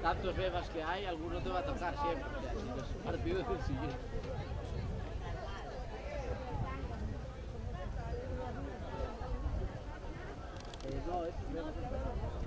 tantos bebas que hay, alguno te va a tocar siempre. O sea, si no es un partido del siguiente. No, estos bebas no.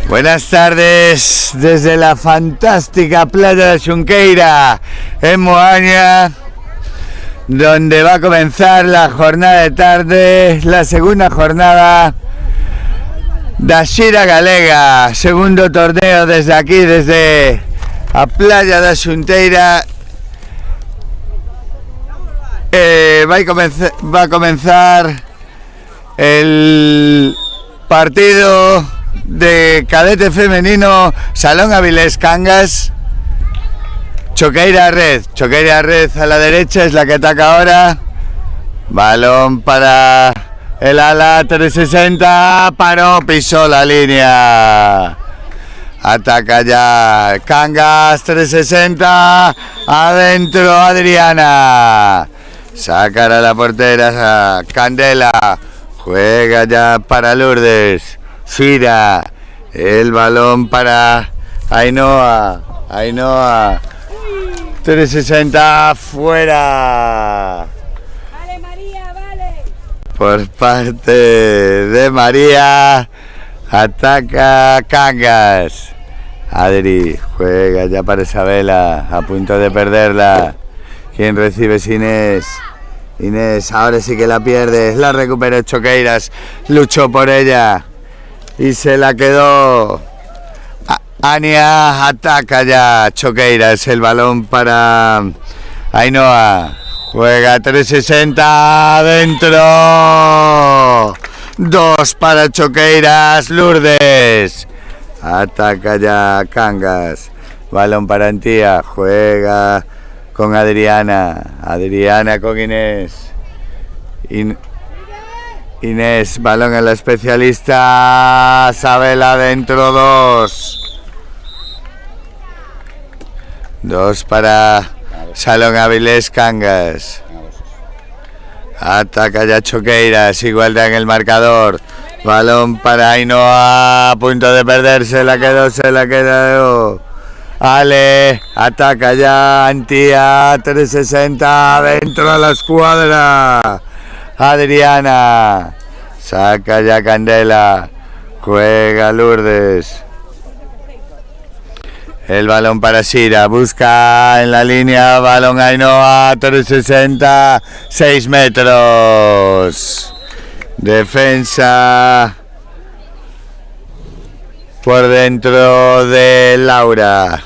Buenas tardes desde la fantástica playa de Xunqueira, en Moaña, donde va a comenzar la jornada de tarde, la segunda jornada da Xira Galega, segundo torneo desde aquí, desde a playa da Xunqueira. Va a comenzar el partido de cadete femenino Salón Avilés Cangas. Choqueira Red a la derecha es la que ataca ahora. Balón para el ala 360, paró, pisó la línea. Ataca ya Cangas 360, adentro Adriana. Sacar a la portera Candela, juega ya para Lourdes. Fira, el balón para Ainhoa, 360 fuera. Vale María, vale. Por parte de María, ataca Cangas. Adri juega ya para Isabela, a punto de perderla. Quien recibe es Inés, ahora sí que la pierde, la recupera Choqueiras, luchó por ella y se la quedó. Ania, ataca ya Choqueiras, el balón para Ainhoa, juega 360, adentro, 2 para Choqueiras. Lourdes, ataca ya Cangas, balón para Antía, juega con Adriana con Inés. Inés, balón a la especialista, Sabela dentro, 2 para Salón Avilés Cangas. Ataca ya Choqueiras, igualdad en el marcador. Balón para Ainhoa, a punto de perderse, se la quedó. Ale, ataca ya Antía, 360, dentro de la escuadra. Adriana, saca ya Candela, juega Lourdes. El balón para Sira, busca en la línea, balón Ainhoa, 360, 6 metros. Defensa por dentro de Laura.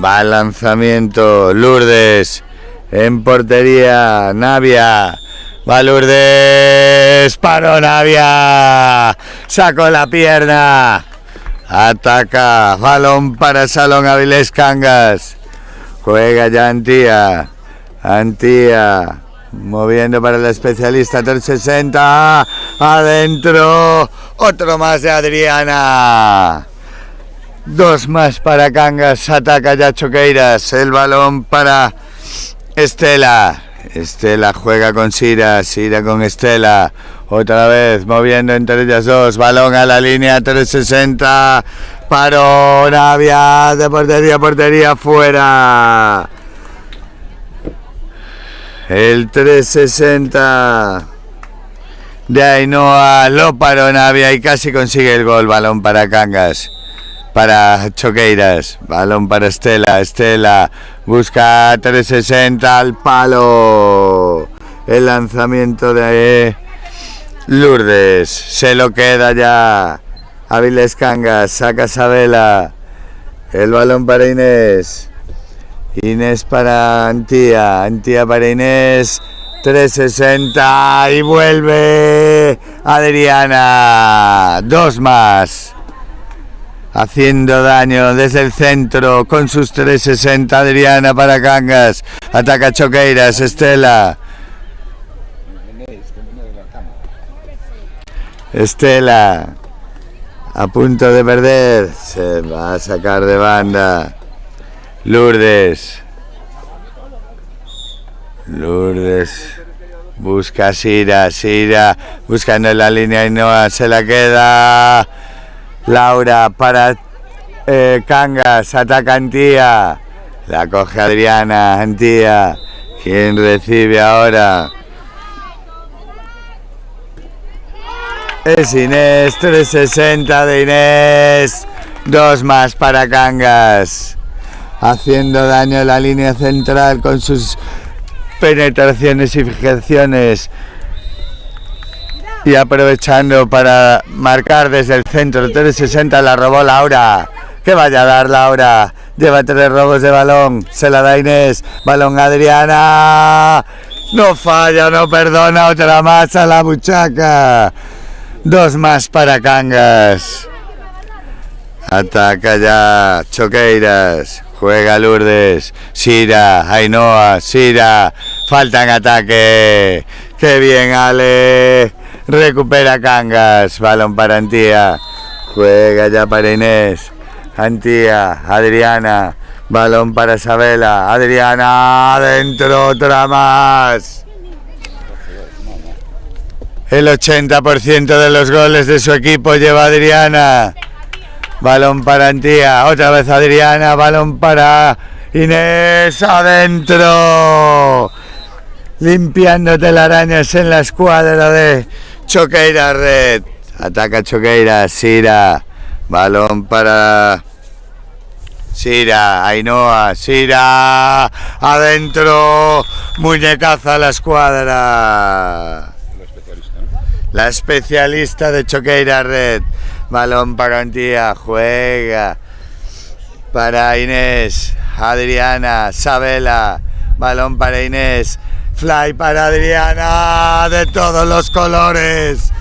Va al lanzamiento, Lourdes en portería, Navia. Va Lourdes, paró Navia, sacó la pierna, ataca, balón para Salón Avilés Cangas. Juega ya Antía, moviendo para la especialista, 360, adentro, otro más de Adriana. 2 más para Cangas, ataca ya Choqueiras, el balón para Estela juega con Sira con Estela, otra vez moviendo entre ellas dos, balón a la línea, 360, paró Navia, de portería fuera. El 360 de Ainhoa lo paró Navia y casi consigue el gol. Balón para Cangas, para Choqueiras, balón para Estela busca 360 al palo. El lanzamiento de Lourdes, se lo queda ya Avilés Cangas, saca Sabela, el balón para Inés para Antía para Inés, 360 y vuelve Adriana. 2 más, haciendo daño desde el centro con sus 360. Adriana para Cangas, ataca Choqueiras, Estela a punto de perder, se va a sacar de banda. Lourdes busca Sira buscando en la línea y no se la queda. Laura para Cangas, ataca Antía, la coge Adriana. Antía, quien recibe ahora es Inés, 360 de Inés, 2 más para Cangas. Haciendo daño a la línea central con sus penetraciones y fijaciones. Y aprovechando para marcar desde el centro 360, la robó Laura. Que vaya a dar Laura. Lleva 3 robos de balón. Se la da Inés. Balón Adriana. No falla, no perdona. Otra más a la buchaca. 2 más para Cangas. Ataca ya Choqueiras. Juega Lourdes. Sira. Ainhoa. Sira. Falta en ataque. ¡Qué bien, Ale! Recupera Cangas. Balón para Antía. Juega ya para Inés. Antía. Adriana. Balón para Isabela. Adriana. Adentro. Otra más. El 80% de los goles de su equipo lleva Adriana. Balón para Antía. Otra vez Adriana. Balón para Inés. Adentro. Limpiando telarañas en la escuadra de Choqueiras Red. Ataca Choqueiras. Sira. Balón para Sira. Ainhoa. Sira. Adentro. Muñecazo a la escuadra. La especialista de Choqueiras Red. Balón para Antía. Juega para Inés. Adriana. Sabela. Balón para Inés. Fly para Adriana. De todos los colores.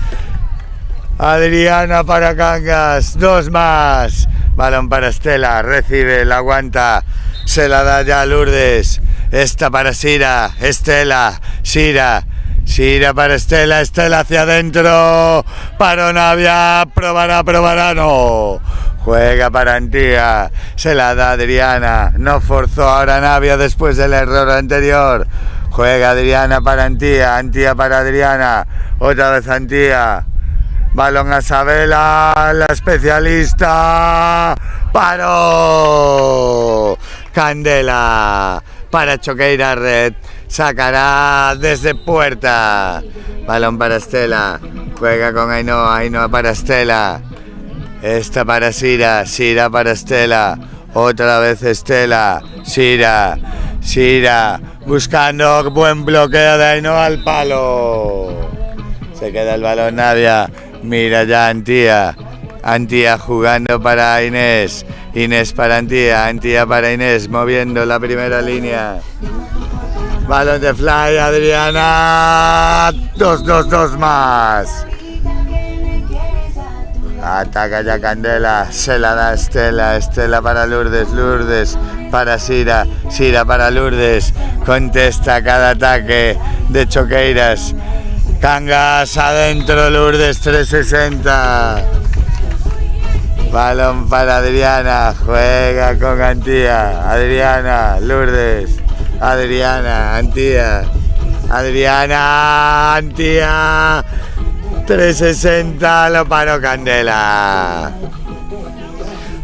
Adriana para Cangas. 2 más. Balón para Estela. Recibe. La aguanta. Se la da ya a Lourdes. Esta para Sira. Estela. Sira. Sira para Estela. Estela hacia adentro. Para Navia. Probará. No. Juega para Antía. Se la da Adriana. No forzó ahora Navia después del error anterior. Juega Adriana para Antía. Antía para Adriana. Otra vez Antía. Balón a Sabela. La especialista. Paró. Candela. Para Choqueiras Red. Sacará desde puerta. Balón para Estela. Juega con Ainhoa. Ainhoa para Estela. Esta para Sira. Sira para Estela. Otra vez Estela. Sira. Sira. Buscando buen bloqueo de Ainhoa al palo. Se queda el balón Navia. Mira ya Antía. Antía jugando para Inés. Inés para Antía. Antía para Inés. Moviendo la primera línea. Balón de Fly, Adriana. 2 más. Ataca ya Candela. Se la da Estela. Estela para Lourdes. Lourdes para Sira. Sira para Lourdes. Contesta cada ataque de Choqueiras. Cangas adentro. Lourdes 360. Balón para Adriana. Juega con Antía. Adriana. Lourdes. Adriana, Antía. Adriana, Antía. 360, lo paró Candela.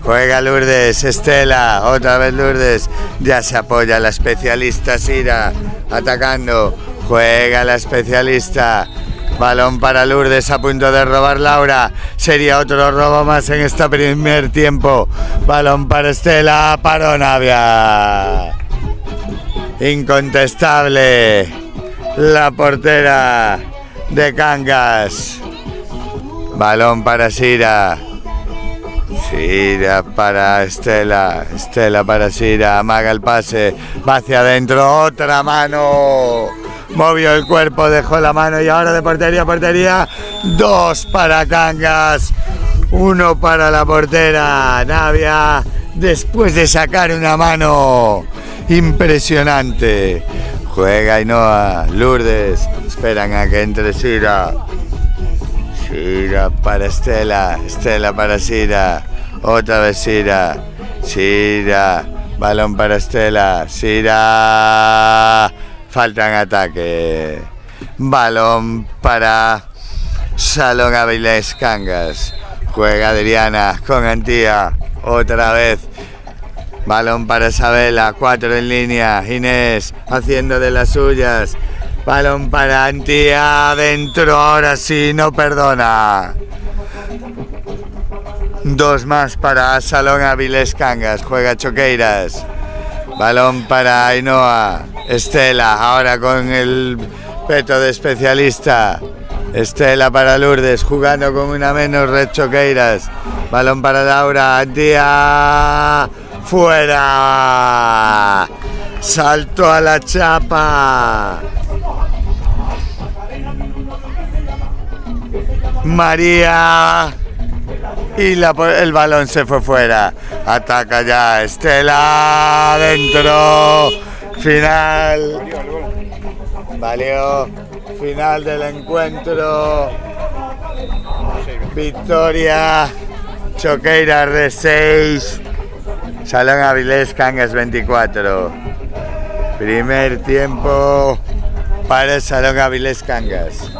Juega Lourdes, Estela. Otra vez Lourdes. Ya se apoya la especialista Sira. Atacando. Juega la especialista. Balón para Lourdes, a punto de robar Laura. Sería otro robo más en este primer tiempo. Balón para Estela. Paró Navia. Incontestable la portera de Cangas. Balón para Sira. Sira para Estela. Estela para Sira. Amaga el pase. Va hacia adentro. Otra mano. Movió el cuerpo. Dejó la mano. Y ahora de portería a portería. 2 para Cangas. 1 para la portera Navia. Después de sacar una mano impresionante. Juega Ainhoa. Lourdes. Esperan a que entre Sira. Sira para Estela. Estela para Sira. Otra vez Sira. Sira. Balón para Estela. Sira. Falta en ataque. Balón para Salón Avilés Cangas. Juega Adriana con Antía. Otra vez. Balón para Isabela. 4 en línea. Inés haciendo de las suyas. Balón para Antía. Adentro. Ahora sí, no perdona. 2 más para Salón Avilés Cangas. Juega Choqueiras. Balón para Ainhoa. Estela, ahora con el peto de especialista. Estela para Lourdes, jugando con una menos, Red Choqueiras. Balón para Laura. Antía. ¡Fuera! Salto a la chapa. María. Y el balón se fue fuera. Ataca ya Estela. Dentro. Final. Valió. Final del encuentro. Victoria. Choqueiras de 6. Salón Avilés Cangas 24. Primer tiempo para el Salón Avilés Cangas.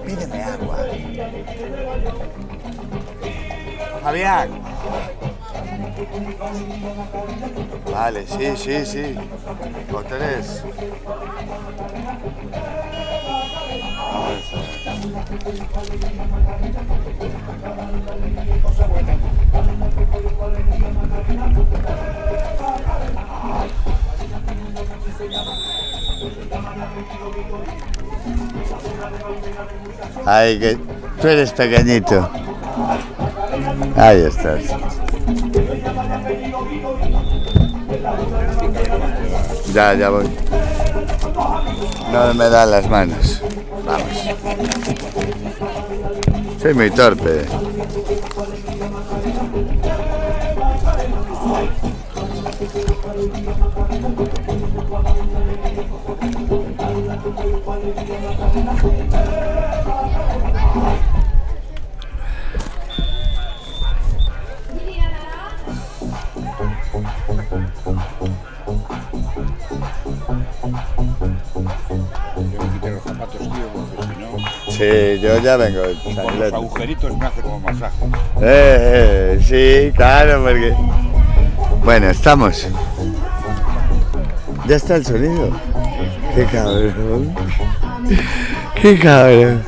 Pídeme agua. Fabián. Vale, sí. Por 3. Ay, que tú eres pequeñito. Ahí estás. Ya voy. No me dan las manos. Vamos. Soy muy torpe. Sí, yo ya vengo. Con los agujeritos me hace como masaje. Sí, claro, porque... Bueno, estamos. Ya está el sonido. Qué cabrón. Qué cabrón.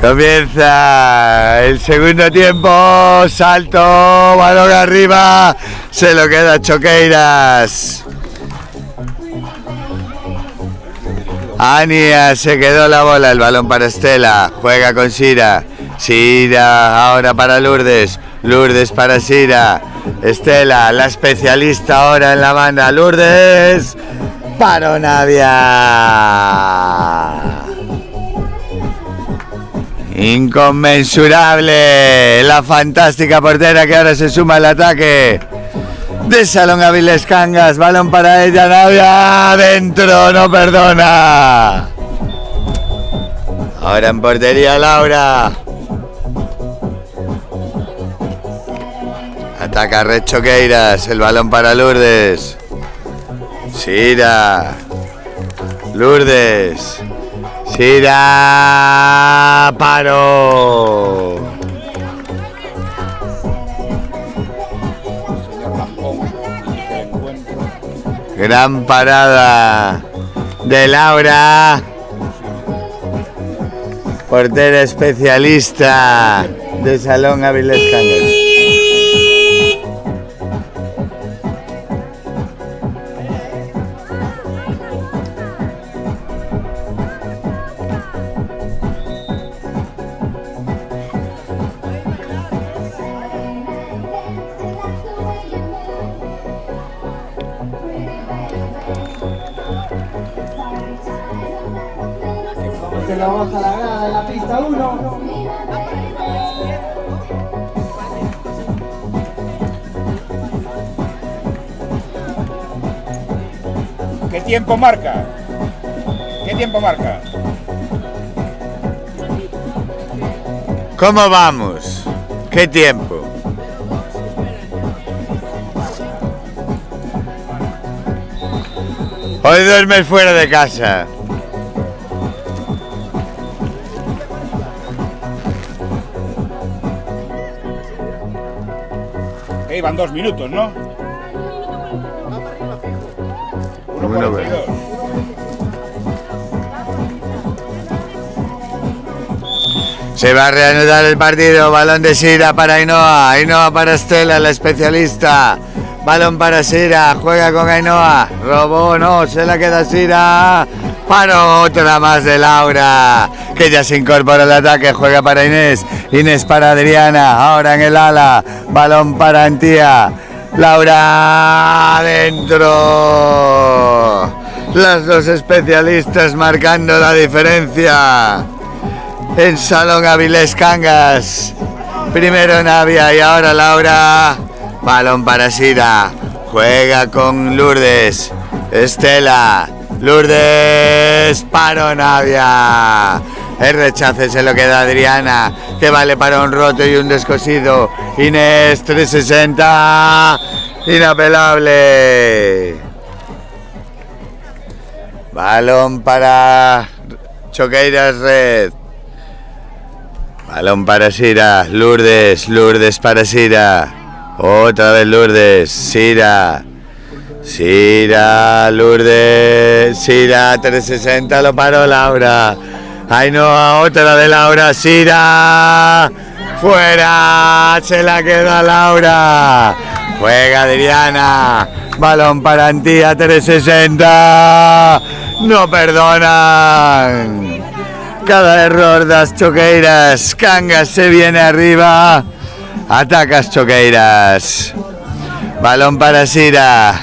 Comienza el segundo tiempo. Salto, balón arriba. Se lo queda Choqueiras. Ania se quedó la bola, el balón para Estela, juega con Sira, Sira ahora para Lourdes, Lourdes para Sira, Estela, la especialista ahora en la banda, Lourdes, para Navia. Inconmensurable, la fantástica portera que ahora se suma al ataque de Salón Avilés Cangas, balón para ella, Navia, dentro, no perdona. Ahora en portería Laura. Ataca Red Choqueiras, el balón para Lourdes. Sira. Lourdes. Sira. Paro. Gran parada de Laura, portera especialista de Salón Avilés Cangas. Se la baja la grada de la pista 1. ¿Qué tiempo marca? ¿Qué tiempo marca? ¿Cómo vamos? ¿Qué tiempo? Hoy duermes fuera de casa. Van 2 minutos, ¿no? 1:42. Se va a reanudar el partido. Balón de Sira para Ainhoa. Ainhoa para Estela, la especialista. Balón para Sira. Juega con Ainhoa. Robó, no. Se la queda Sira. Para otra más de Laura, que ya se incorpora al ataque. Juega para Inés. Inés para Adriana. Ahora en el ala. Balón para Antía. Laura adentro. Las dos especialistas marcando la diferencia. En Salón Avilés Cangas. Primero Navia y ahora Laura. Balón para Sira. Juega con Lourdes. Estela. Lourdes. Para Navia. El rechace se lo queda Adriana, que vale para un roto y un descosido. Inés, 360. Inapelable. Balón para Choqueiras Red. Balón para Sira. Lourdes. Lourdes para Sira. Otra vez Lourdes. Sira. Sira. Lourdes. Sira. 360. Lo paró Laura. Ainhoa. Otra de Laura. Sira. Fuera. Se la queda Laura. Juega Adriana. Balón para Antía. 360. No perdonan. Cada error das Choqueiras. Cangas se viene arriba. Atacas Choqueiras. Balón para Sira.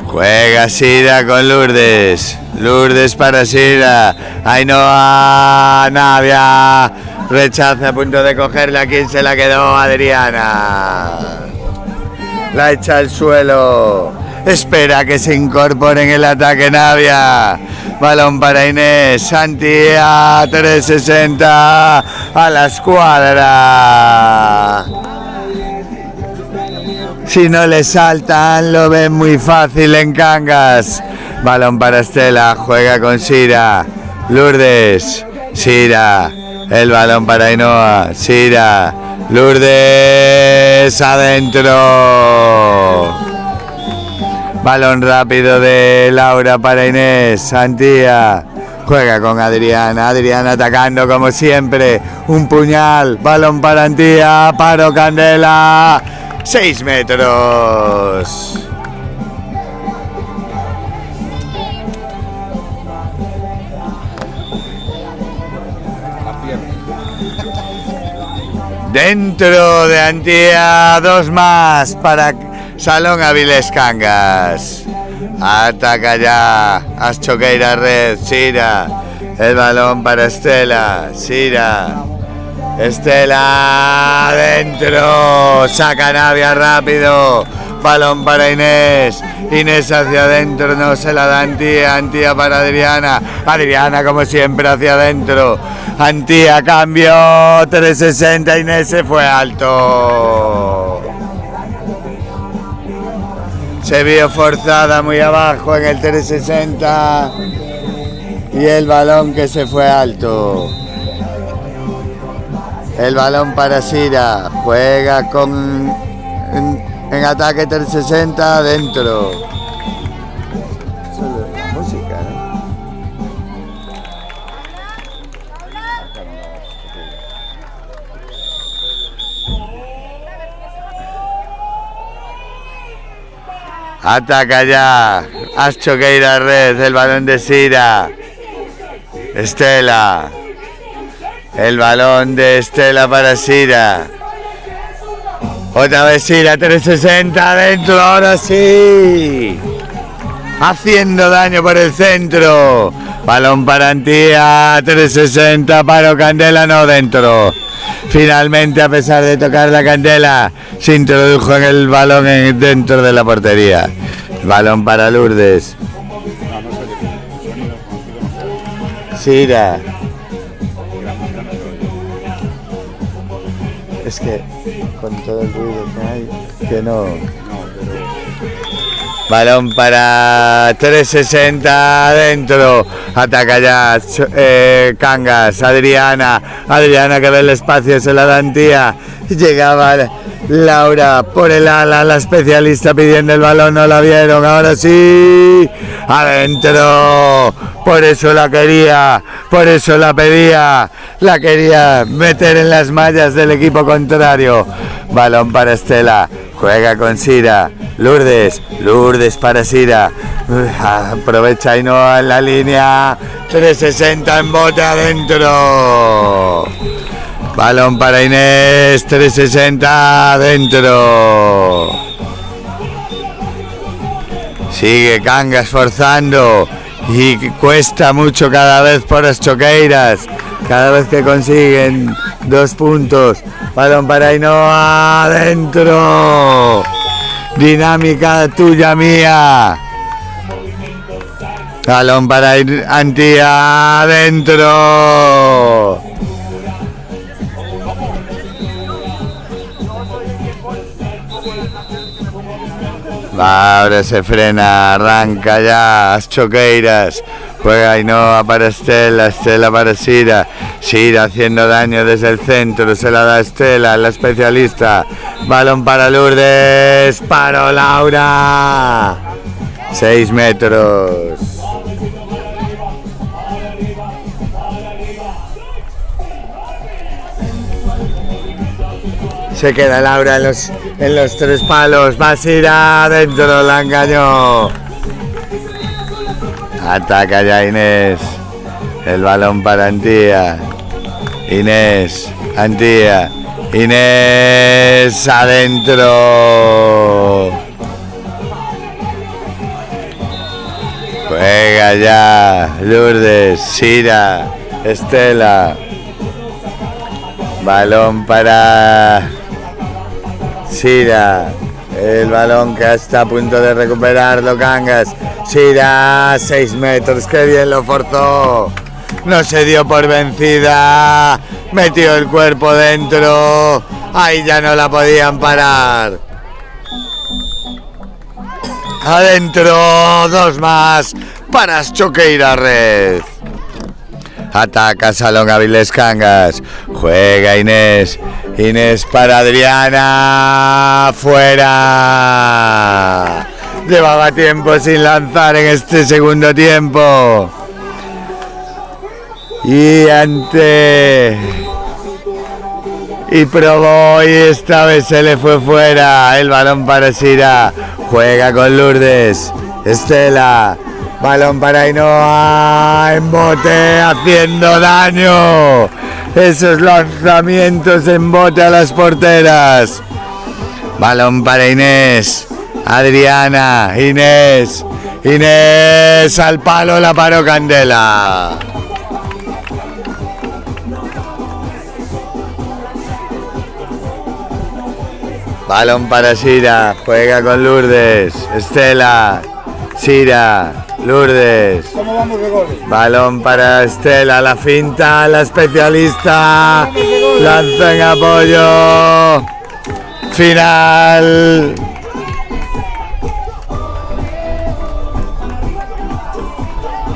Juega Sira con Lourdes. Lourdes para Sira. Ainhoa. Navia. Rechaza a punto de cogerla. ¿Quién se la quedó? Adriana. La echa al suelo. Espera que se incorpore en el ataque Navia. Balón para Inés. Antía. 360. A la escuadra. Si no le saltan, lo ven muy fácil en Cangas. Balón para Estela. Juega con Sira. Lourdes. Sira. El balón para Ainhoa. Sira. Lourdes. Adentro. Balón rápido de Laura para Inés. Antía. Juega con Adriana. Adriana atacando como siempre. Un puñal. Balón para Antía. Paro Candela. 6 metros. Dentro de Antía, 2 más para Salón Avilés Cangas. Ataca ya As Choqueiras Red. Sira. El balón para Estela. Sira. Estela adentro. Saca Navia rápido. Balón para Inés. Inés hacia adentro. No se la da Antía. Antía para Adriana. Adriana como siempre hacia adentro. Antía cambio. 360. Inés se fue alto. Se vio forzada muy abajo en el 360. Y el balón que se fue alto. El balón para Sira. Juega con en ataque 360 adentro. Solo la música, ¿no? Ataca ya As Choqueiras Red. El balón de Sira. Estela. El balón de Estela para Sira. Otra vez Sira, 360 adentro, ahora sí. Haciendo daño por el centro. Balón para Antía, 360, paro Candela, no dentro. Finalmente, a pesar de tocar la Candela, se introdujo en el balón dentro de la portería. Balón para Lourdes. no se oye bien. El sonido conocido no se oye. Sira. Y la música no se oye. Es que con todo el ruido que hay, que no. No, pero... Balón para 360 adentro. Ataca ya Cangas. Adriana que ve el espacio, se la dan tía. Llegaba Laura por el ala, la especialista pidiendo el balón, no la vieron. Ahora sí, adentro. Por eso la quería, por eso la pedía. La quería meter en las mallas del equipo contrario. Balón para Estela. Juega con Sira. Lourdes para Sira. Aprovecha Ainhoa en la línea. 360 en bote adentro. Balón para Inés. 360 adentro. Sigue Cangas forzando. Y cuesta mucho cada vez por las choqueiras. Cada vez que consiguen 2 puntos. Balón para Ainhoa adentro. Dinámica tuya mía. Balón para Antía adentro. Ahora se frena, arranca ya las choqueiras. Juega Ainhoa para Estela, Estela para Sira. Sira haciendo daño desde el centro, se la da Estela, la especialista. Balón para Lourdes, paró Laura. 6 metros. Se queda Laura en los 3 palos. Va Sira adentro, la engañó. Ataca ya Inés. El balón para Antía. Inés, Antía. Inés adentro. Juega ya Lourdes, Sira, Estela. Balón para Sira. El balón que está a punto de recuperarlo Cangas. Sira, 6 metros, qué bien lo forzó. No se dio por vencida. Metió el cuerpo dentro. Ahí ya no la podían parar. Adentro, 2 más para Choqueira Red. Ataca Salón Avilés Cangas. Juega Inés. Inés para Adriana. Fuera. Llevaba tiempo sin lanzar en este segundo tiempo. Y probó y esta vez se le fue fuera. El balón para Sira. Juega con Lourdes. Estela. Balón para Ainhoa. En bote haciendo daño. Esos lanzamientos en bote a las porteras. Balón para Inés. Adriana. Inés. Inés al palo, la paró Candela. Balón para Sira, juega con Lourdes, Estela, Sira, Lourdes. ¿Cómo vamos de goles? Balón para Estela, la finta, la especialista, lanza en apoyo, final.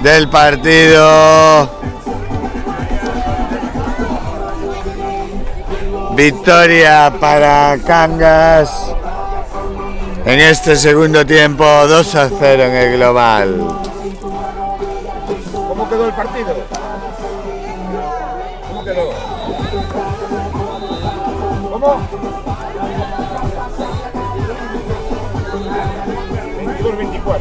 Del partido. Victoria para Cangas en este segundo tiempo, 2-0 en el global. ¿Cómo quedó el partido? ¿Cómo quedó? ¿Cómo? 22-24.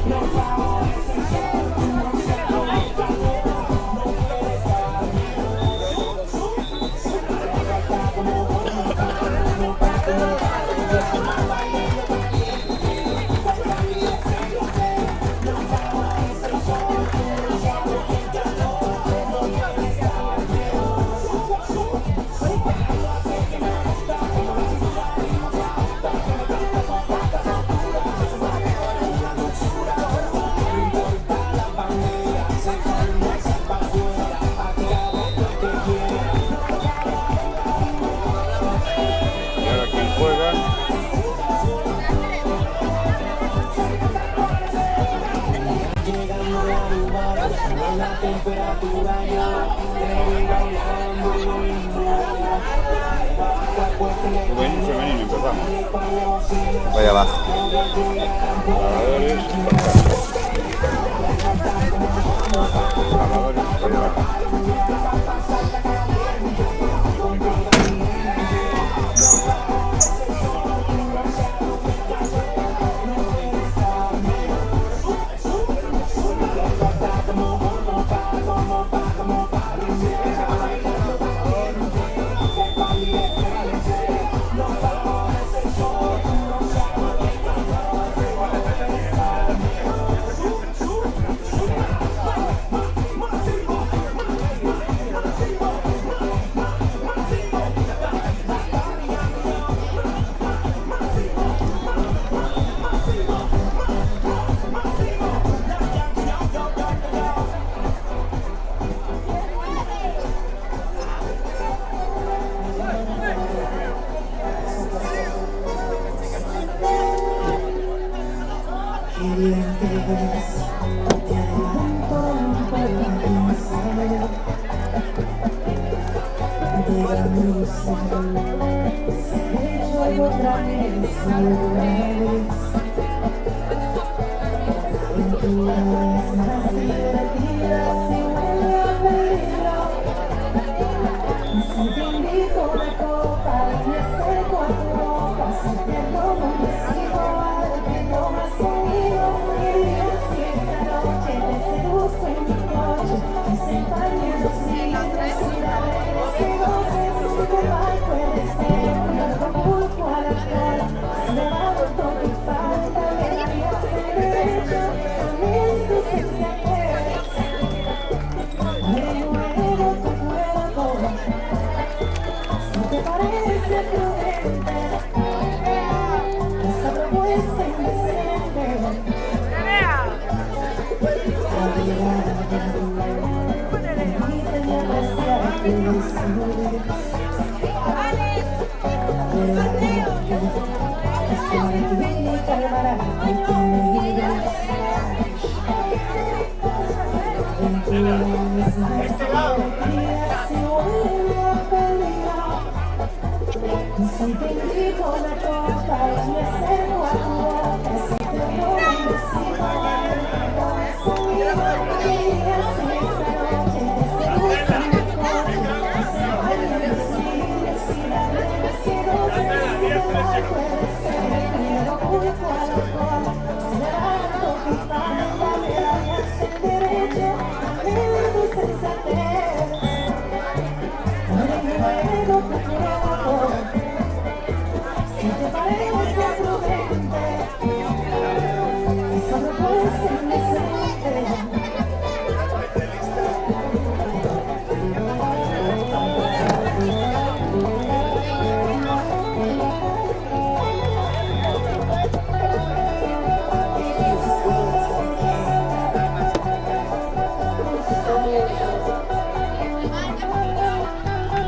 Juvenil femenino empezamos. Voy abajo. Lavadores, lavadores, voy abajo.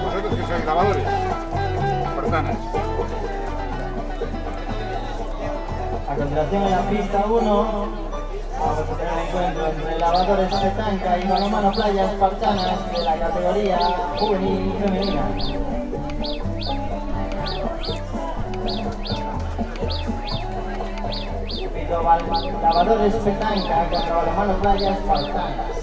¿Vosotros que sois grabadores? Portanas. A continuación en la pista 1 vamos a tener un encuentro entre lavadores Petanca y balonmano Playa Espartanas de la categoría juvenil femenina. Repito, lavadores Petanca contra balonmano Playa Espartanas.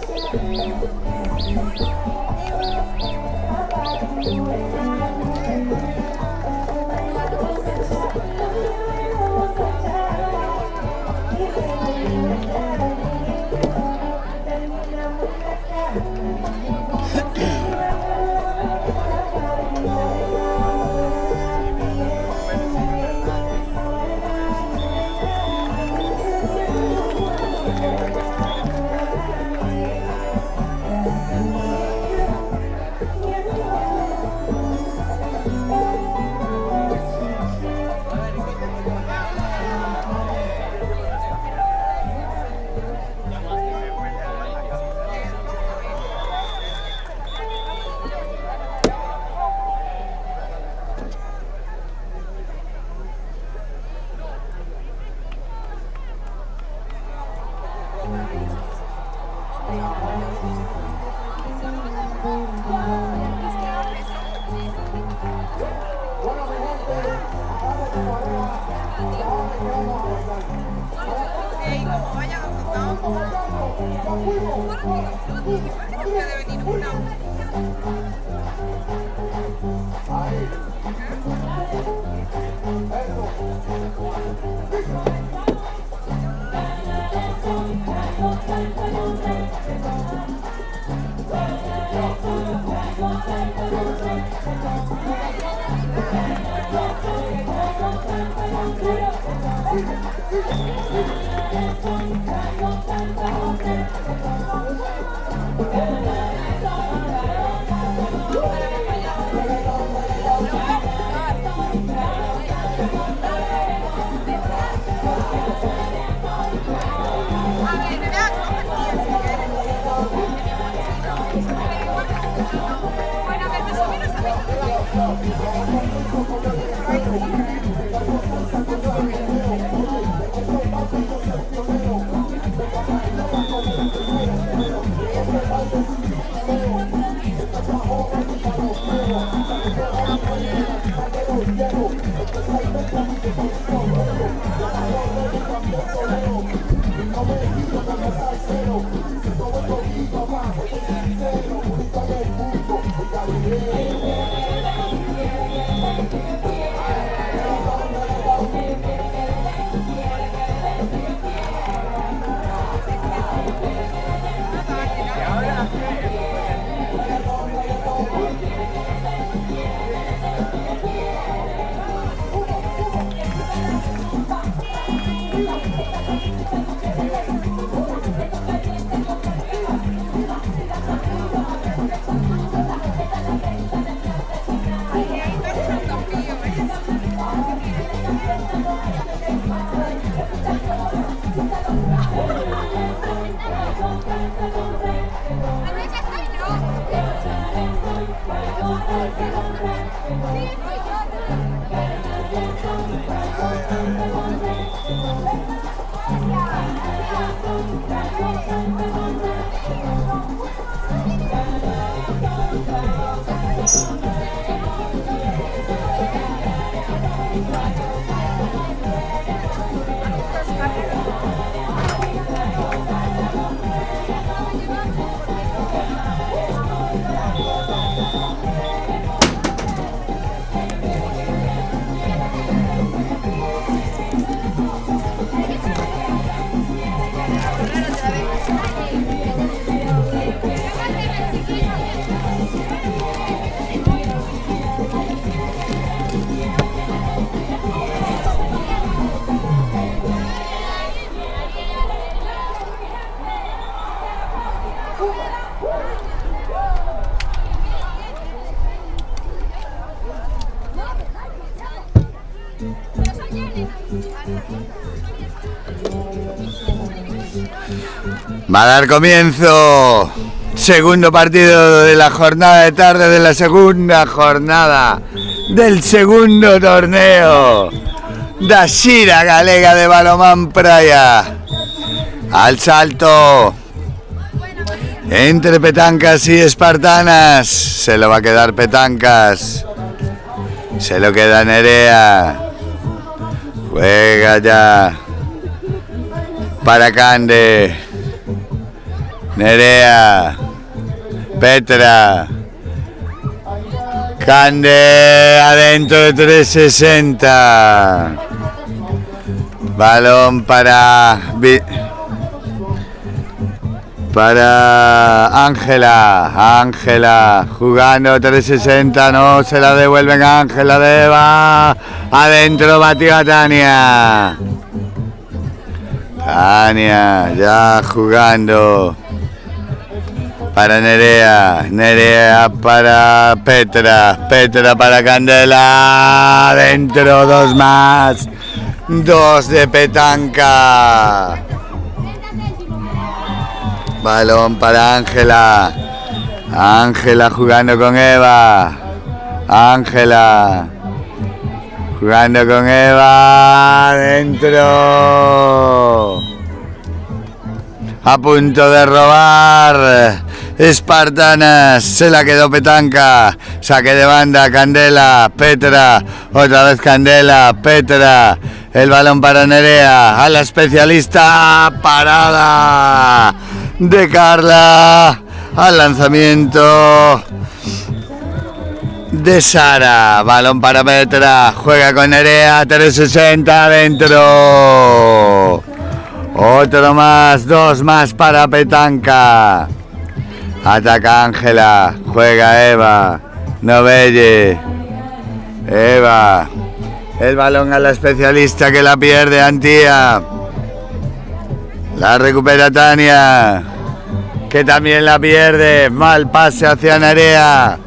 Va a dar comienzo. Segundo partido de la jornada de tarde de la segunda jornada del segundo torneo da Xira Galega de Balomán Praia. Al salto entre petancas y espartanas. Se lo va a quedar petancas. Se lo queda Nerea. Juega ya para Cande. Nerea. Petra. Cande adentro de 360. Balón para Ángela. Ángela jugando 360, no se la devuelven a Ángela de Eva. Adentro batió Tania. Tania ya jugando para Nerea. Nerea para Petra. Petra para Candela. Adentro dos más. Dos de petanca. Balón para Ángela. Ángela jugando con Eva. Ángela jugando con Eva. Dentro. A punto de robar. Espartanas. Se la quedó petanca. Saque de banda. Candela. Petra. Otra vez Candela. Petra. El balón para Nerea. A la especialista. Parada de Carla. al lanzamiento de Sara. Balón para Petra. Juega con Nerea. 360 adentro. Otro más. 2 más para Petanca. Ataca Ángela. Juega Eva. Novelle. Eva. El balón a la especialista que la pierde Antía. La recupera Tania, que también la pierde. Mal pase hacia Nerea.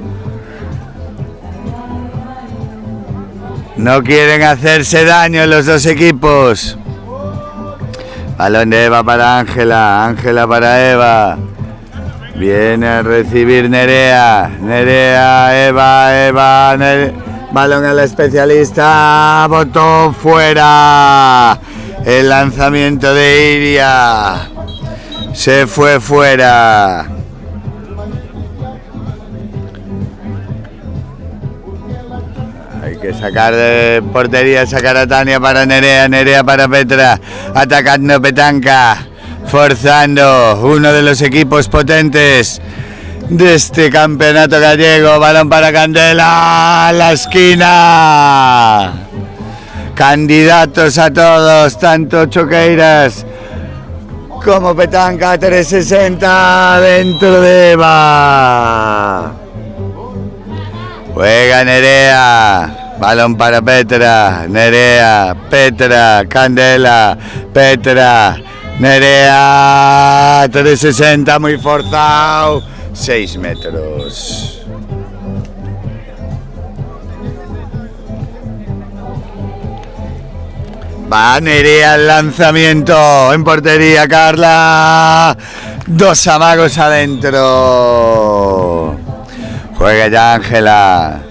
No quieren hacerse daño los dos equipos. Balón de Eva para Ángela. Ángela para Eva. Viene a recibir Nerea. Nerea, Eva, balón a la especialista. Botón fuera. El lanzamiento de Iria. Se fue fuera. Hay que sacar de portería, sacar a Tania para Nerea. Nerea para Petra. Atacando Petanca. Forzando, uno de los equipos potentes de este campeonato gallego. Balón para Candela, la esquina. Candidatos a todos, tanto Choqueiras como Petanca. 360 dentro de Eva. Juega Nerea. Balón para Petra. Nerea, Petra, Candela, Petra. Nerea, 360, muy forzado, 6 metros. Va Nerea al lanzamiento, en portería Carla, 2 amagos adentro. Juega ya Ángela.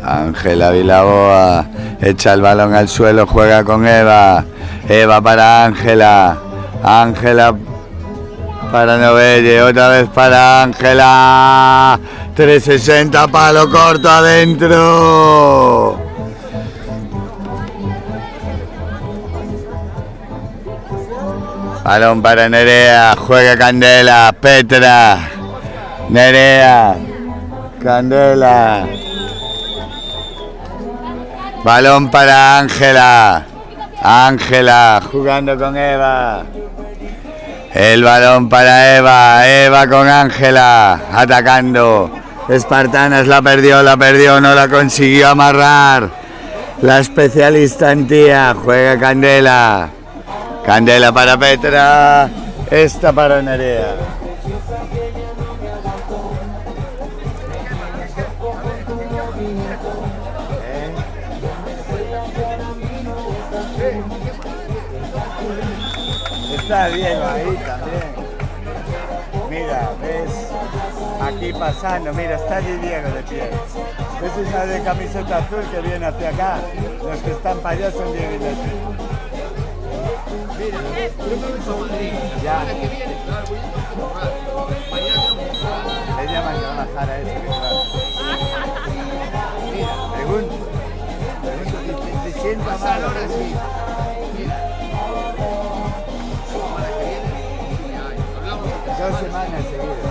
Ángela Vilaboa, echa el balón al suelo, juega con Eva. Eva para Ángela. Ángela para Novelle, otra vez para Ángela. 360, palo corto adentro. Balón para Nerea, juega Candela, Petra. Nerea, Candela. Balón para Ángela. Ángela jugando con Eva. El balón para Eva. Eva con Ángela. Atacando. Espartanas la perdió, no la consiguió amarrar. La especialista Antía. Juega Candela. Candela para Petra. Esta para Nerea. Está Diego ahí también. Mira, ves aquí pasando, mira, está allí Diego de pie. ¿Ves esa de camiseta azul que viene hacia acá? Los que están para allá son Diego y Leti. Mira, yo me voy a Madrid. La semana que viene, claro, voy a comprar. Mañana le llaman que van a bajar a ese que claro. Mira, Pregunto si te sientas pasar mal. ahora sí. Mira. Semana que viene, hablamos. 2 semanas seguidas.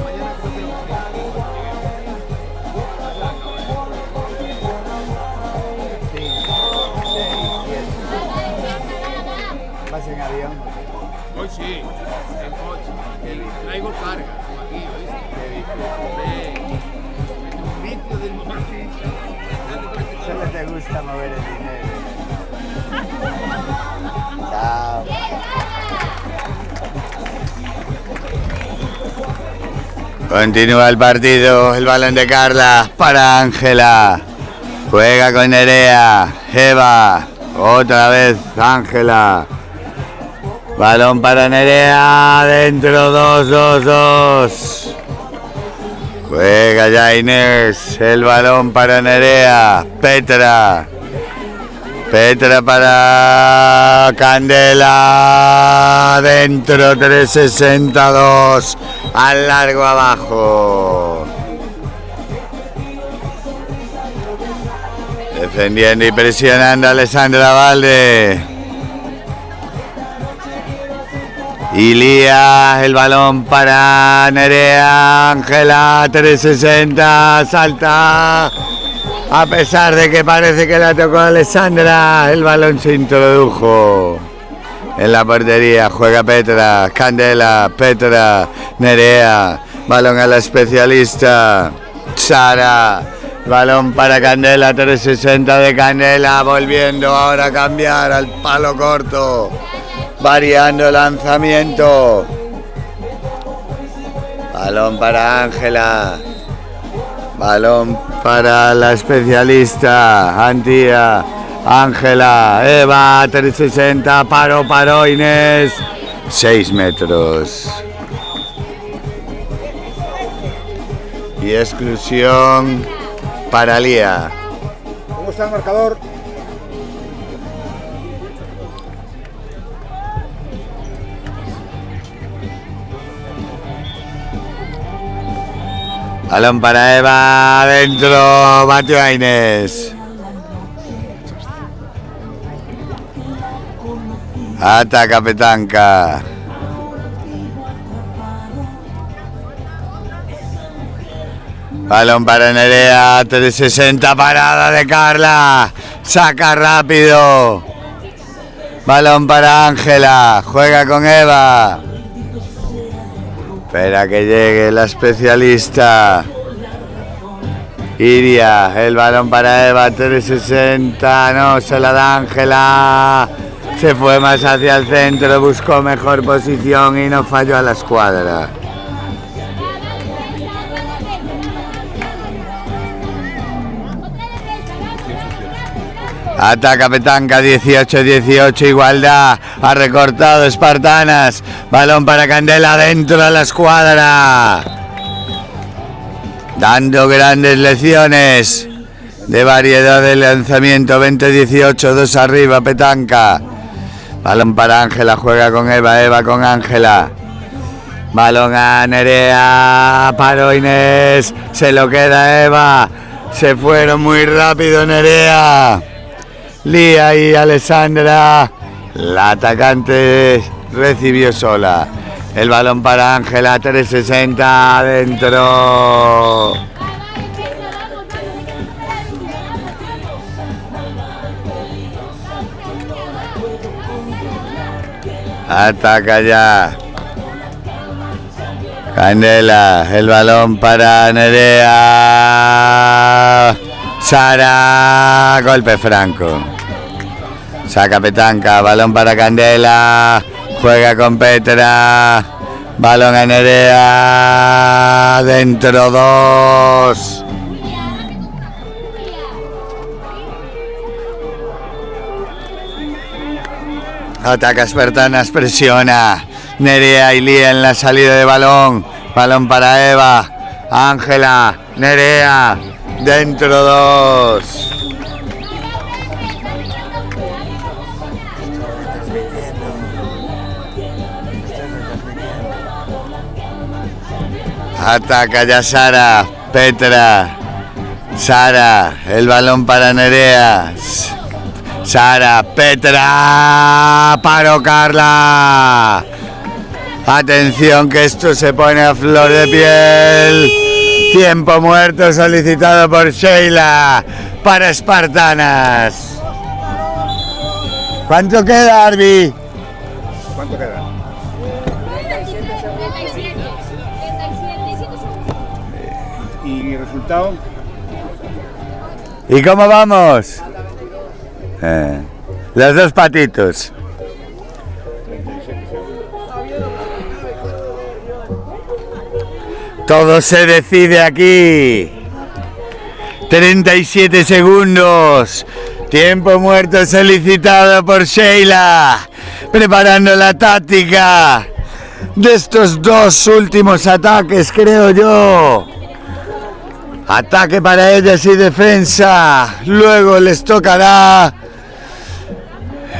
Mañana creo que lo ¿Vas en avión? Hoy sí, en coche. Traigo carga, como aquí, ¿oíste? Un litro del motor. Solo te gusta mover el dinero. Chao. Continúa el partido, el balón de Carla para Ángela. Juega con Nerea, Eva, otra vez Ángela. Balón para Nerea, dentro 2-2-2. Juega ya Inés, el balón para Nerea, Petra. Petra para Candela, dentro 362, al largo abajo. Defendiendo y presionando a Alessandra Valde. Y lía el balón para Nerea. Ángela, 360, salta. A pesar de que parece que la tocó Alessandra, el balón se introdujo en la portería. Juega Petra, Candela, Petra, Nerea. Balón a la especialista. Sara. Balón para Candela, 360 de Candela. Volviendo ahora a cambiar al palo corto. Variando el lanzamiento. Balón para Ángela. Balón para la especialista. Antía. Ángela. Eva. 360. Paró Inés. 6 metros. Y exclusión para Lía. ¿Cómo está el marcador? Balón para Eva, adentro, batió a Inés. Ataca Petanca. Balón para Nerea, 360, parada de Carla. Saca rápido. Balón para Ángela, juega con Eva. Espera que llegue la especialista. Iria, el balón para Eva, 360, no, se la da Ángela. Se fue más hacia el centro, buscó mejor posición y no falló a la escuadra. Ataca Petanca, 18-18, igualdad, ha recortado Espartanas, balón para Candela, dentro de la escuadra, dando grandes lecciones de variedad de lanzamiento, 20-18, 2 arriba Petanca, balón para Ángela, juega con Eva, Eva con Ángela, balón a Nerea, paró Inés, se lo queda Eva, se fueron muy rápido Nerea. Lía y Alessandra, la atacante recibió sola. El balón para Ángela, 360, adentro. Ataca ya. Candela, el balón para Nerea. Sara, golpe franco. Saca Petanca, balón para Candela, juega con Petra, balón a Nerea, dentro 2. Ataca Espartanas, presiona, Nerea y Lía en la salida de balón, balón para Eva, Ángela, Nerea, dentro 2. Ataca ya Sara, Petra, Sara, el balón para Nerea, Sara, Petra, paró Carla. Atención que esto se pone a flor de piel. Tiempo muerto solicitado por Sheila para Espartanas. ¿Cuánto queda, Arby? ¿Cuánto queda? ¿Y resultado? ¿Y cómo vamos? Los 2 patitos. Todo se decide aquí. 37 segundos. Tiempo muerto solicitado por Sheila. Preparando la táctica de estos 2 últimos ataques, creo yo. Ataque para ellas y defensa. Luego les tocará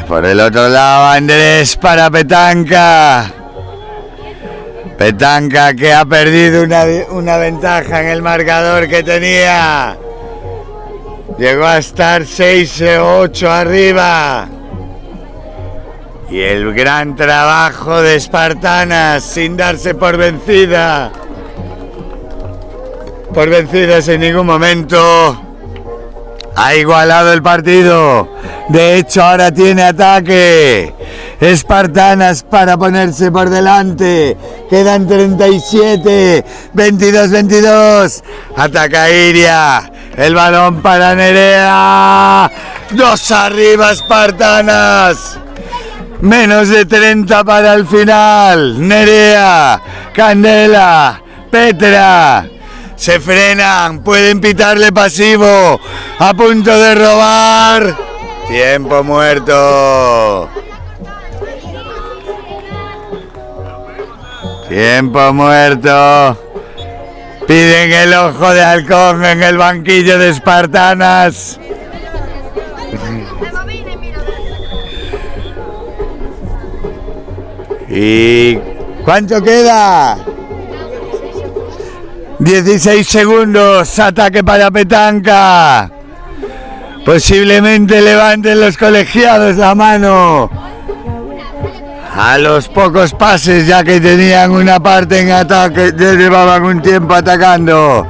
por el otro lado Andrés para Petanca. Petanca que ha perdido una ventaja en el marcador que tenía. Llegó a estar 6 o 8 arriba. Y el gran trabajo de Espartanas sin darse por vencida. Por vencidas en ningún momento. Ha igualado el partido. De hecho, ahora tiene ataque Espartanas para ponerse por delante. Quedan 37. 22-22. Ataca Iria. El balón para Nerea. 2 arriba Espartanas. Menos de 30 para el final. Nerea. Candela. Petra. Se frenan, pueden pitarle pasivo, a punto de robar. Tiempo muerto. Tiempo muerto. Piden el ojo de halcón en el banquillo de Espartanas. ¿Y cuánto queda? 16 segundos, ataque para Petanca. Posiblemente levanten los colegiados la mano. A los pocos pases, ya que tenían una parte en ataque, ya llevaban un tiempo atacando.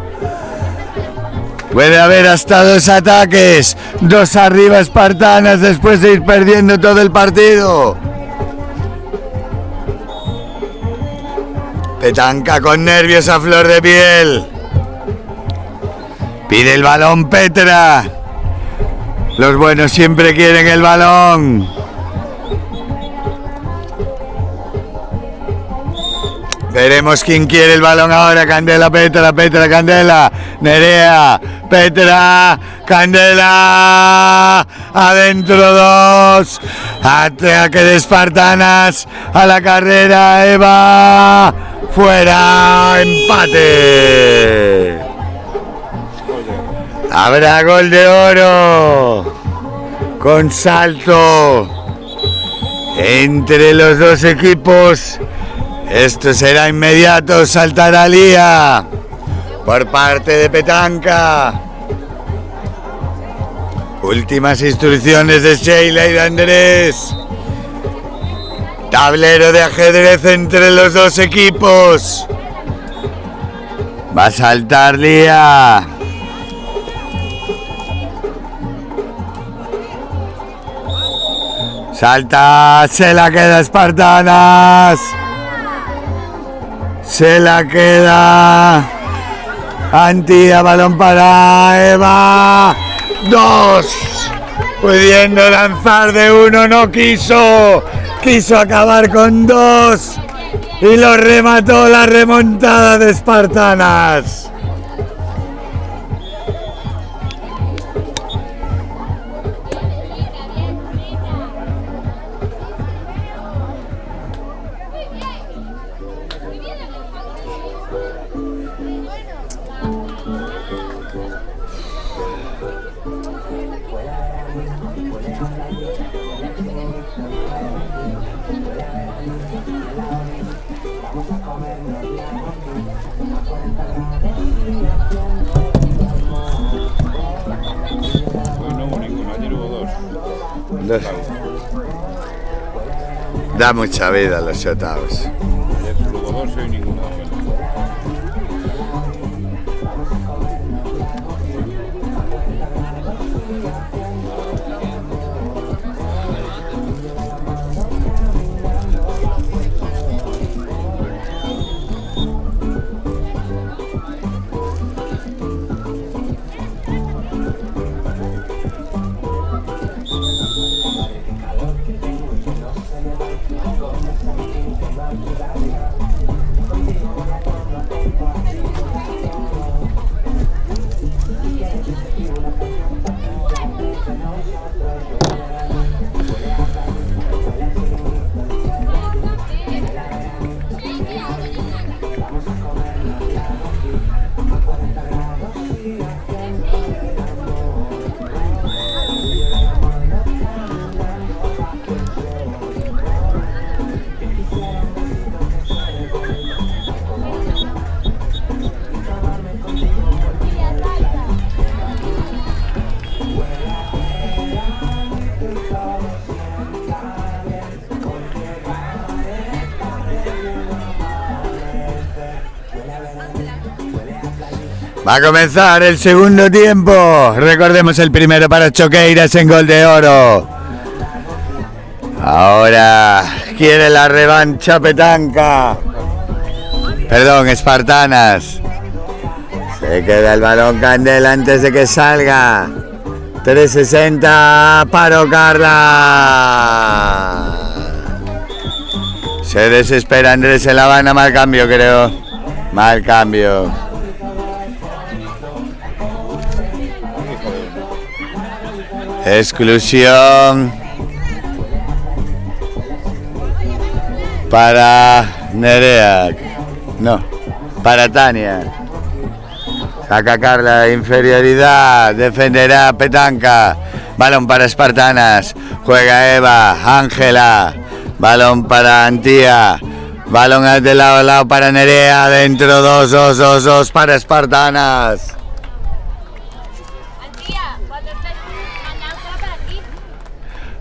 Puede haber hasta 2 ataques, 2 arriba Espartanas después de ir perdiendo todo el partido. Petanca con nervios a flor de piel. Pide el balón Petra. Los buenos siempre quieren el balón. Veremos quién quiere el balón ahora. Candela, Petra, Petra, Candela. Nerea, Petra, Candela. Adentro 2. Ataque de Espartanas. A la carrera, Eva. Fuera, empate. Habrá gol de oro. Con salto entre los dos equipos. Esto será inmediato. Saltará Lía por parte de Petanca. Últimas instrucciones de Sheila y de Andrés. Tablero de ajedrez entre los dos equipos. Va a saltar Lía. Salta, se la queda Espartanas. Se la queda Antía, balón para Eva. 2. Pudiendo lanzar de 1, no quiso. Quiso acabar con 2 y lo remató la remontada de Espartanas. Da mucha vida a los shotaos. Va a comenzar el segundo tiempo. Recordemos el primero para Choqueiras en gol de oro. Ahora quiere la revancha Petanca. Perdón, Espartanas. Se queda el balón Candela antes de que salga. 360, Paro Carla. Se desespera Andrés en La Habana, mal cambio creo. Mal cambio. Exclusión para Nerea. No, para Tania. Saca Carla, inferioridad, defenderá Petanca. Balón para Espartanas, juega Eva, Ángela. Balón para Antía. Balón de lado a lado para Nerea. Dentro 2 para Espartanas.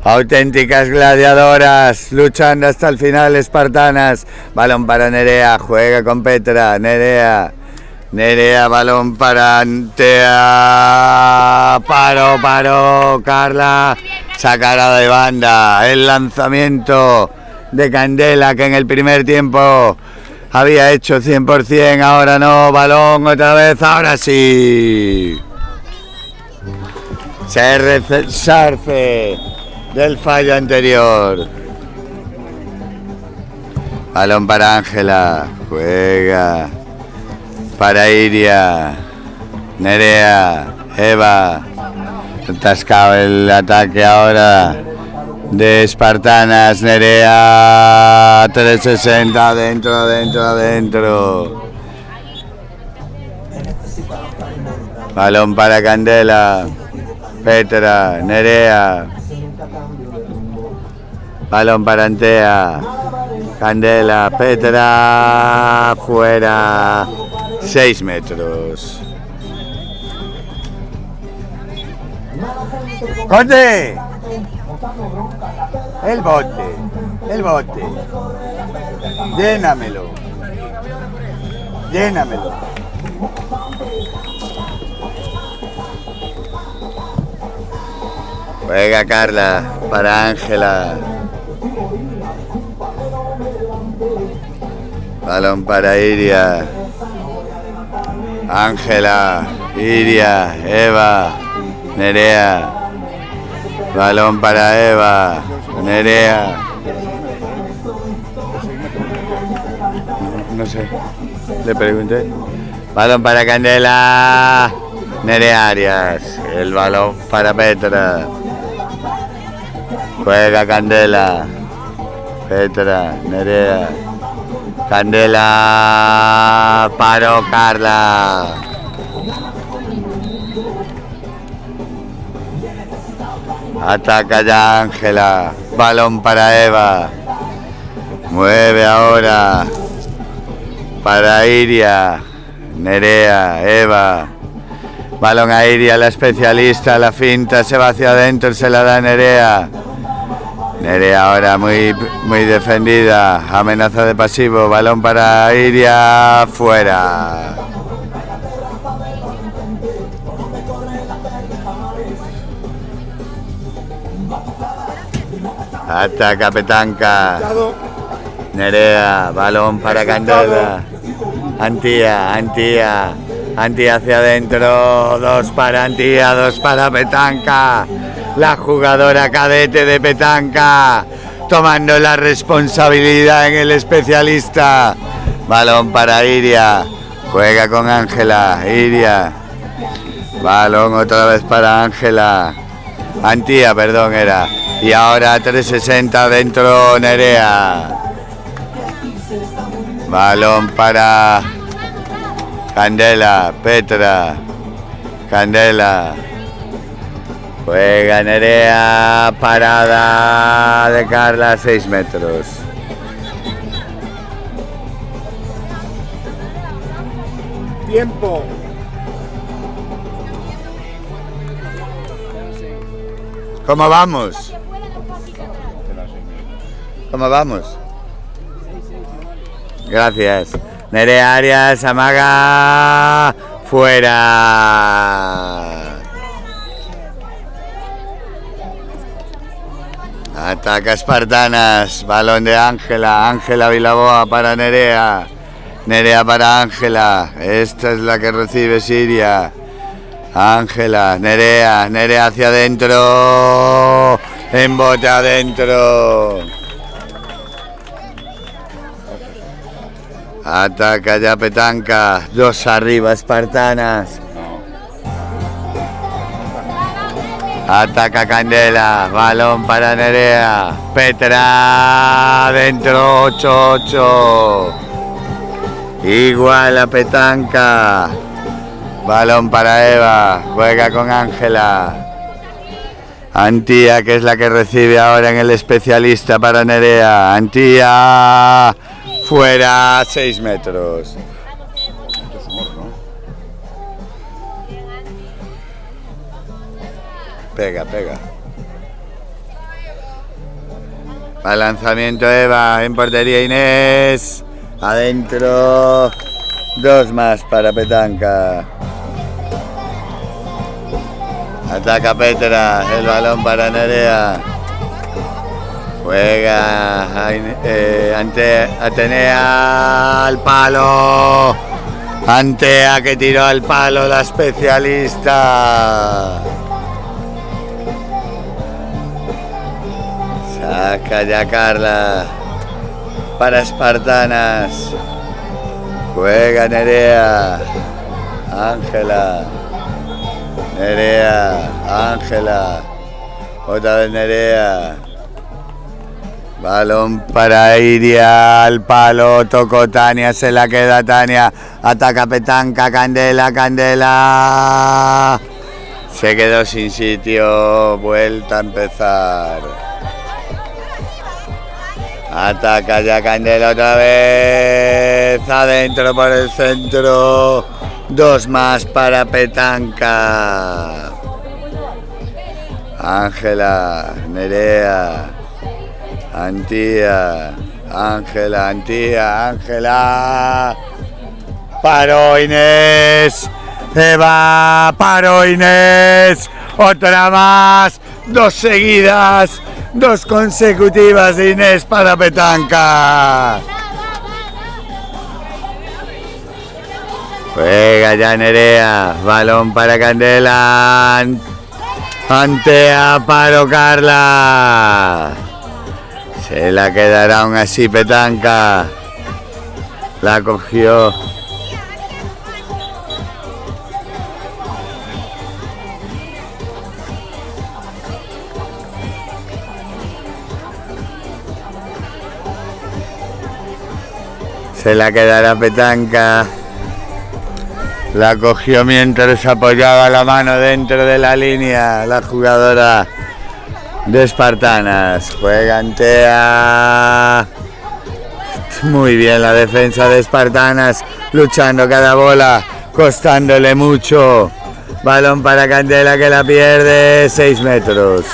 Auténticas gladiadoras, luchando hasta el final Espartanas. Balón para Nerea, juega con Petra, Nerea, balón para Antea. Paro, Carla. Sacará de banda el lanzamiento de Candela, que en el primer tiempo había hecho 100%, ahora no. Balón otra vez, ahora sí. Se resarce del fallo anterior. Balón para Ángela, juega para Iria, Nerea, Eva. Atascado el ataque ahora de Espartanas. Nerea, 360, adentro. Balón para Candela, Petra, Nerea. Balón para Antea, Candela, Petra, fuera, 6 metros. ¡Corte! El bote. Llénamelo. Juega Carla para Ángela. Balón para Iria. Ángela, Iria, Eva, Nerea. Balón para Eva, Nerea. No sé, le pregunté. Balón para Candela, Nerea Arias. El balón para Petra. Juega Candela, Petra, Nerea. Candela, Paro Carla. Ataca ya Ángela. Balón para Eva. Mueve ahora para Iria. Nerea, Eva. Balón a Iria, la especialista. La finta se va hacia adentro, se la da Nerea. Nerea ahora muy defendida. Amenaza de pasivo. Balón para Iria. Fuera. Ataca Petanca. Nerea, balón para Candela. Antía hacia adentro. 2 para Antía, 2 para Petanca. La jugadora cadete de Petanca, tomando la responsabilidad en el especialista. Balón para Iria. Juega con Ángela. Iria. Balón otra vez para Ángela. Antía, perdón, era. Y ahora 360 dentro Nerea. Balón para Candela, Petra. Candela. Juega Nerea, parada de Carla, 6 metros. Tiempo. ¿Cómo vamos? ¿Cómo vamos? Gracias. Nerea Arias, amaga. Fuera. Ataca Espartanas. Balón de Ángela. Ángela Vilaboa para Nerea. Nerea para Ángela. Esta es la que recibe Siria. Ángela, Nerea, Nerea hacia adentro. Embote adentro. Ataca ya Petanca. 2 arriba Espartanas. Ataca Candela. Balón para Nerea. Petra. Adentro. 8-8. Igual a Petanca. Balón para Eva. Juega con Ángela. Antía, que es la que recibe ahora en el especialista para Nerea. Antía. Fuera. 6 metros. Esto es humor, ¿no? Pega, pega. Al lanzamiento Eva. En portería Inés. Adentro. 2 más para Petanca. Ataca Petra. El balón para Nerea. Juega ante Atenea al palo. Antea que tiró al palo la especialista. Saca ya Carla. Para Espartanas. Juega Nerea. Ángela. Nerea. Ángela. Otra vez Nerea. Balón para Iria al palo. Tocó Tania. Se la queda Tania. Ataca Petanca. Candela. Candela. Se quedó sin sitio. Vuelta a empezar. Ataca ya Candela otra vez. Adentro por el centro. 2 más para Petanca. Ángela. Nerea. Antía. Ángela. Antía. Ángela. Paró Inés. Eva. Paró Inés. Otra más. 2 seguidas. 2 consecutivas de Inés para Petanca. Juega ya Nerea. Balón para Candela. Antea para Carla. Se la quedará aún así Petanca. La cogió. Se la quedará Petanca. La cogió mientras apoyaba la mano dentro de la línea la jugadora de Espartanas. Juega Antea. Muy bien la defensa de Espartanas. Luchando cada bola. Costándole mucho. Balón para Candela que la pierde. 6 metros.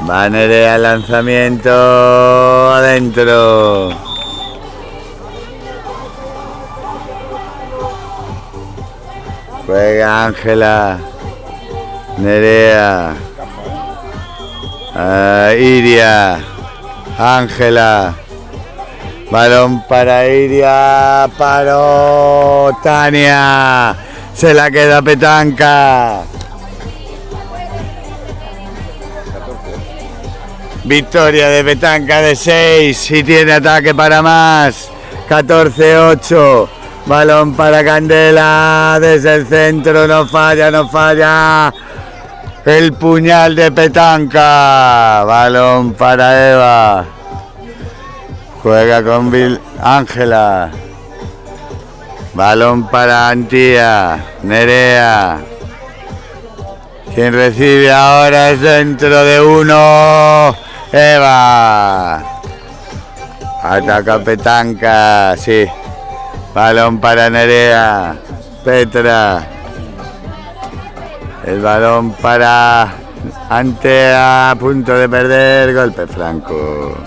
Va Nerea al lanzamiento. Adentro. Juega Ángela. Nerea. Iria. Ángela. Balón para Iria. Paró Tania. Se la queda Petanca. Victoria de Petanca de 6 y tiene ataque para más. 14-8. Balón para Candela. Desde el centro no falla, no falla. El puñal de Petanca. Balón para Eva. Juega con Ángela. Balón para Antía. Nerea. Quien recibe ahora es dentro de 1. Eva. Ataca Petanca. Sí. Balón para Nerea. Petra. El balón para Antea a punto de perder, golpe franco.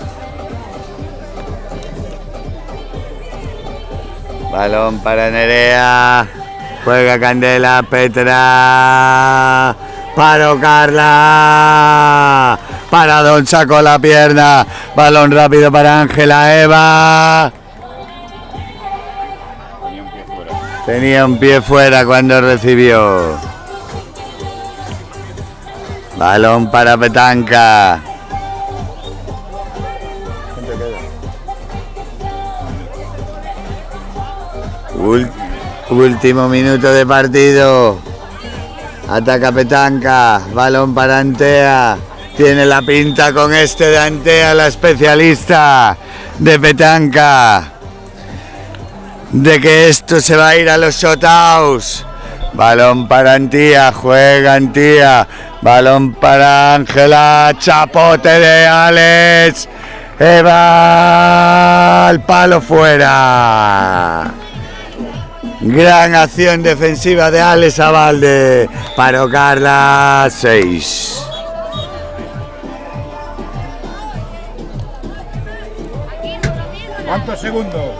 Balón para Nerea. Juega Candela, Petra. Paro Carla. Paradón, sacó la pierna. Balón rápido para Ángela, Eva. Tenía un pie fuera cuando recibió. Balón para Petanca. Último minuto de partido. Ataca Petanca. Balón para Antea. Tiene la pinta con este de Antea, la especialista de Petanca, de que esto se va a ir a los shotouts. Balón para Antía, juega Antía. Balón para Ángela, chapote de Alex. Eva, al palo fuera. Gran acción defensiva de Alex Abalde. Paró Carla, 6. ¿Cuántos segundos?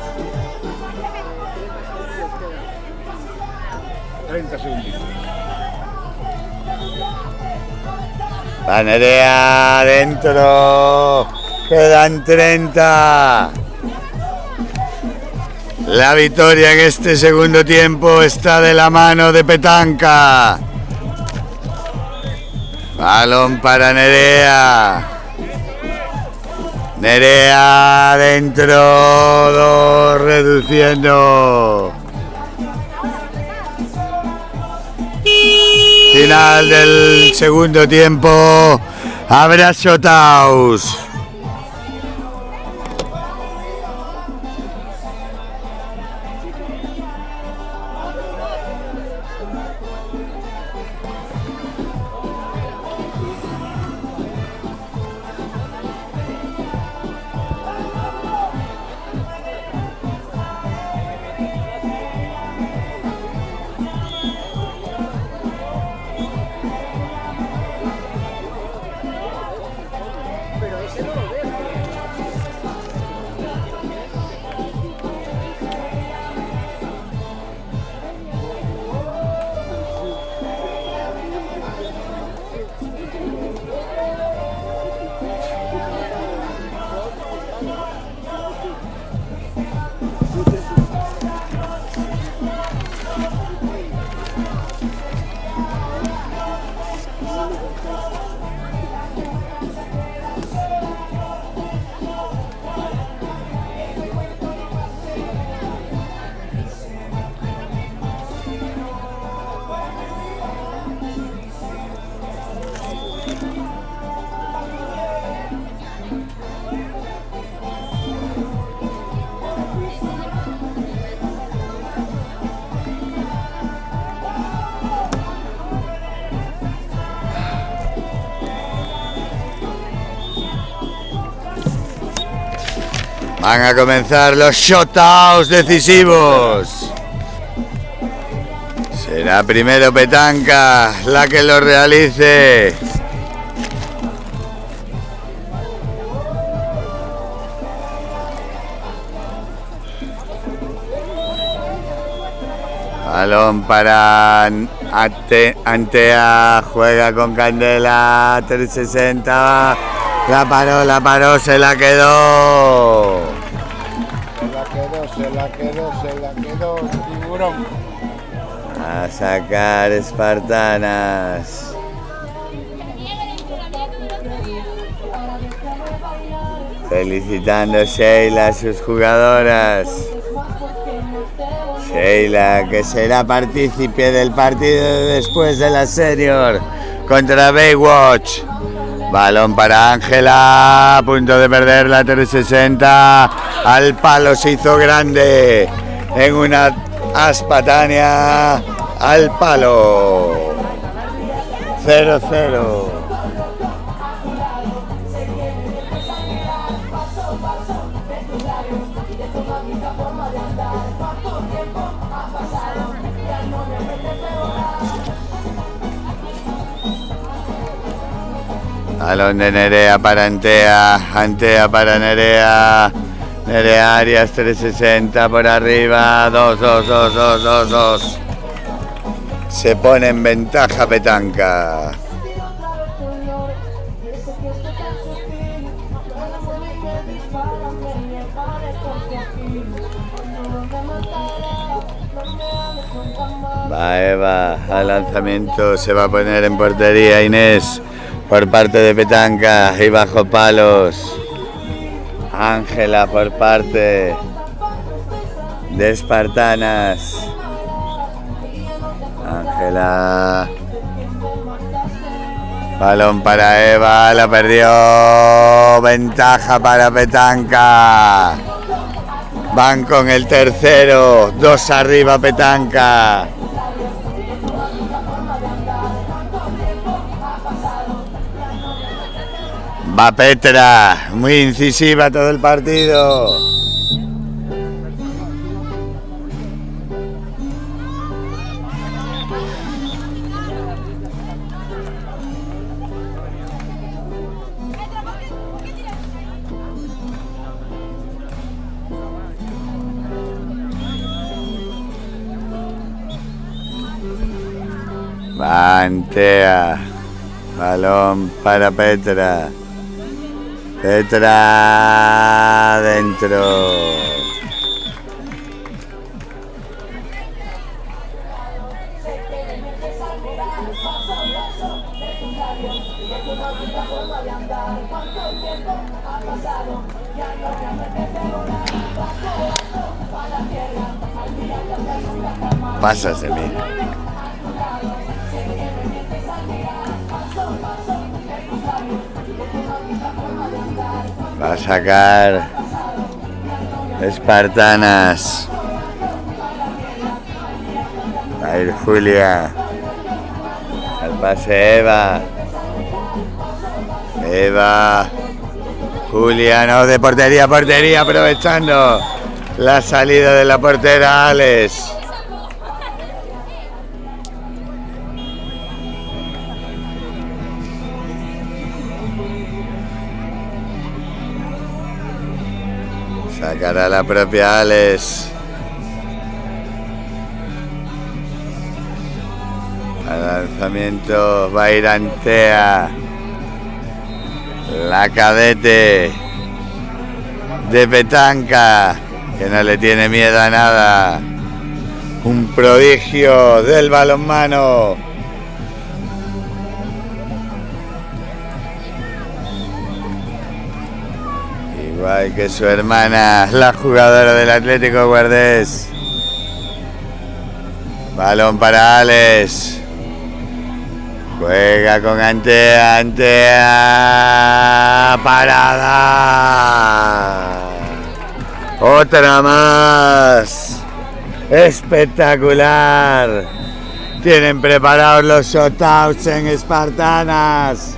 30 segunditos. Nerea adentro. Quedan 30. La victoria en este segundo tiempo está de la mano de Petanca. Balón para Nerea. Nerea adentro, 2, reduciendo. Final del segundo tiempo. Habrá shotouts. Van a comenzar los shotouts decisivos. Será primero Petanca la que lo realice. Balón para Antea, juega con Candela, 360. La paró, se la quedó. Se la quedó, tiburón. A sacar espartanas. Felicitando Sheila a sus jugadoras. Sheila, que será partícipe del partido después de la senior contra Baywatch. Balón para Ángela, a punto de perder la 360. Al palo se hizo grande en una aspa Tania. Al palo. 0-0. Balón de Nerea para Antea. Antea para Nerea. Nerea Arias 360 por arriba. 2. Se pone en ventaja Petanca. Va Eva al lanzamiento, se va a poner en portería Inés por parte de Petanca y bajo palos. Ángela por parte de Espartanas. Ángela. Balón para Eva, la perdió. Ventaja para Petanca. Van con el tercero. 2 arriba Petanca. Va Petra, muy incisiva todo el partido. Va Antea. Balón para Petra. Petra dentro. Pásaseme. Va a sacar Espartanas. Va a ir Julia. Al pase Eva. Eva. Julia, no, de portería a portería, aprovechando la salida de la portera Alex. Sacará la propia Alex. Al lanzamiento va a ir Antea. La cadete de Petanca, que no le tiene miedo a nada. Un prodigio del balonmano. Igual que su hermana, la jugadora del Atlético Guardés. Balón para Alex. Juega con Antea. Antea. Parada. Otra más. Espectacular. Tienen preparados los shotouts en Espartanas.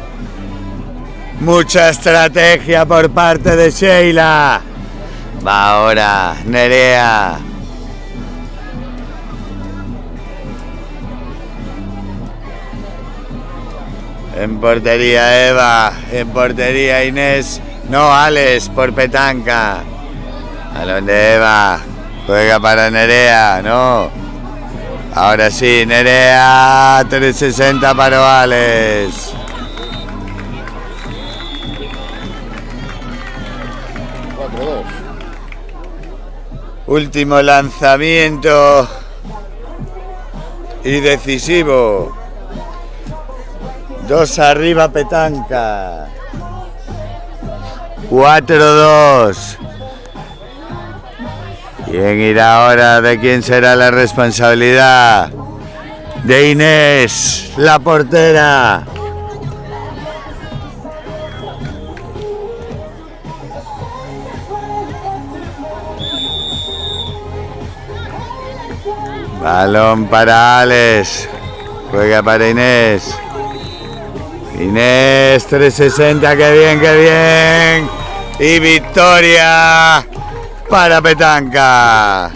Mucha estrategia por parte de Sheila. Va ahora Nerea. En portería Eva. En portería Inés. No, Alex por Petanca. Balón de Eva. Juega para Nerea. No. Ahora sí, Nerea. 360 para Alex. Último lanzamiento y decisivo. 2 arriba Petanca. 4-2. ¿Quién irá ahora? ¿De quién será la responsabilidad? De Inés, la portera. Balón para Alex. Juega para Inés. Inés 360, qué bien. Y victoria para Petanca.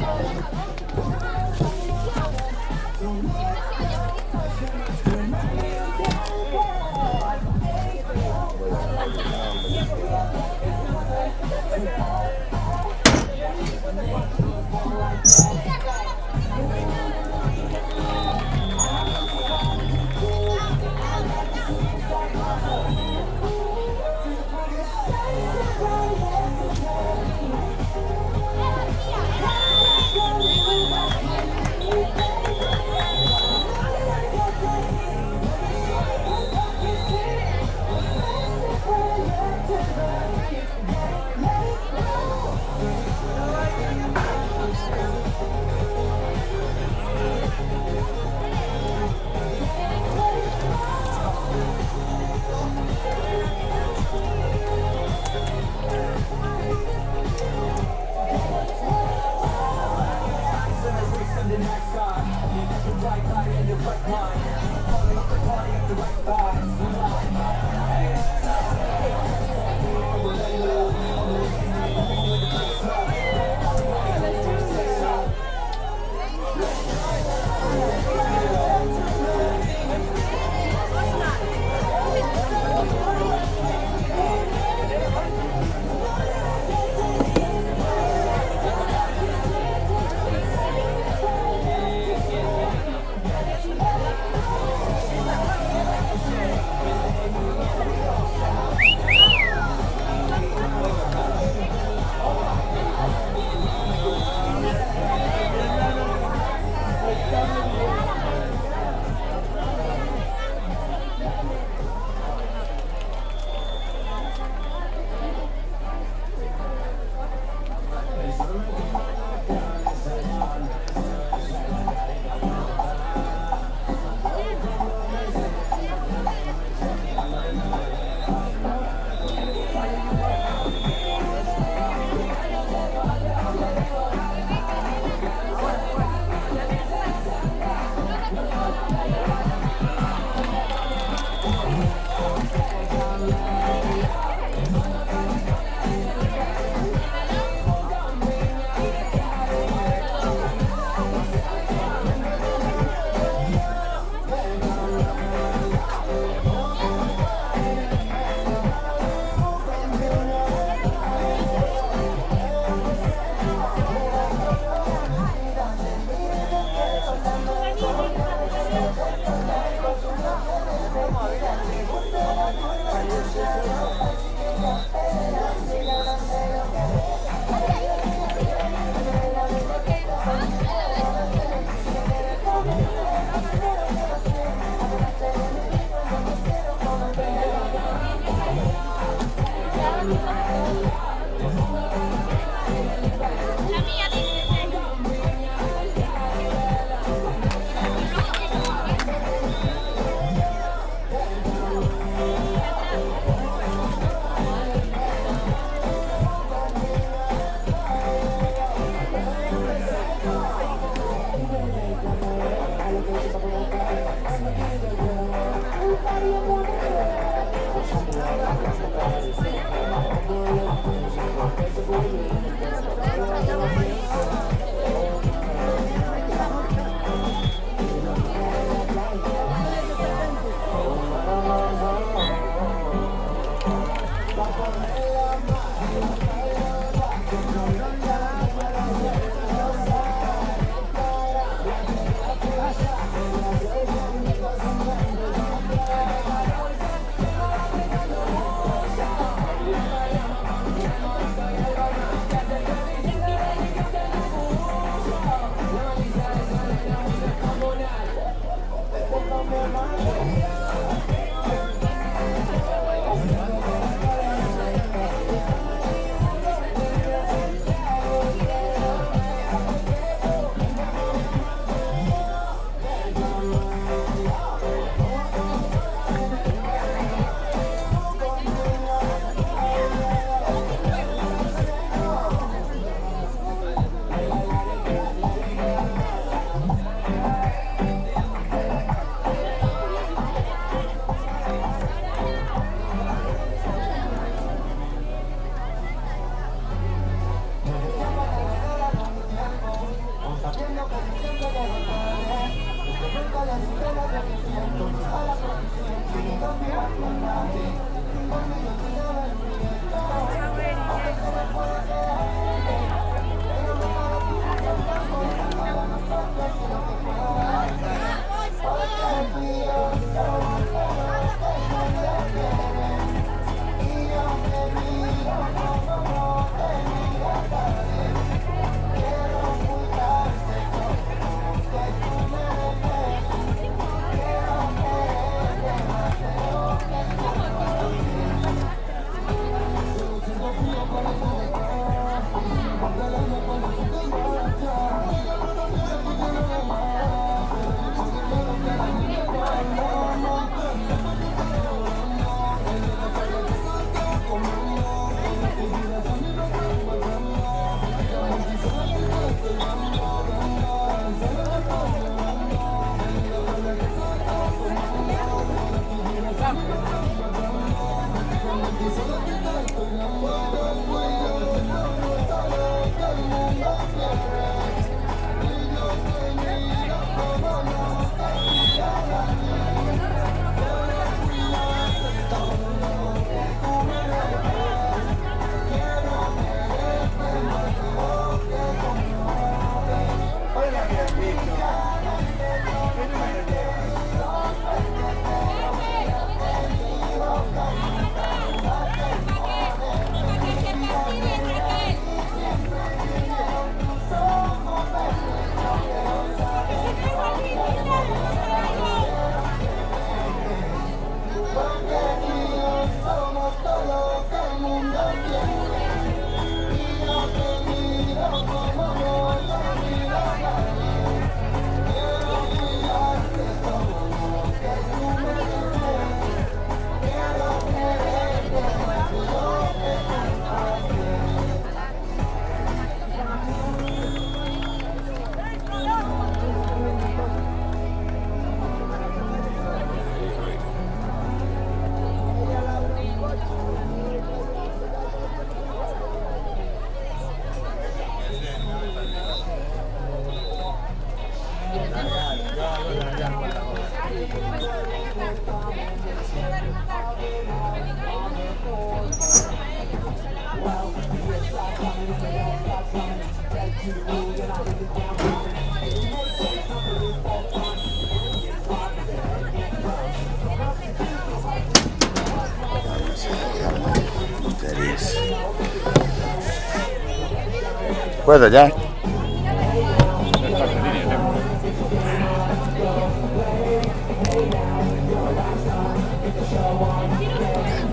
¿Puedo ya?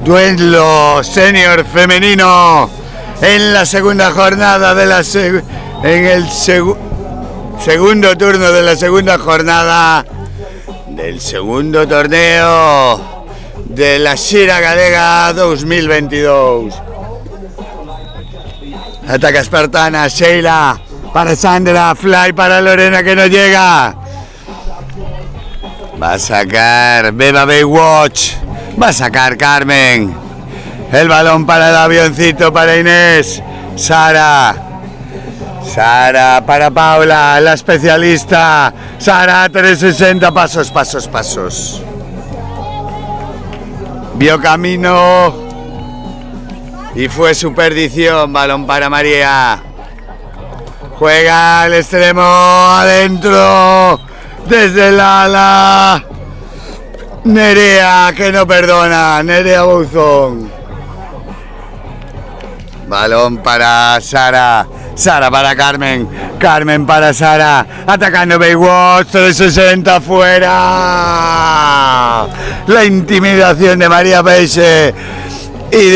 Duelo senior femenino en la segunda jornada de la segundo turno de la segunda jornada del segundo torneo de la Xira Galega 2022. Ataca espartana, Sheila para Sandra, fly para Lorena que no llega. Va a sacar Beba Baywatch. Va a sacar Carmen. El balón para el avioncito para Inés. Sara para Paula, la especialista. Sara 360, pasos. Vio camino y fue su perdición. Balón para María. Juega al extremo, adentro, desde el ala. Nerea, que no perdona, Nerea Bouzón. Balón para Sara, Sara para Carmen, Carmen para Sara, atacando Baywatch, 360 fuera. La intimidación de María Peixe y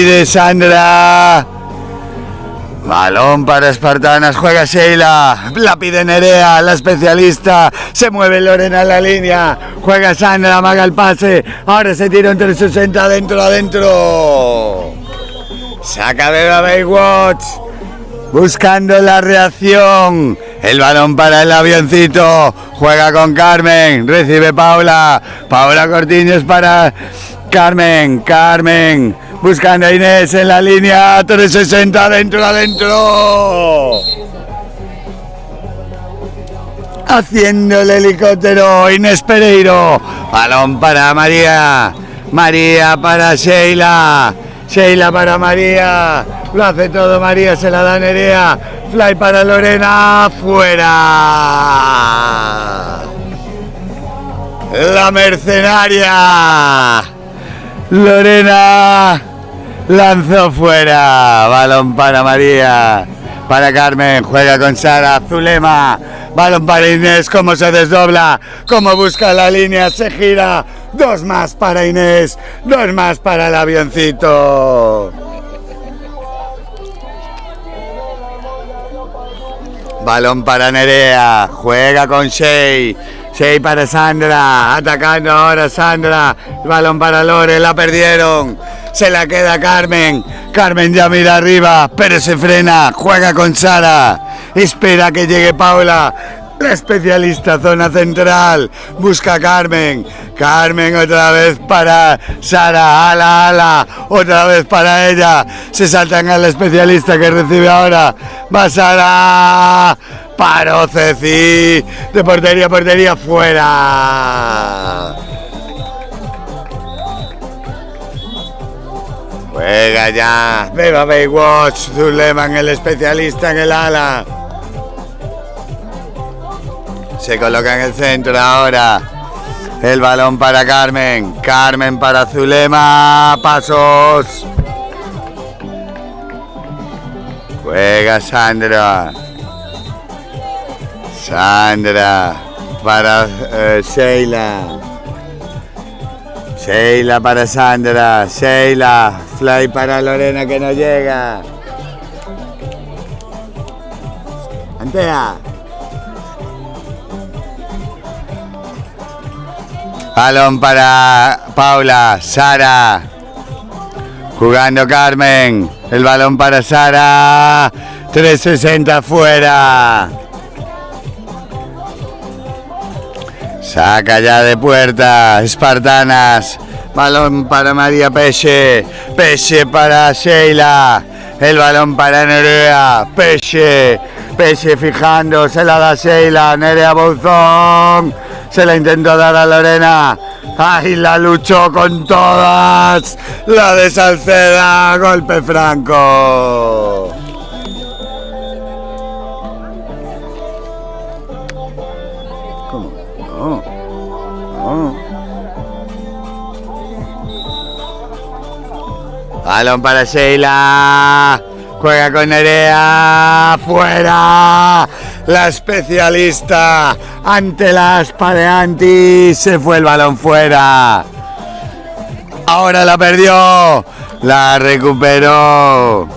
de Sandra. Balón para espartanas, juega Sheila, la pide Nerea, la especialista, se mueve Lorena en la línea, juega Sandra, amaga el pase, ahora se tira un 360 adentro. Saca Beba Baywatch, buscando la reacción, el balón para el avioncito, juega con Carmen, recibe Paula Cortiños para Carmen. Buscando a Inés en la línea, 360 adentro. Haciendo el helicóptero, Inés Pereiro. Balón para María para Sheila para María. Lo hace todo María, se la da Nerea. Fly para Lorena, fuera. La mercenaria. Lorena lanzó fuera, balón para María, para Carmen, juega con Sara, Zulema, balón para Inés, cómo se desdobla, cómo busca la línea, se gira, 2 más para Inés, 2 más para el avioncito. Balón para Nerea, juega con Shea para Sandra, atacando ahora Sandra, balón para Lore, la perdieron, se la queda Carmen ya mira arriba, pero se frena, juega con Sara, espera que llegue Paula, la especialista zona central, busca a Carmen otra vez para Sara, ala, otra vez para ella, se saltan a la especialista que recibe ahora, va Sara, paró Ceci, de portería, fuera. Juega ya, Beba Baywatch, Zuleman, el especialista en el ala. Se coloca en el centro ahora. El balón para Carmen para Zulema, pasos. Juega Sandra para Sheila para Sandra, fly para Lorena que no llega. Antea. Balón para Paula, Sara, jugando Carmen, el balón para Sara, 360 fuera. Saca ya de puerta, espartanas, balón para María Peixe para Sheila, el balón para Nerea, Peixe fijando, se la da Sheila, Nerea Bouzón, se la intentó dar a Lorena, ¡ay, la luchó con todas! La de Salceda, golpe franco. ¿Cómo? No. Balón para Sheila, juega con Nerea, fuera, la especialista ante la aspa de Anti, se fue el balón fuera, ahora la perdió, la recuperó,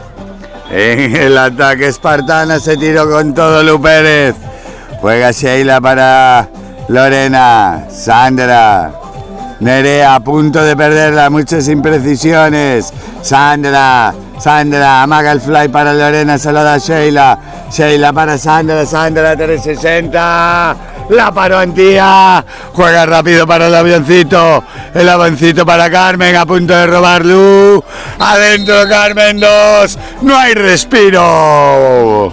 en el ataque espartana se tiró con todo Lu Pérez, juega Sheila para Lorena, Sandra, Nerea a punto de perderla, muchas imprecisiones, Sandra, amaga el fly para Lorena, se lo da Sheila para Sandra, 360, la paró Antía, juega rápido para el avioncito para Carmen, a punto de robar Lu, adentro Carmen 2, no hay respiro.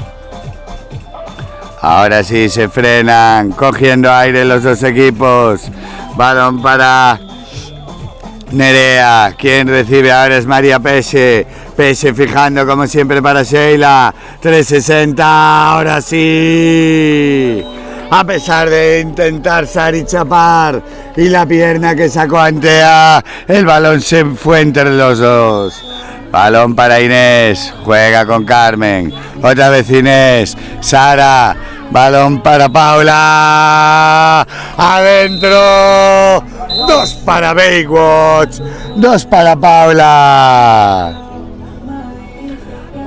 Ahora sí se frenan, cogiendo aire los dos equipos. Balón para Nerea. Quien recibe ahora es María Pesce. Pesce fijando como siempre para Sheila. 360, ahora sí. A pesar de intentar Sari chapar y la pierna que sacó Antea, el balón se fue entre los dos. Balón para Inés, juega con Carmen. Otra vez Inés, Sara. Balón para Paula, adentro, 2 para Baywatch, 2 para Paula,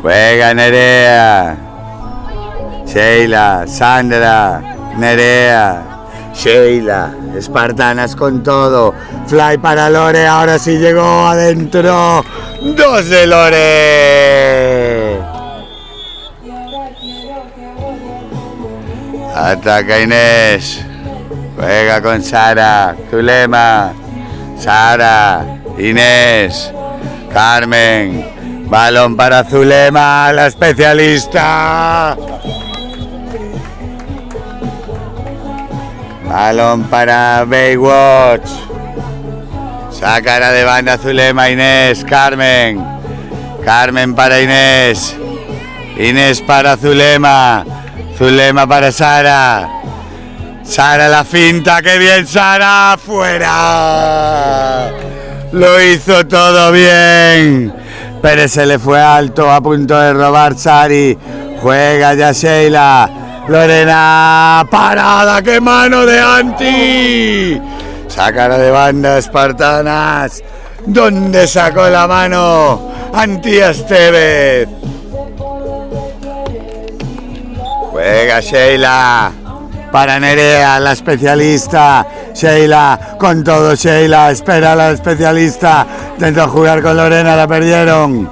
juega Nerea, Sheila, Sandra, Nerea, Sheila, espartanas con todo, fly para Lore, ahora sí llegó adentro, 2 de Lore. Ataca Inés, juega con Sara, Zulema, Sara, Inés, Carmen, balón para Zulema, la especialista. Balón para Baywatch, sacará de banda Zulema, Inés, Carmen para Inés, Inés para Zulema. Zulema para Sara, la finta, qué bien Sara, fuera, lo hizo todo bien, Pérez se le fue alto, a punto de robar Sari, juega ya Sheila, Lorena, parada, qué mano de Anti, sacará de banda espartanas, ¿dónde sacó la mano Anti Estevez? Juega Sheila para Nerea, la especialista. Sheila, con todo Sheila, espera a la especialista. Intentó jugar con Lorena, la perdieron.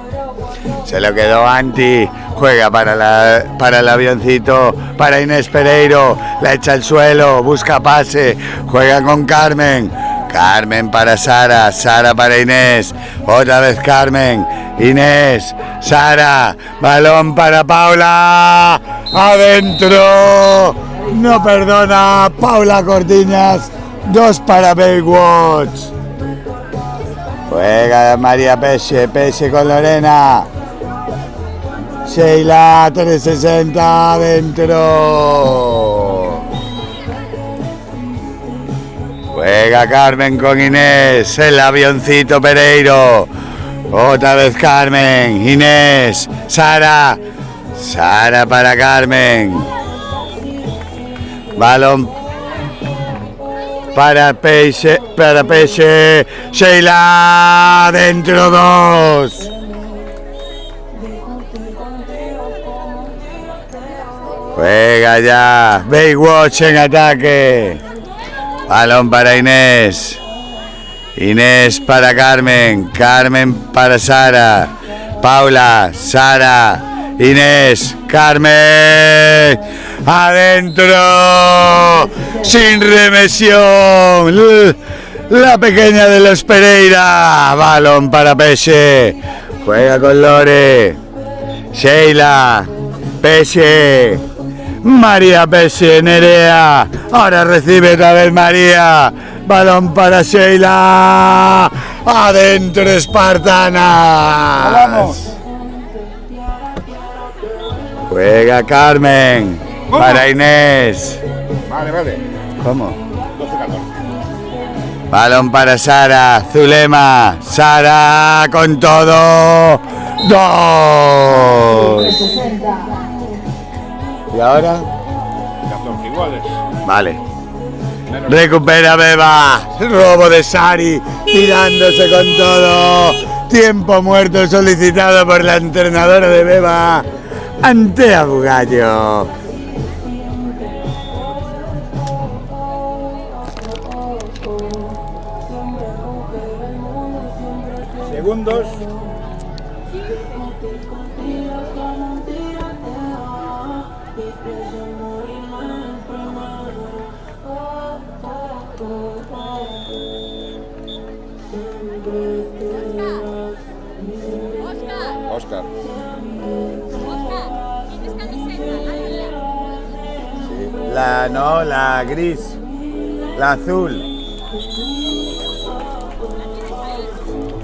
Se lo quedó Anti. Juega para el avioncito, para Inés Pereiro. La echa al suelo, busca pase. Juega con Carmen. Carmen para Sara, para Inés. Otra vez Carmen. Inés, Sara, balón para Paula, adentro, no perdona, Paula Cortiñas, 2 para Baywatch. Juega María Pesce con Lorena, Sheila, 360, adentro. Juega Carmen con Inés, el avioncito Pereiro. Otra vez Carmen, Inés, Sara para Carmen. Balón para Pesce, Sheila, dentro 2. Juega ya, Baywatch en ataque. Balón para Inés. Inés para Carmen, para Sara, Paula, Sara, Inés, Carmen, adentro, sin remesión, la pequeña de los Pereira, balón para Pesce, juega con Lore, Sheila, Pesce, María Pesce, Nerea, ahora recibe otra vez María. Balón para Sheila, adentro espartanas. Vamos. Juega Carmen, ¿Cómo? Para Inés. Vale. ¿Cómo? 12-14. Balón para Sara, Zulema, Sara con todo. 2. 360. ¿Y ahora? 14 iguales. Vale. Recupera Beba. Robo de Sari. Tirándose con todo. Tiempo muerto solicitado por la entrenadora de Beba. Antea Bugallo. Segundos. Oscar. La gris. La azul.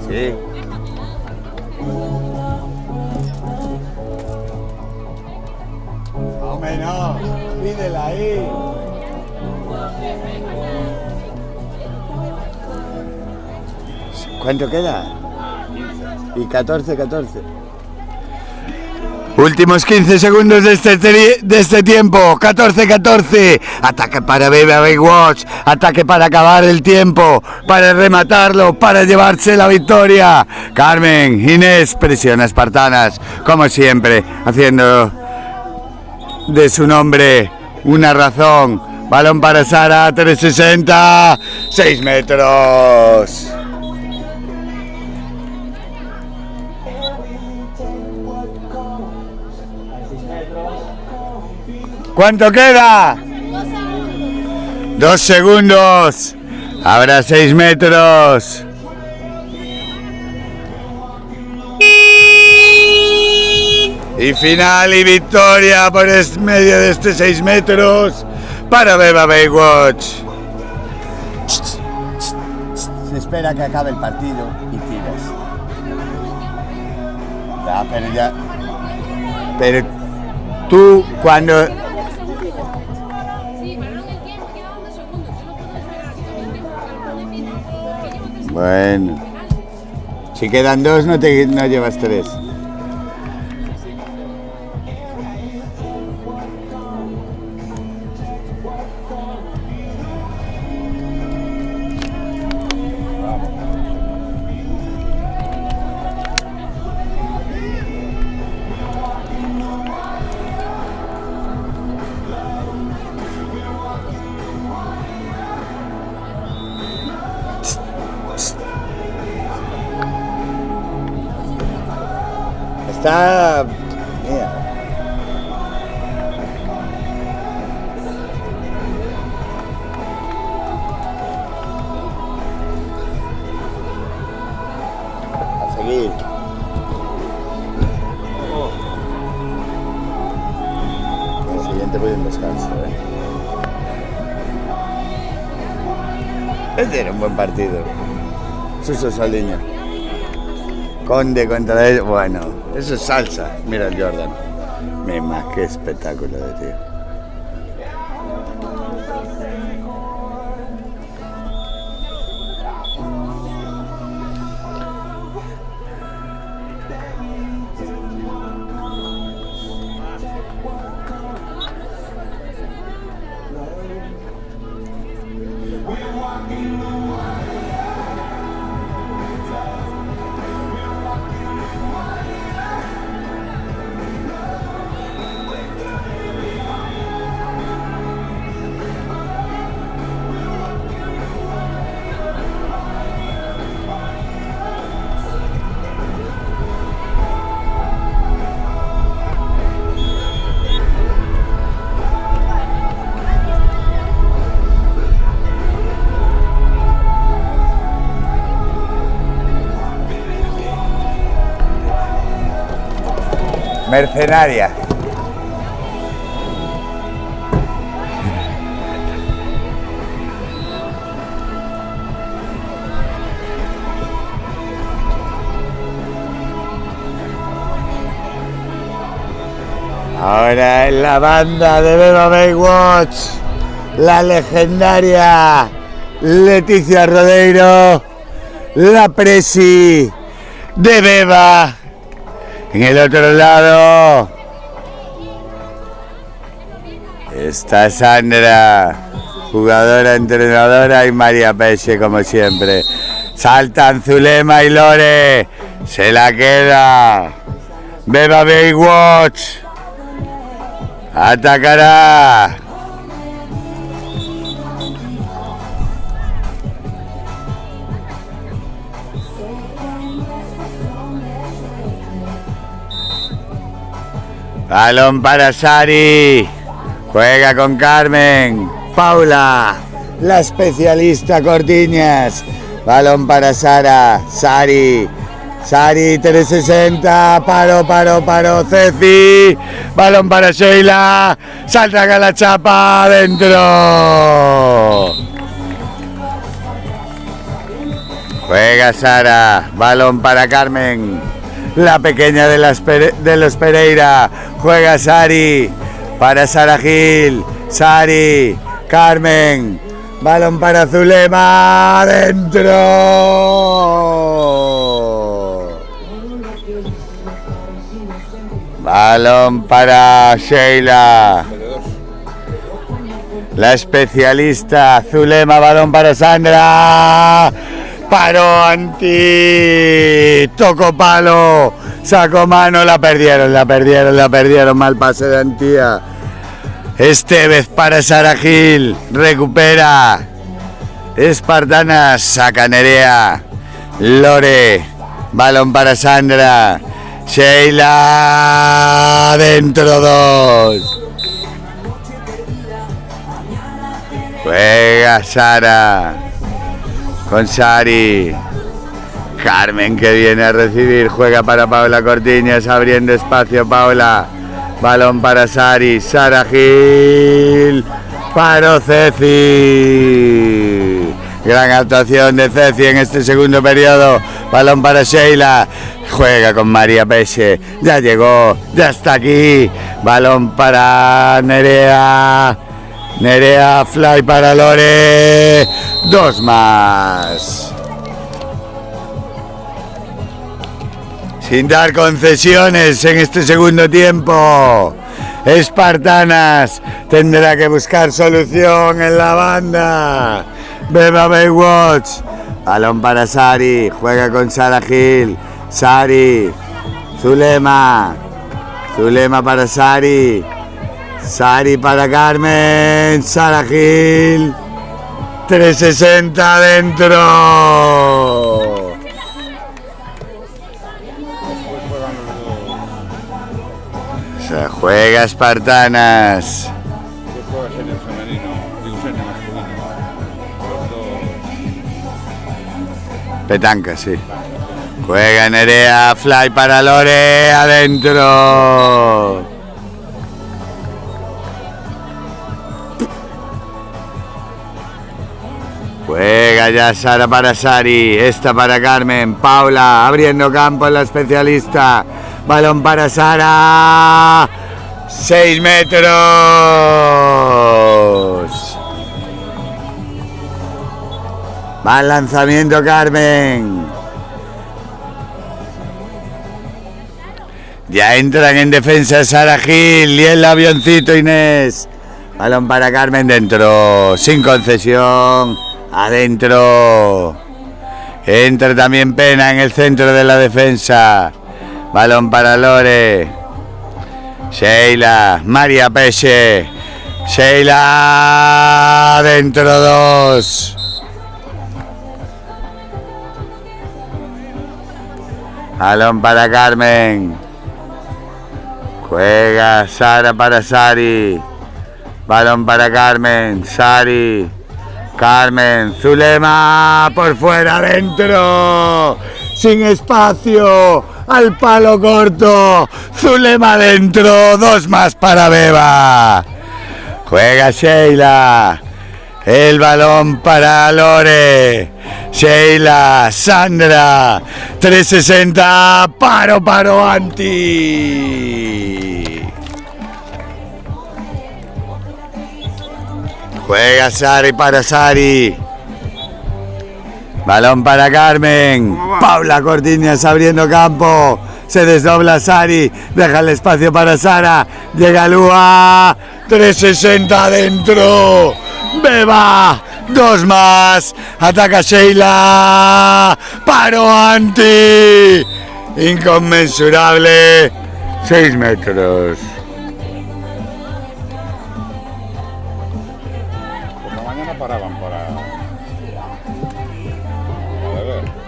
Sí. Hombre, no. Pídela ahí. ¿Cuánto queda? 15. Y 14. Últimos 15 segundos de este tiempo. 14. Ataque para Beba Baywatch. Ataque para acabar el tiempo. Para rematarlo. Para llevarse la victoria. Carmen, Inés, presión a espartanas. Como siempre, haciendo de su nombre una razón. Balón para Sara. 360. 6 metros. ¿Cuánto queda? 2 segundos. Habrá 6 metros. Y final y victoria por medio de este 6 metros para Beba Baywatch. Se espera que acabe el partido y tiras. Ya, pero ya. Pero tú cuando. Bueno, si quedan 2 no llevas 3. Está. Mira. A seguir. El siguiente voy en descanso, Este era un buen partido. Suso Soliño. Conde contra él, bueno, eso es salsa. Mira el Jordan. Mima, qué espectáculo de tío. Mercenaria. Ahora en la banda de Beba Baywatch, la legendaria Leticia Rodeiro, la presi de Beba, En el otro lado está Sandra, jugadora, entrenadora, y María Peche, como siempre. Saltan Zulema y Lore. Se la queda Beba Baywatch. Atacará. Balón para Sari. Juega con Carmen. Paula, la especialista Cortiñas. Balón para Sara. Sari. Sari 360. Paro. Ceci. Balón para Sheila. Salta a la chapa. Adentro. Juega Sara. Balón para Carmen. La pequeña de los Pereira. Juega Sari. Para Sara Gil. Sari. Carmen. Balón para Zulema. Adentro. Balón para Sheila. La especialista Zulema. Balón para Sandra. Paró Anti. Tocó palo. Sacó mano. La perdieron. Mal pase de Antía. Estevez para Sara Gil. Recupera. Espartanas. Saca Nerea. Lore. Balón para Sandra. Sheila. Dentro 2. Juega Sara. Con Sari. Carmen, que viene a recibir. Juega para Paula Cortiñas. Abriendo espacio Paula. Balón para Sari. Sara Gil. Paró Ceci. Gran actuación de Ceci en este segundo periodo. Balón para Sheila. Juega con María Peche. Ya llegó. Ya está aquí. Balón para Nerea. Nerea, fly para Lore. 2 más. Sin dar concesiones en este segundo tiempo. Espartanas tendrá que buscar solución en la banda. Beba Baywatch. Balón para Sari. Juega con Sara Gil. Sari. Zulema. Zulema para Sari. Sari para Carmen. Sara Gil. 360 adentro. Se juega Espartanas. Petanca, sí. Juega Nerea. Fly para Lore. Adentro. Juega ya Sara para Sari. Esta para Carmen. Paula abriendo campo en la especialista. Balón para Sara. 6 metros. Va el lanzamiento Carmen. Ya entran en defensa Sara Gil y el avioncito Inés. Balón para Carmen dentro. Sin concesión. Adentro. Entra también Pena en el centro de la defensa. Balón para Lore. Sheila. María Peche. Sheila. Dentro 2. Balón para Carmen. Juega Sara para Sari. Balón para Carmen. Sari. Carmen, Zulema, por fuera, adentro, sin espacio, al palo corto, Zulema adentro, 2 más para Beba. Juega Sheila, el balón para Lore, Sheila, Sandra, 360, paro, Anti. Juega Sari para Sari. Balón para Carmen. Paula Cortiñas abriendo campo. Se desdobla Sari, deja el espacio para Sara, llega Lua, 360 adentro, Beba, 2 más, ataca Sheila, paro Anti, inconmensurable, 6 metros. Por la mañana paraban para beber.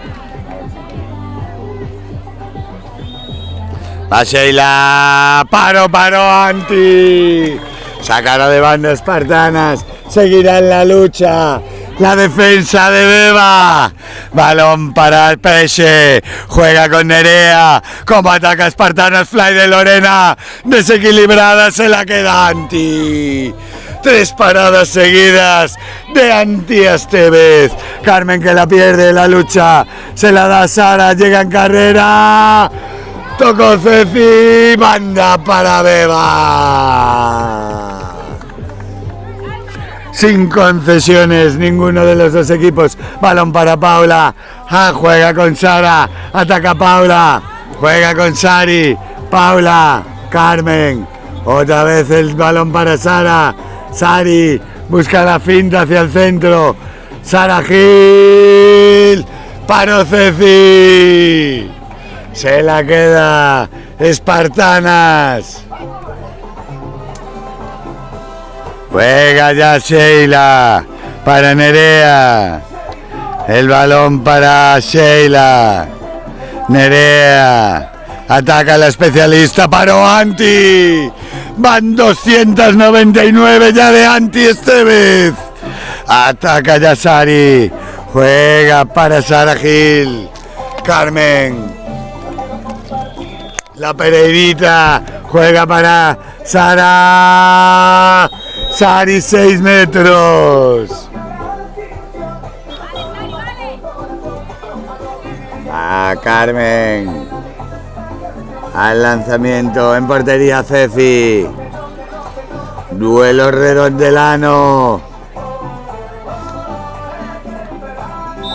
Va Sheila, paro Anti, sacará de banda espartanas, seguirá en la lucha, la defensa de Beba, balón para el Peche, juega con Nerea, como ataca espartanas, fly de Lorena, desequilibrada, se la queda Anti. 3 paradas seguidas de Anti esta vez. Carmen que la pierde la lucha, se la da Sara, llega en carrera. Tocó Ceci, banda para Beba. Sin concesiones ninguno de los dos equipos. Balón para Paula. Juega con Sara. Ataca Paula. Juega con Sari. Paula. Carmen. Otra vez el balón para Sara. Sari. Busca la finta hacia el centro. Sara Gil. Paró Ceci. Se la queda espartanas. Juega ya Sheila para Nerea. El balón para Sheila. Nerea. Ataca la especialista, paró Anti. Van 299 ya de Anti esta vez. Ataca ya Sari. Juega para Sara Gil. Carmen. La Pereirita juega para Sara. Sari 6 metros. Carmen. Al lanzamiento en portería Ceci. Duelo redondelano.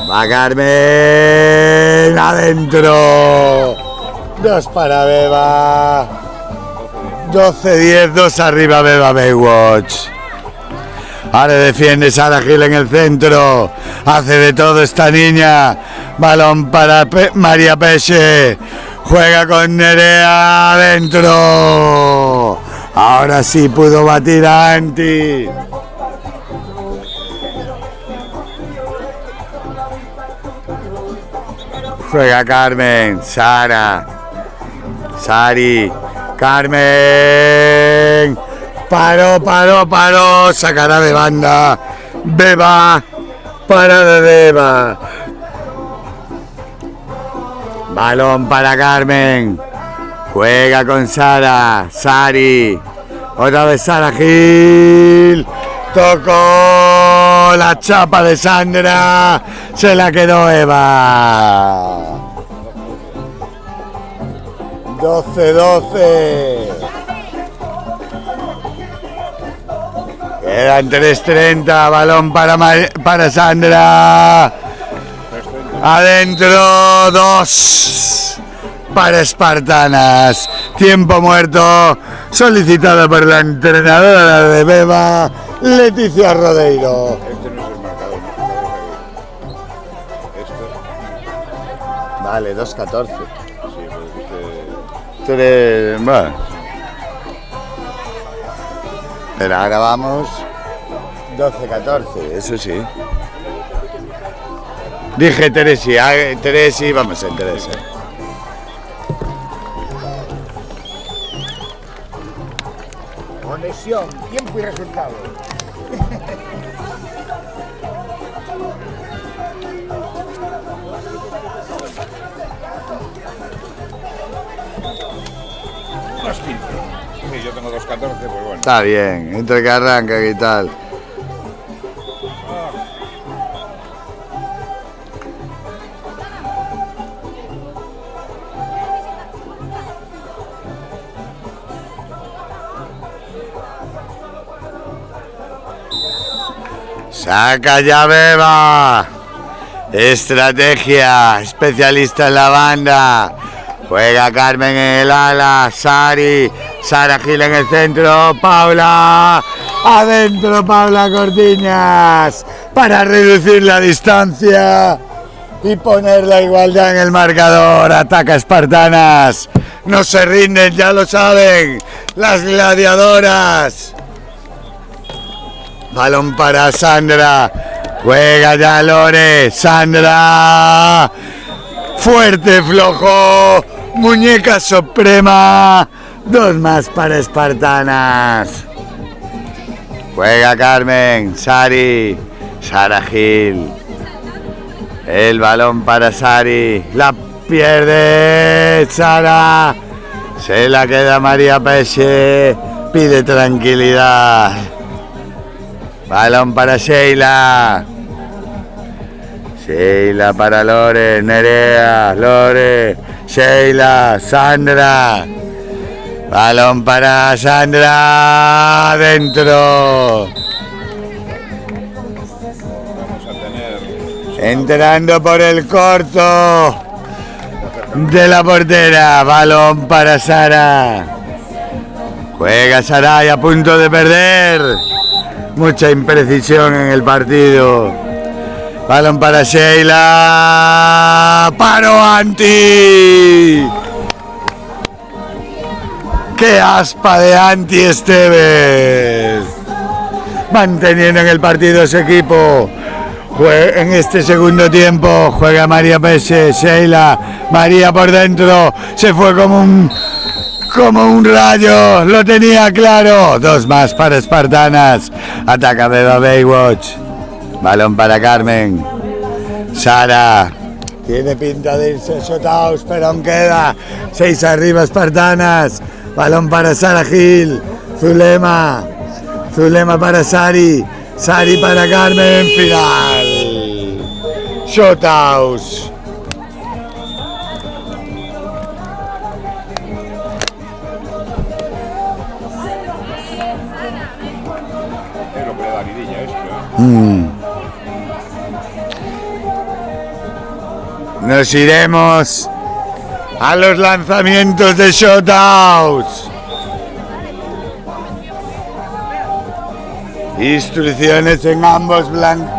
Va Carmen. Adentro. 2 para Beba. 12-10, 2 arriba Beba Baywatch. Ahora defiende Sara Gil en el centro. Hace de todo esta niña. Balón para María Peche. Juega con Nerea adentro. Ahora sí pudo batir a Anti. Juega Carmen. Sara. Sari. Carmen. Paró. Sacará de banda. Beba. Para de Beba. Balón para Carmen. Juega con Sara. Sari. Otra vez Sara Gil. Tocó la chapa de Sandra. Se la quedó Eva. 12-12. Quedan 3:30. Balón para Sandra. Adentro 2 para espartanas. Tiempo muerto solicitado por la entrenadora de Beba, Leticia Rodeiro. Este no es el marcador, ¿no? Vale, 2-14. Sí, pero dice... 3, bueno. Pero ahora vamos 12-14, eso sí. Dije Teresi, vamos en Teresi. Conexión, tiempo y resultado. Más 15. Sí, yo tengo 2.14, pues bueno. Está bien, entre que arranca y tal. Saca ya Beba. Estrategia, especialista en la banda. Juega Carmen en el ala, Sari, Sara Gil en el centro, Paula, adentro Paula Cortiñas, para reducir la distancia y poner la igualdad en el marcador. Ataca Espartanas, no se rinden, ya lo saben, las gladiadoras. Balón para Sandra, juega ya Lore, Sandra, fuerte, flojo, muñeca suprema, 2 más para Espartanas. Juega Carmen, Sari, Sara Gil, el balón para Sari, la pierde Sara, se la queda María Peche, pide tranquilidad. Balón para Sheila. Sheila para Lore, Nerea, Lore, Sheila, Sandra. Balón para Sandra, adentro. Entrando por el corto de la portera. Balón para Sara. Juega Saray a punto de perder. Mucha imprecisión en el partido. Balón para Sheila. ¡Paro Anti! ¡Qué aspa de Anti Esteves! Manteniendo en el partido ese equipo. En este segundo tiempo juega María Peche, Sheila, María por dentro. Se fue como un rayo, lo tenía claro. 2 más para Espartanas. Ataca Beba Baywatch. Balón para Carmen. Sara. Tiene pinta de irse Sotaus, pero aún queda. 6 arriba Espartanas. Balón para Sara Gil. Zulema. Zulema para Sari. Sari para Carmen. Final. Sotaus. Nos iremos a los lanzamientos de Shothouse. Instrucciones en ambos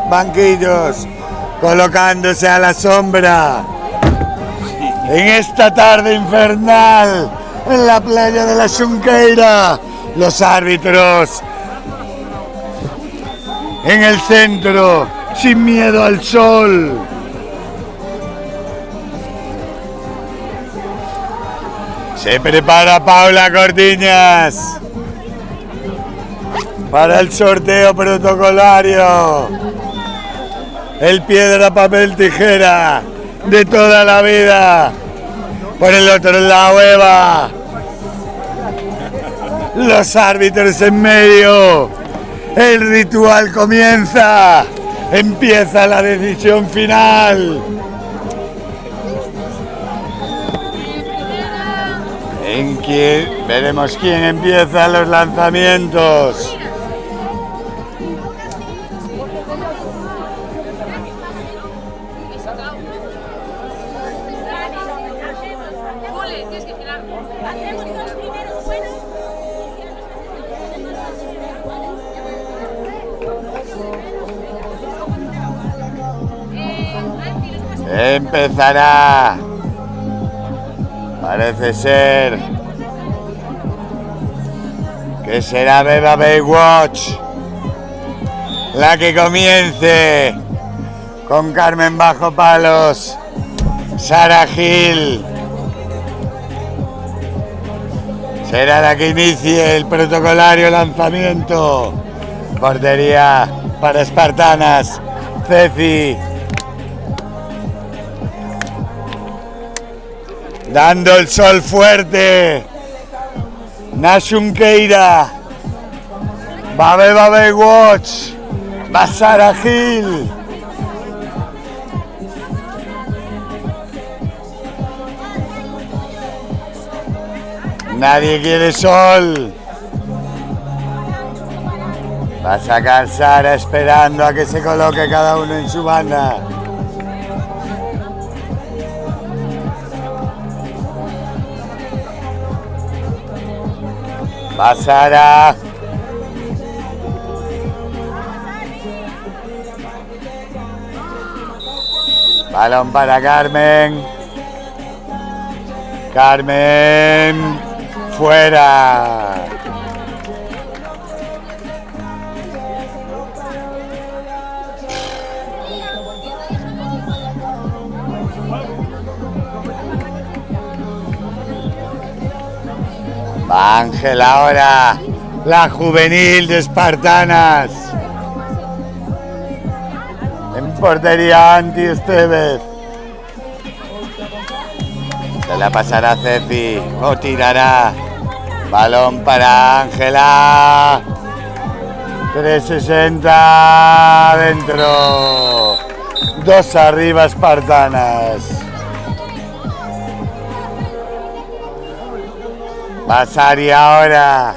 banquillos, colocándose a la sombra. En esta tarde infernal, en la playa de la Xunqueira, los árbitros en el centro, sin miedo al sol. Se prepara Paula Cortiñas para el sorteo protocolario. El piedra, papel, tijera de toda la vida. Por el otro lado, Eva. Los árbitros en medio. El ritual comienza. Empieza la decisión final. Veremos quién empieza los lanzamientos. Empezará. Parece ser que será Beba Baywatch la que comience, con Carmen bajo palos, Sara Gil será la que inicie el protocolario lanzamiento. Portería para Espartanas, Ceci. Dando el sol fuerte, na Xunqueira, va Beba Baywatch, va Sara Gil. Nadie quiere sol. Va a sacar Sara esperando a que se coloque cada uno en su banda. Va Sara. Balón para Carmen. Carmen. Fuera. Va Ángel ahora. La juvenil de Espartanas. En portería Anti Estevez. Se la pasará Ceci. O tirará. Balón para Ángela. 360 dentro. 2 arriba Espartanas. Pasari ahora.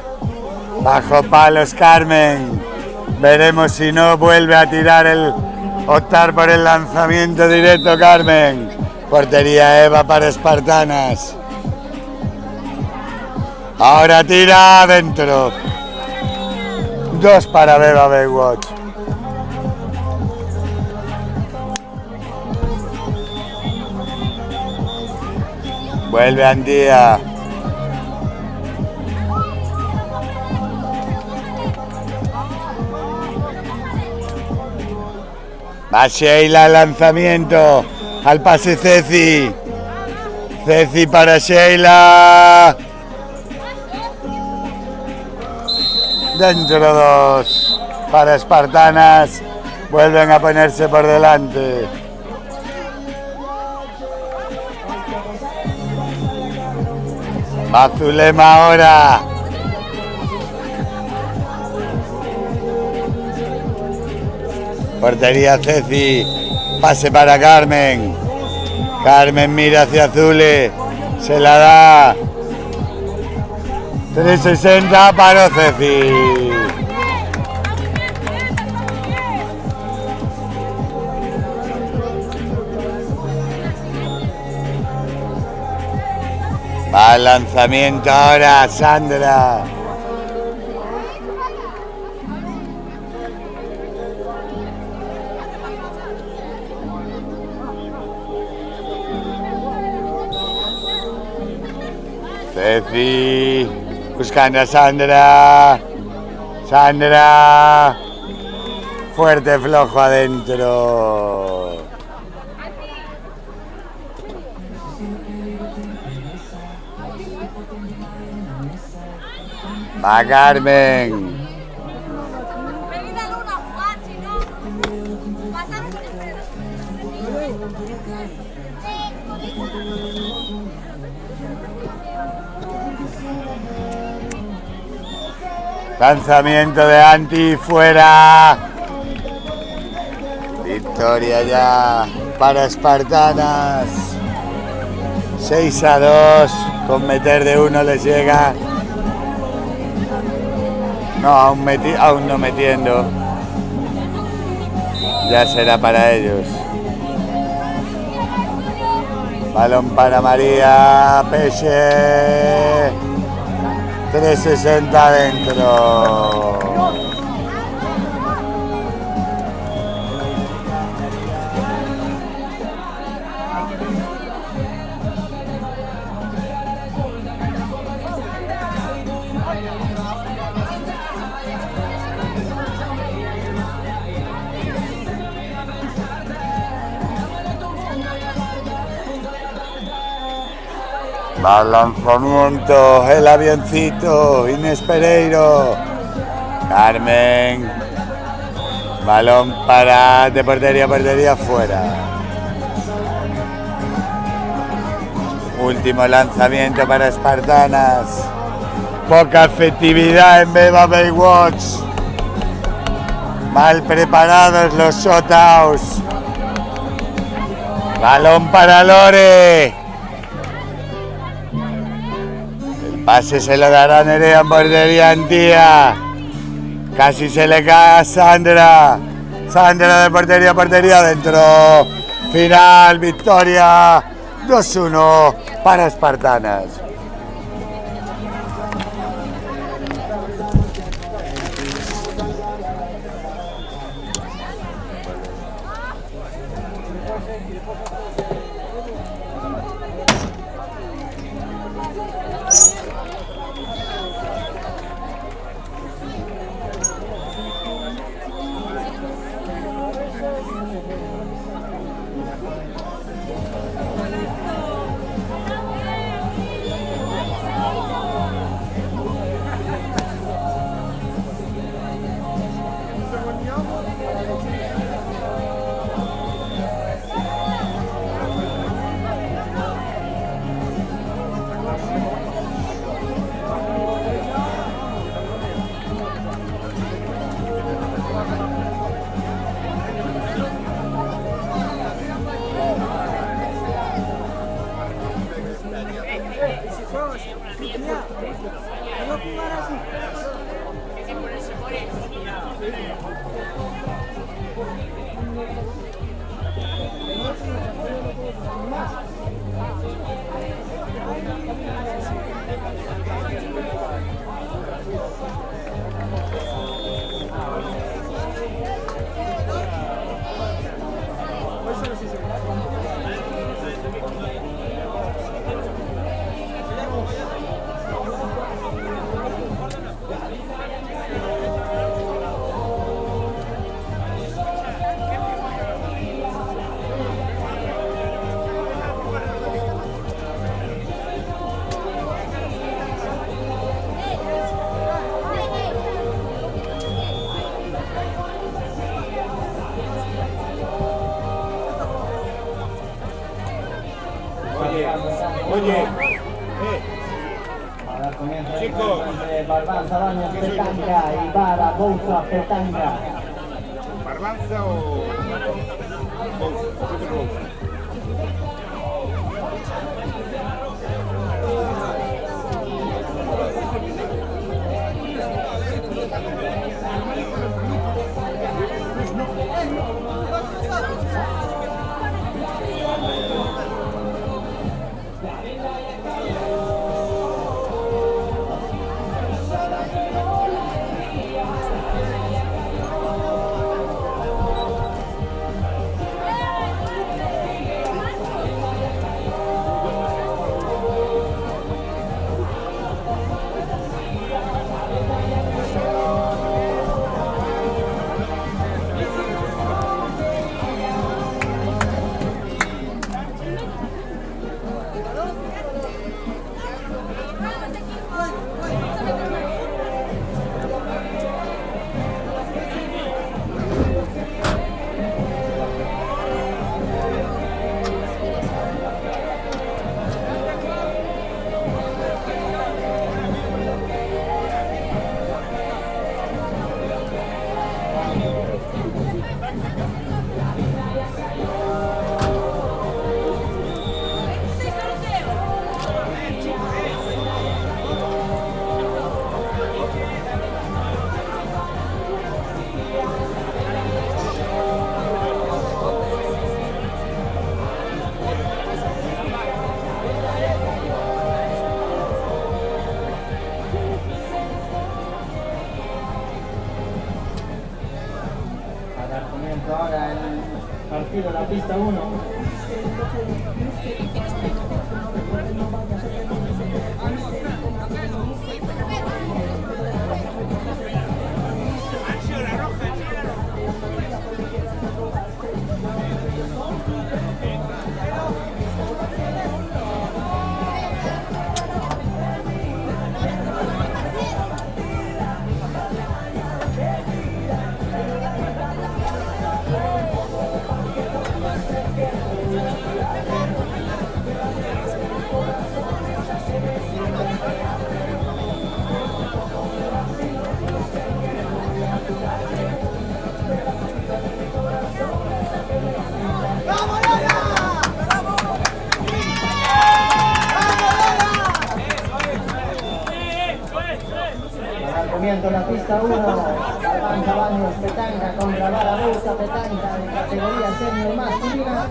Bajo palos Carmen. Veremos si no vuelve a tirar optar por el lanzamiento directo Carmen. Portería Eva para Espartanas. Ahora tira adentro. 2 para Beba Baywatch. Vuelve Andía. Va Sheila al lanzamiento. Al pase Ceci. Ceci para Sheila. Dentro 2 para Espartanas. Vuelven a ponerse por delante. Va Zulema ahora. Portería Ceci. Pase para Carmen. Carmen mira hacia Zule. Se la da. 360 para Ceci. Va al lanzamiento ahora Sandra. Ceci. Buscando a Sandra. Sandra. Fuerte, flojo adentro. Va Carmen. Venid a Luna a jugar, si no, pasaros el dedo. Lanzamiento de Anti fuera. Victoria ya para Espartanas. 6-2. Con meter de 1 les llega. No, aún no metiendo. Ya será para ellos. Balón para María Peche. 360 dentro. Va al lanzamiento, el avioncito, Inés Pereiro. Carmen. Balón para de portería a portería fuera. Último lanzamiento para Espartanas. Poca efectividad en Beba Baywatch. Mal preparados los shotouts. Balón para Lore. Pase se lo dará Nerea en portería Antía. Casi se le cae a Sandra. Sandra de portería a portería dentro. Final, victoria. 2-1 para Espartanas. Oye, A dar comienzo el Chicos. encuentro entre Barbanza, Baños, Petanca y Vara, Bouza, Petanca. ¿Barbanza o Bouza? Yo creo Bouza. A dar comienzo ahora el partido, la pista 1. Al comienzo la pista 1, Barbanza, Baños, Petanca contra Vara, Bouza, Petanca en categoría senior masculina.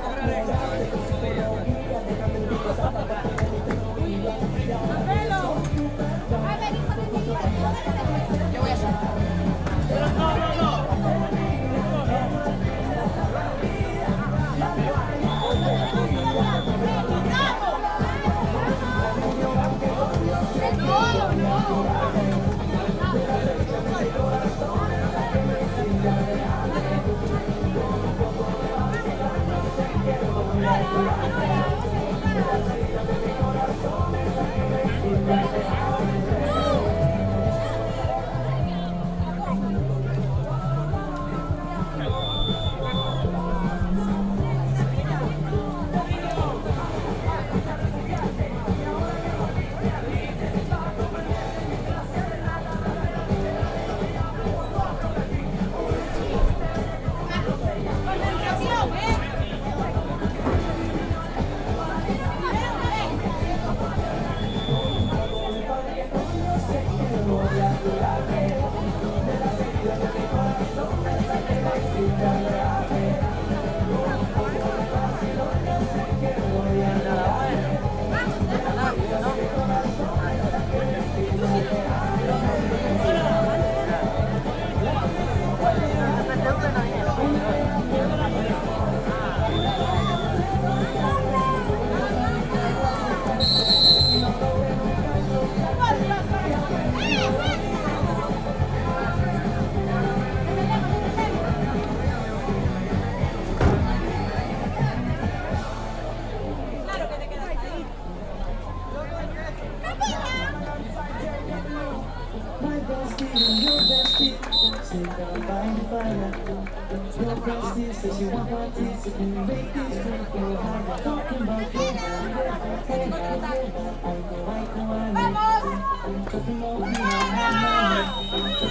¡Vamos!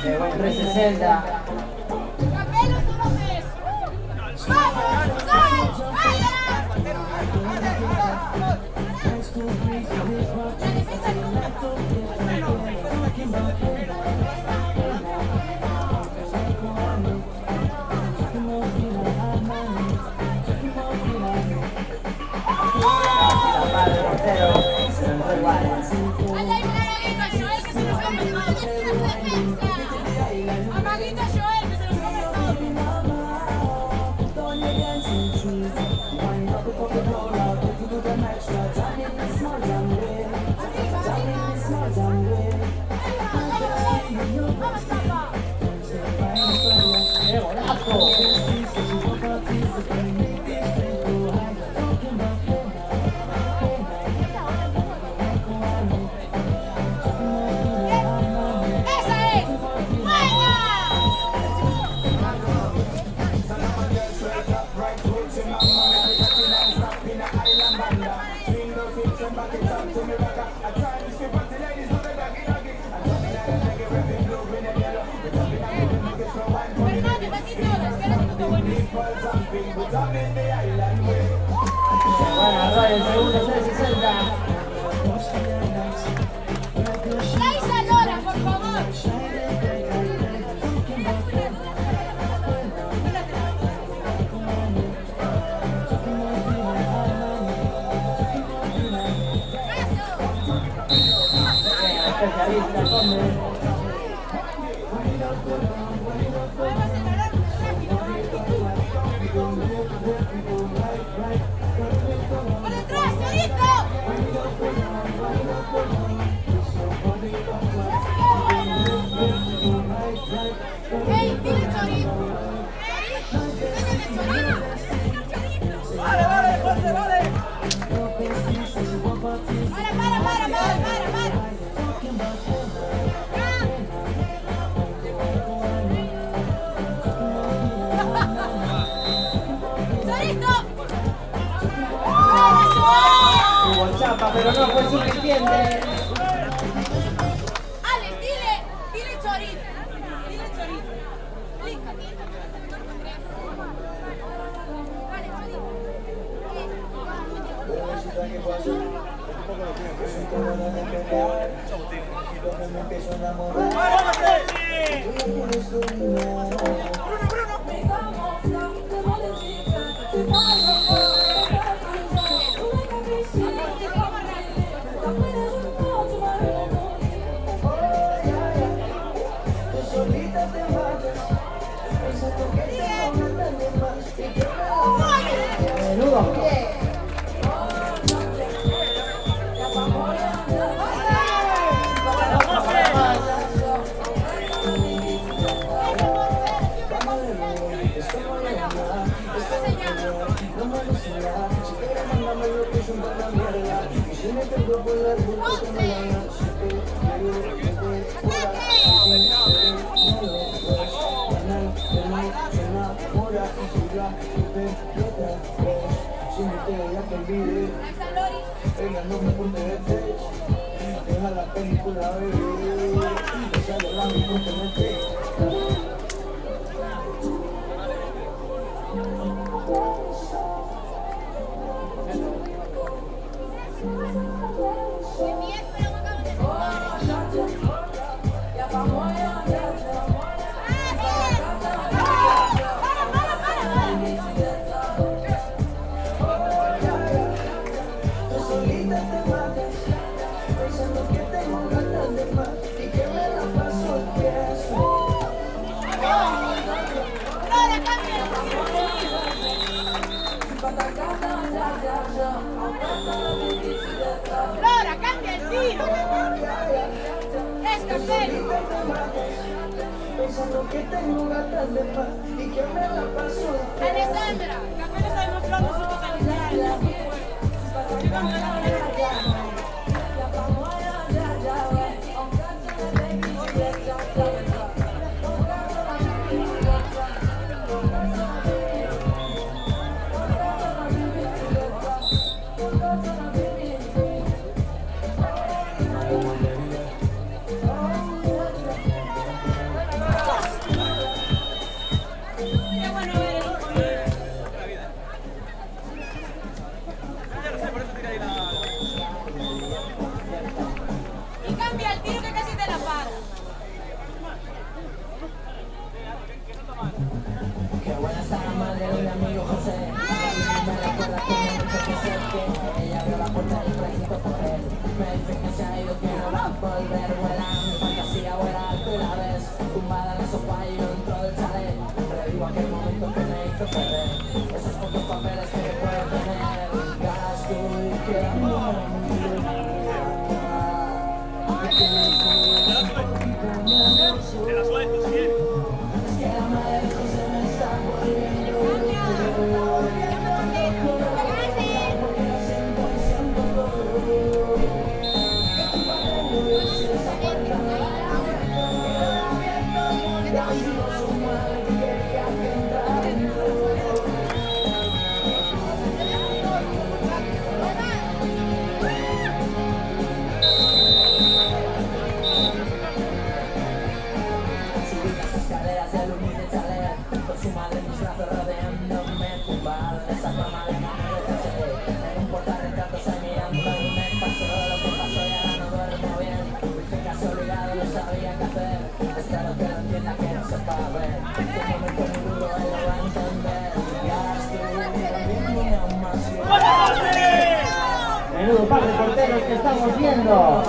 Qué buen 360. ¡Capelo solo mes! ¡Vamos! ¡Sal! ¡Vaya! La defensa ¡Anda ahí, Amaguito Joel, que se nos come todo! ¡Defensa! ¡Amaguito Joel, que se nos come ¡Qué golazo! ¡Esa es! ¡Buena! Fernando, patito, espera un poco bueno. Bueno, Roy, el segundo 360. ¡Laisa Lora, por favor! Especialista, Conde. Podemos acelerar rápido. ¡Por detrás, Chorito! ¡Ey, dile Chorito! ¡Chorito! ¡Dile Chorito! Vale, vale, José, vale. ¡Para! ¡Chorito! Hubo chapa, pero no fue suficiente. Alex, dile Chorito. Dile Chorito. Líncate. Vale, Menudo pie. Deja la película, bebé. Esa de la misma que me Flora, cambia el tiro. Es Capello. Pensando que tengo gatas de paz y que me la paso. Alessandra, Capello está demostrando su totalidad. Me dicen que se ha ido, que no va a volver. Vuela mi fantasía, vuela alto y la ves tumbada en el sofá y yo dentro del chalet. Revivo aquel momento que me hizo perder esos pocos papeles que puedo tener. Y ahora estoy quedando menudo par de porteros que estamos viendo.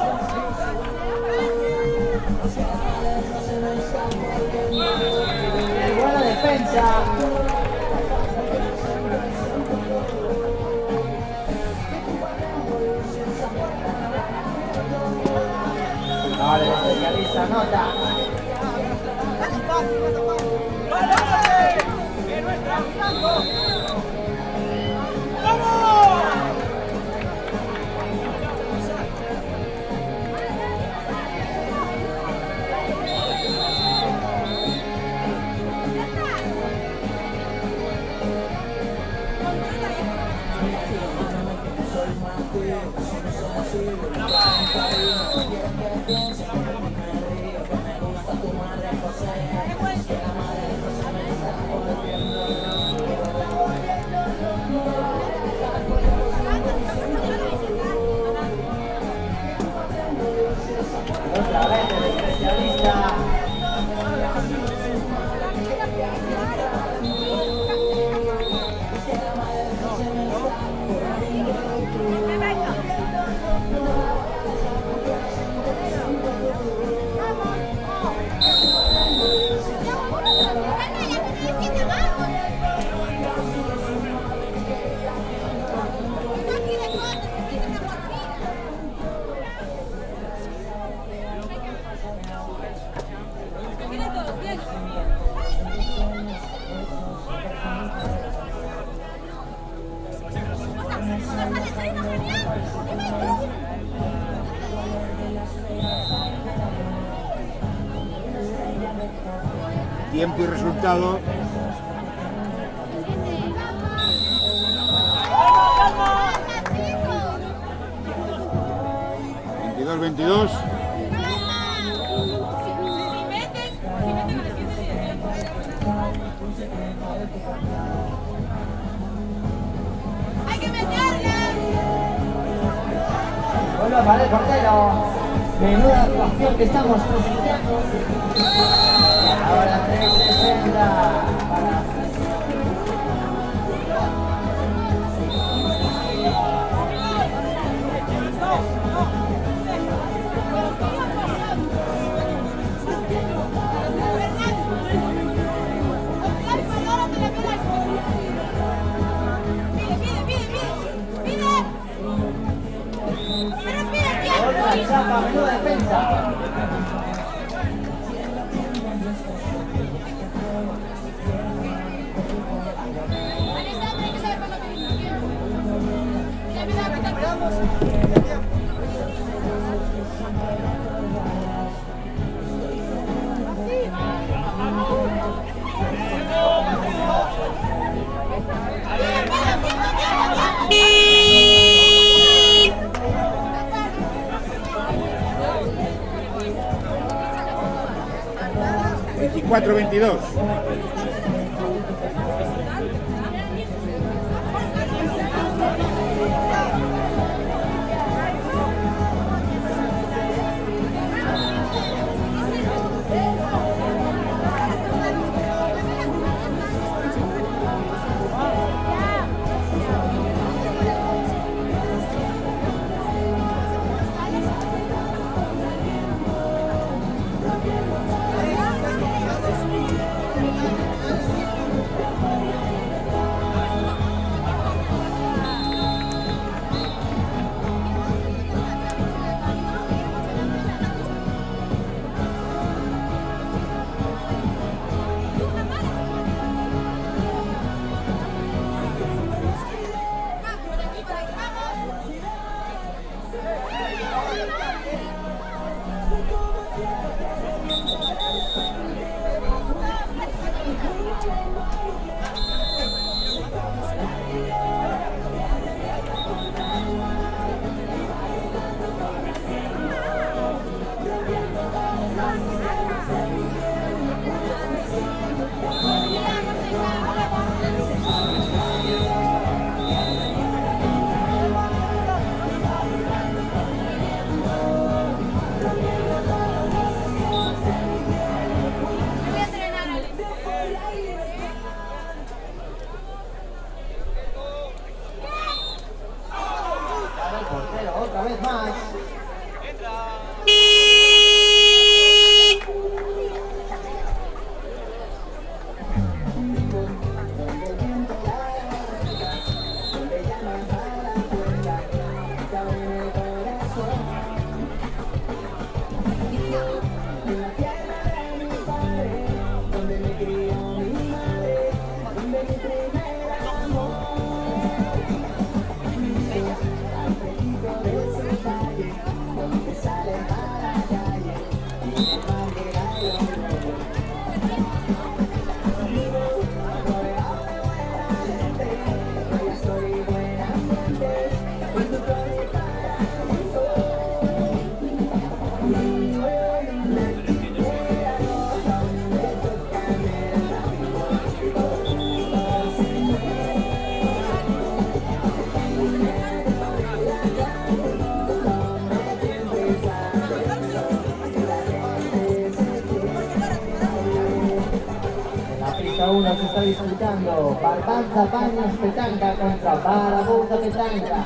¡Qué buena defensa! Vale, el especialista nota. Otra vez el especialista. Tiempo y resultado. ¿22-22? ¡Hay que meterla! Vuelve a parar el portero. Menuda actuación que estamos presenciando. Ahora 360 para... Otra chapa, menuda defensa. ¿24-22? Otra vez más. Uno se está disputando Barbanza Paños Petanca contra Barabuza Petanca.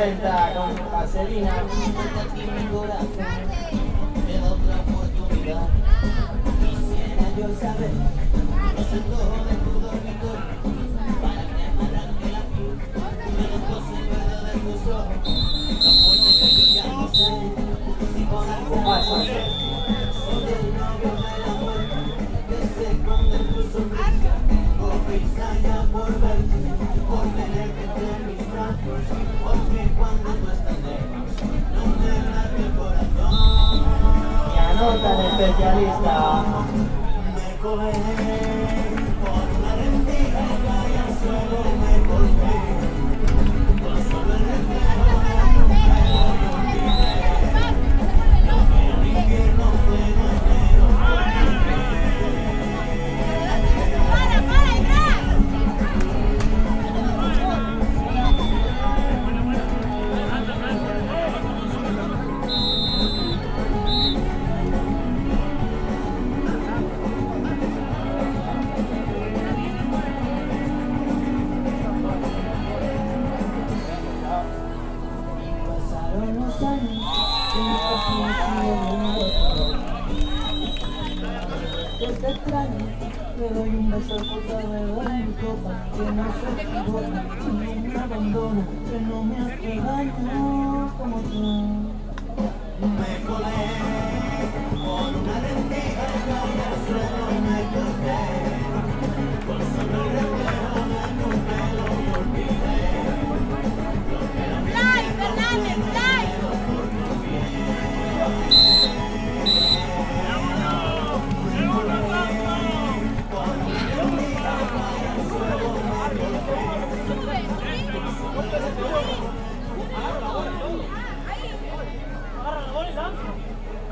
60 con Vaselina. Y anota el especialista. Te doy un beso porque me doy mi copa, que no se equivoca, que no me abandona, que no me hace daño como tú. Me colé por una rendija y al suelo me corté, por solo el reflejo de tu pelo me olvidé. ¡Fly, Fernández, fly!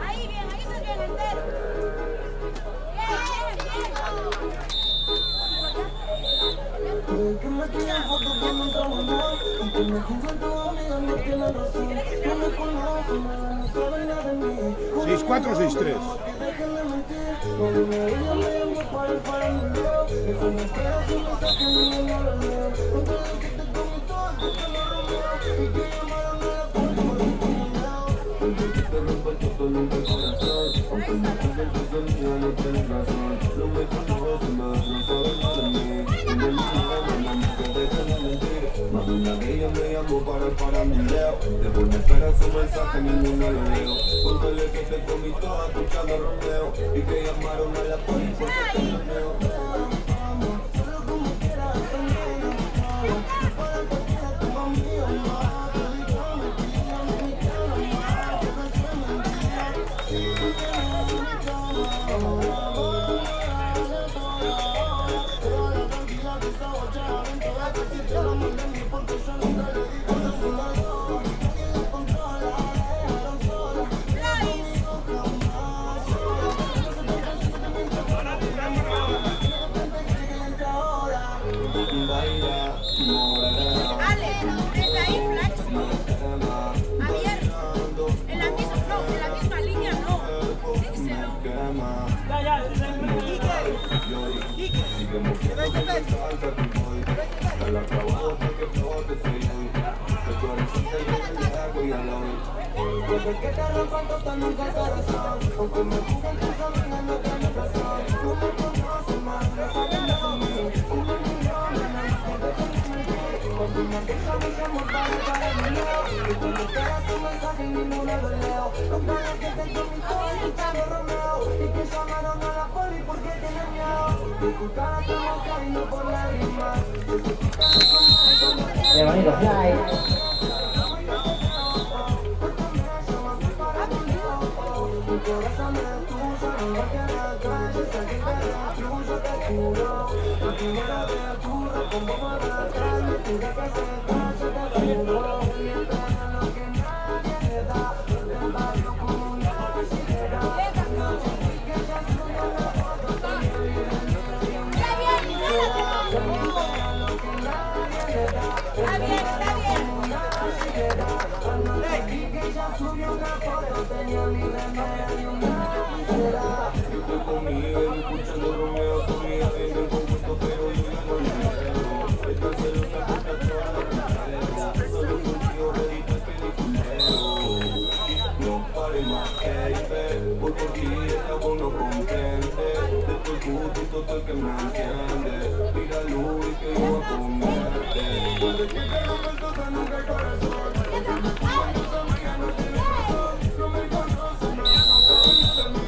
Ahí, bien, ahí se viene entero. Bien. Que me tiran fotos cuando entramos mal, aunque me juntan tus amigas no tienen razón. No me conocen, no saben nada de mí. 6-4 o 6-3. No debería me llamo para el faranduleo. Eso me queda sin mensaje ni no lo leo. Contra lo que te comí todo, porque lo romeo. Y que llamaron a la puerta porque te llameo. Porque que te rompa el todo nunca el corazón. Aunque me pasen tus amigas no tienes razón. No me conocen más, no saben nada de mí. Una de ellas me llamó para el faranduleo. Después me espera su mensaje, ninguno lo leo. Cuéntale que te comí toda tu chama Romeo. Y que llamaron a la poli porque te llameo. Solo como quieras, conmigo. Para que quieras tu amigo, más. Te digo mentira, me quiero más. Porque soy mentira. Si tú tienes mi cama, ahora voy a hacer todo. Pero la tranquila que está guachada dentro de que si te la mandé ni porque yo nunca le di cosas a una dos. Que la controla, dejaron sola. Conmigo jamás. No se te cansa de mientras para que me enamora. Y de repente que entra ahora. Baila, morena. Ale, está ahí, Flaxi. Abierto. En la misma, no, en la misma línea no. Díselo. Porque que te rompan total nunca el corazón. Aunque me juzguen tus amigas no tienen razón. No me conocen más, no saben nada de mí. Una millón de nada que te permití. Cuando una cosa me llamó para el mío. Y cuando queda tu mensaje ninguno lo leo. Contra lo que te comí todo y tu chavo Romeo. Y que llamaron a la poli porque tienen miedo. De tu cara te moja y no por lágrimas. De tu cara como Qué bonito fly. mi corazón es tuyo, no lo quieras calle, sé que te destruyo, te juro. La primera vez ocurre como por la calle, pide que se calle, te juro. Mientras a lo que nadie le da, del barrio como una callejera. No sé que ya subió una foto, también vive en medio. Mientras a lo que nadie le da, del barrio como una callejera. Anoche vi que ya subió una foto, tenía mi remedio, una visera. Yo estoy conmigo, escuchando Romeo, conmigo en el conjunto, pero yo ya no le creo. Esta celosa que está toda la primavera, solo contigo, total que me enciende. Tíralo y que yo voy a comerte. Cuando es que te rompe el total nunca hay corazón. Cuando esa amiga no tiene razón. No me conoce, no me conoce a mí.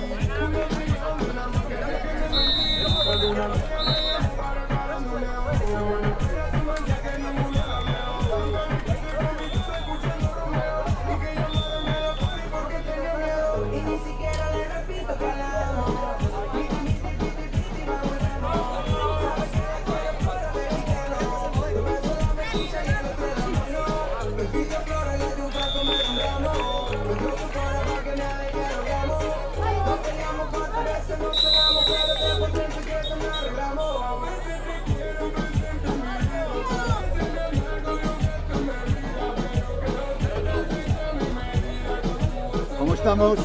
Una opinión de una mujer que me mentira. Alguna vez que me llamo para parándole a un. Era su mancha que no murió la veo. Pero mi casa escuchando Romeo. Y que llamara me la pone porque tenía miedo. Y ni siquiera le repito que la amo. ¿Cómo estamos?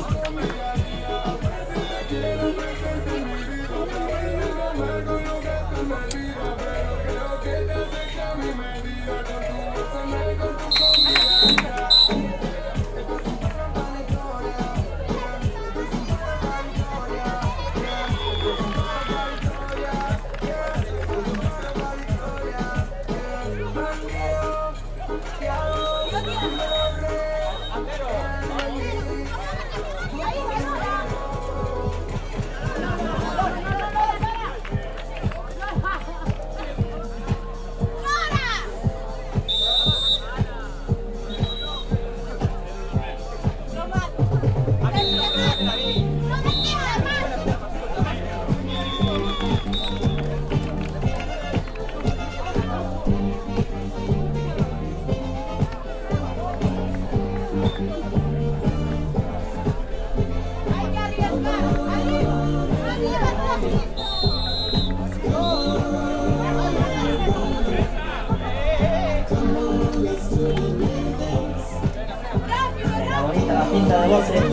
La pinta de voces.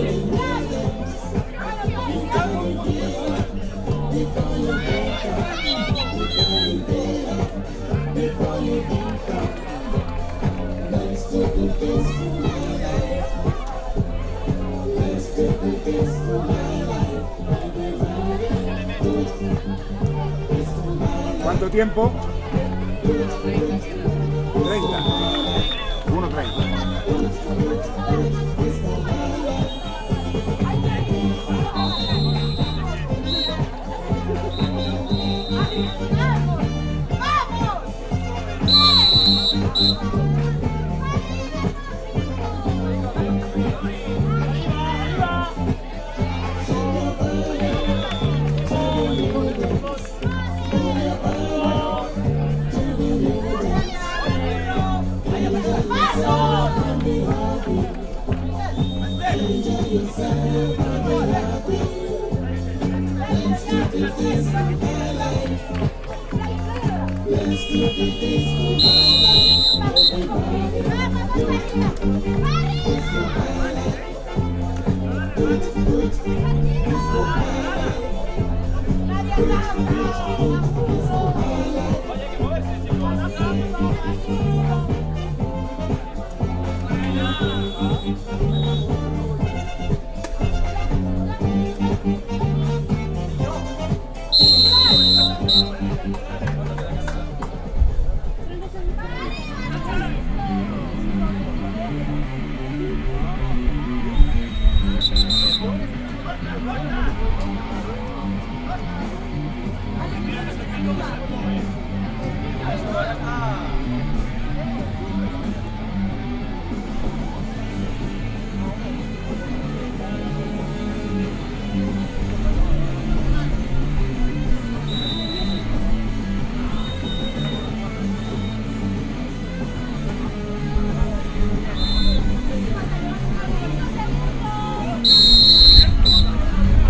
¿Cuánto tiempo? 30. 1:30.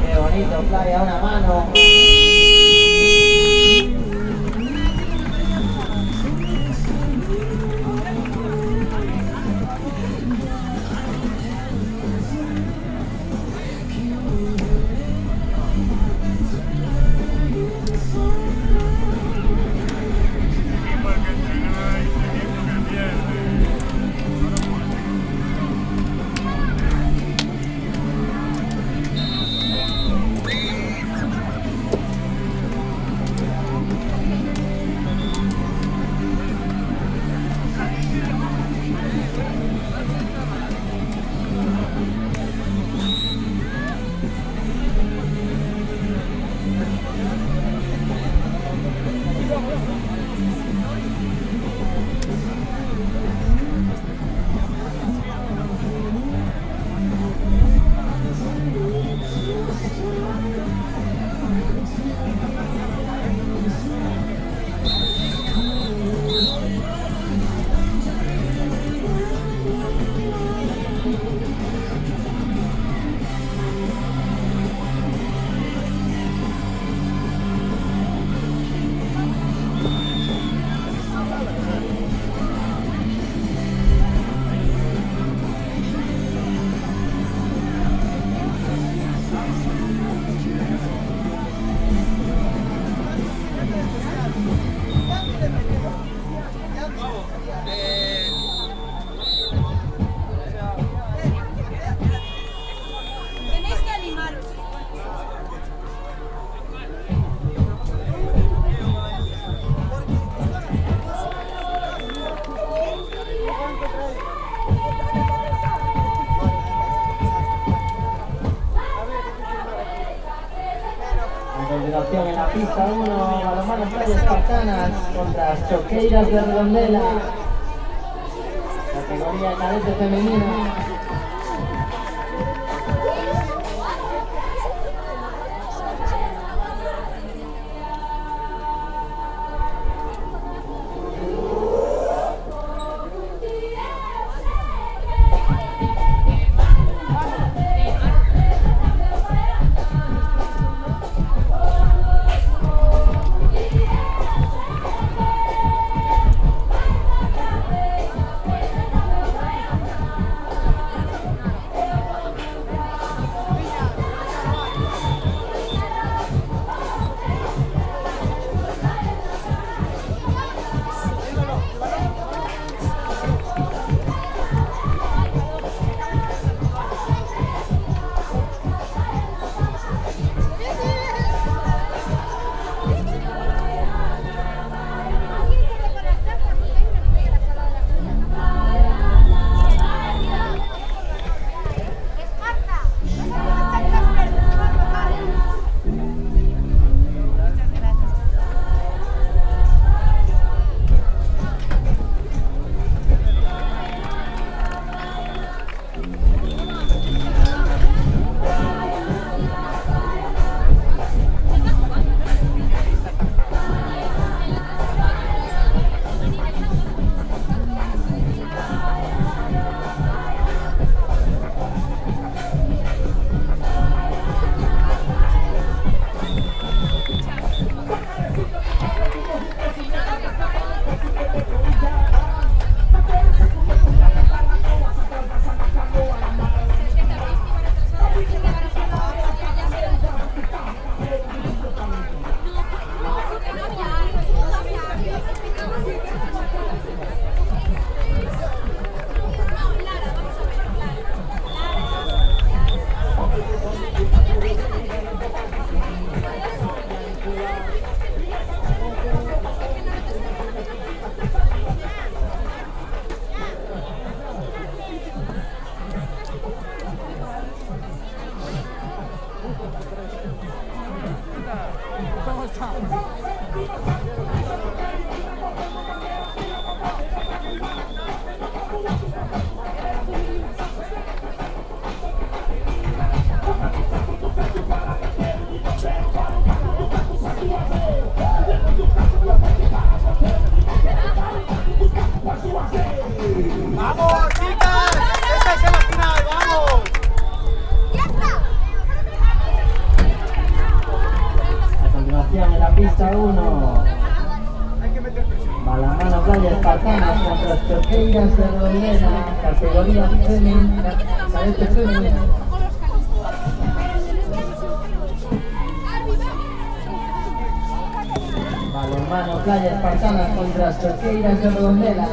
Qué bonito, Flavia, una mano. continuación en la pista 1, balonmano Playa Espartanas contra las Choqueiras de Redondela, categoría cadete femenina. Pista 1, balonmano Playa Espartanas contra las Choqueiras de Redondela, categoría femenina, cadete femenina. Balonmano Playa Espartanas contra las Choqueiras de Redondela.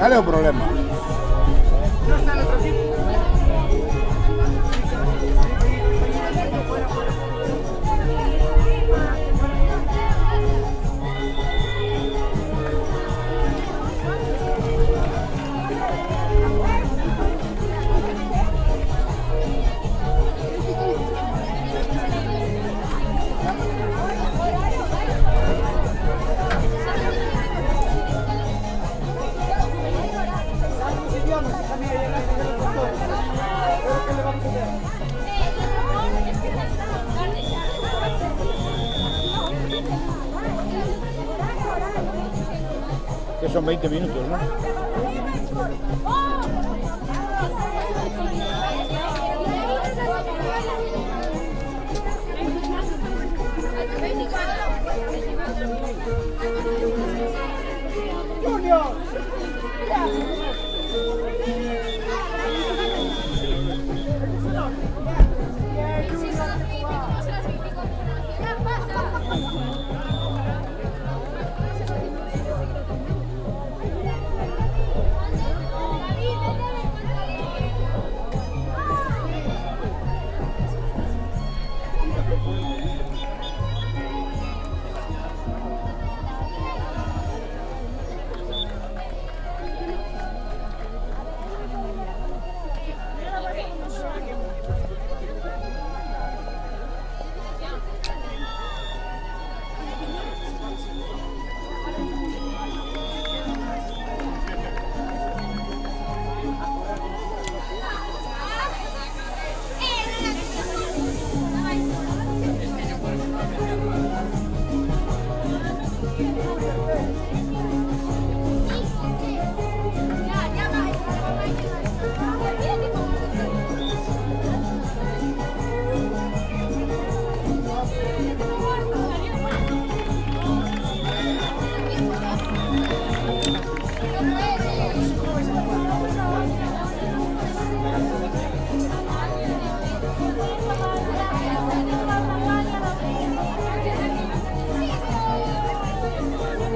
¿Vale o problema? Que son 20 minutos, ¿no?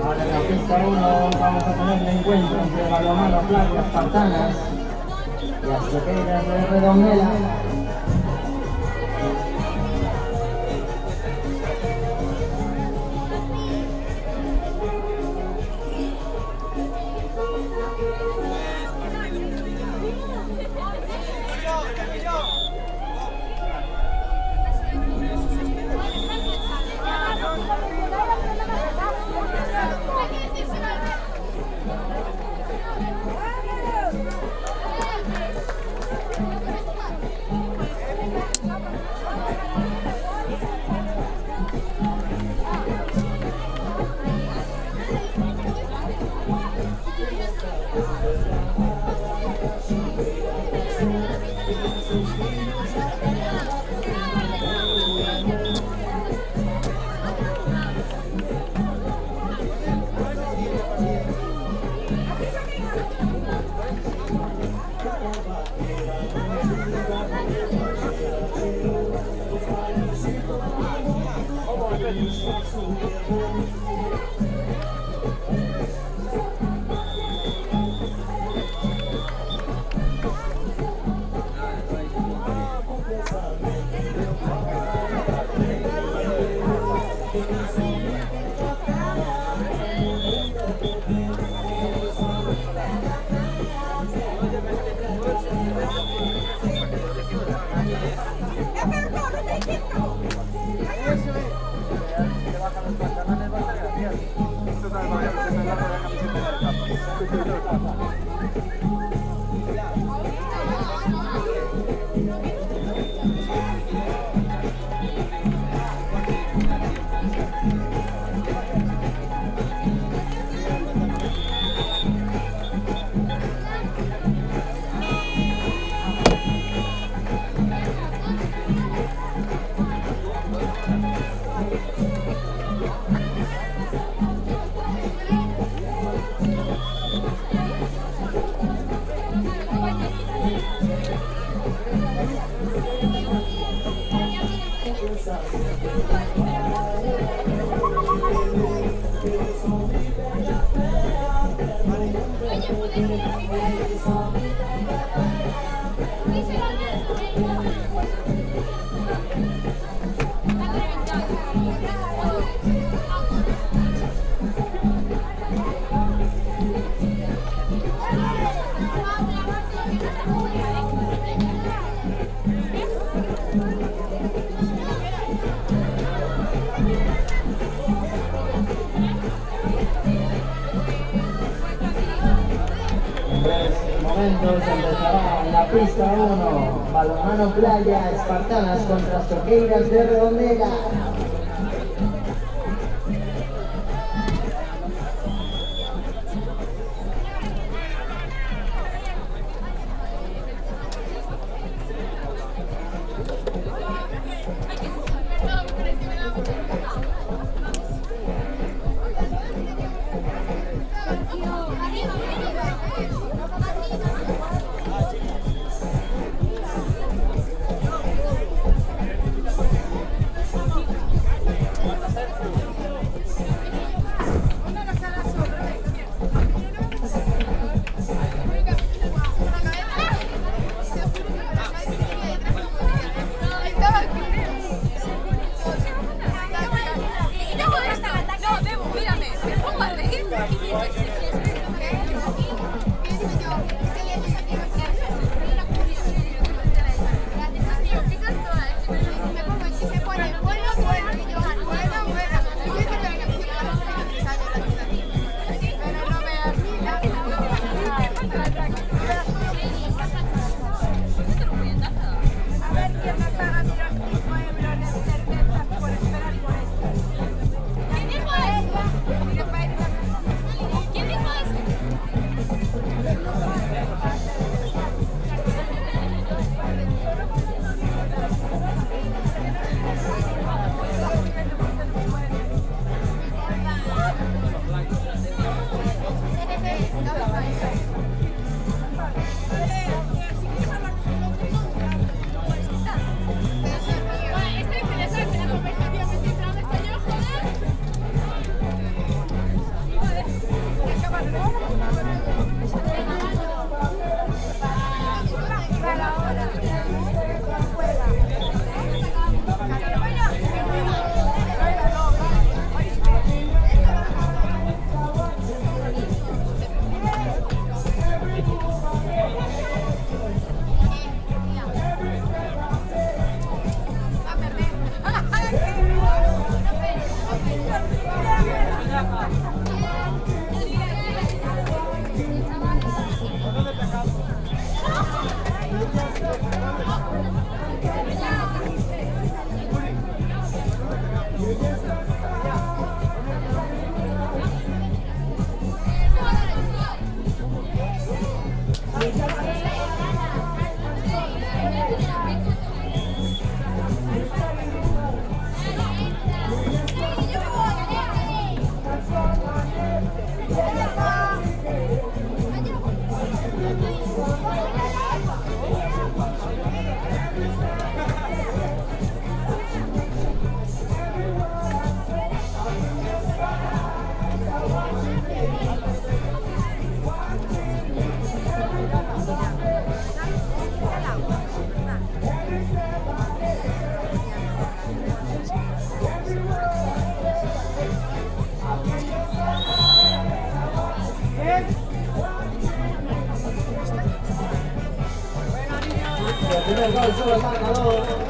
Ahora en la pista 1 vamos a tener el encuentro entre Balonmano Playa Espartanas y Azoteras de Redondela. Oye, Momentos empezará en la pista 1, balonmano playa, Espartanas contra Choqueiras de Redondela. primer gol sobre el marcador.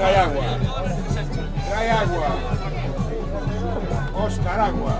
Trae agua. Trae agua. Oscar, agua.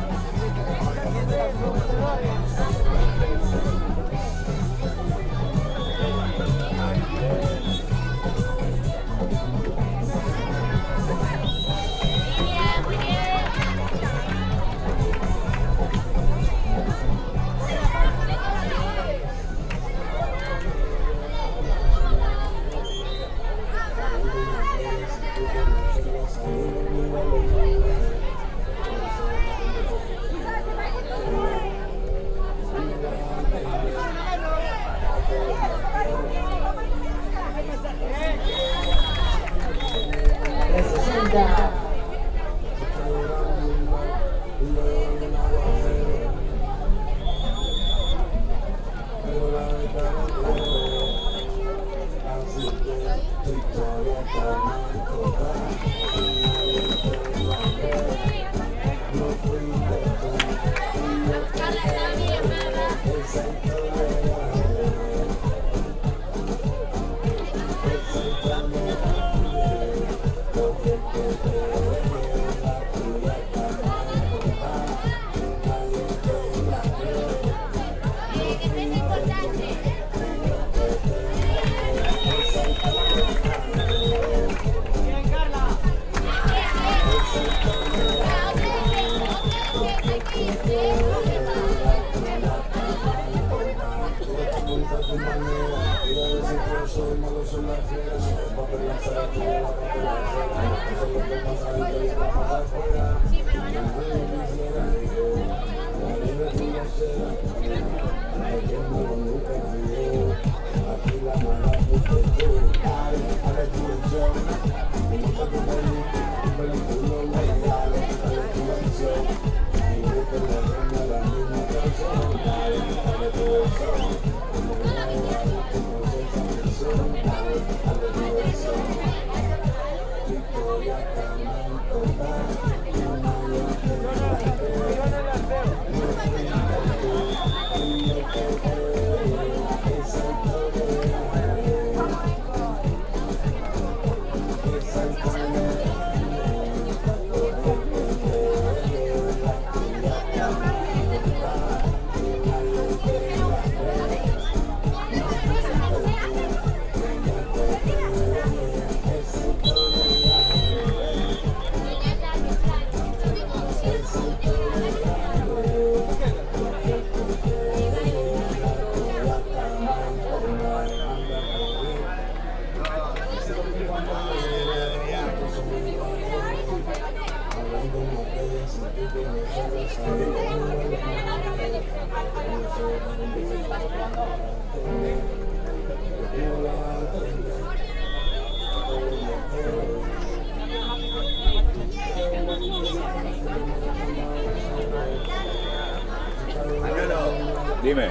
Dime.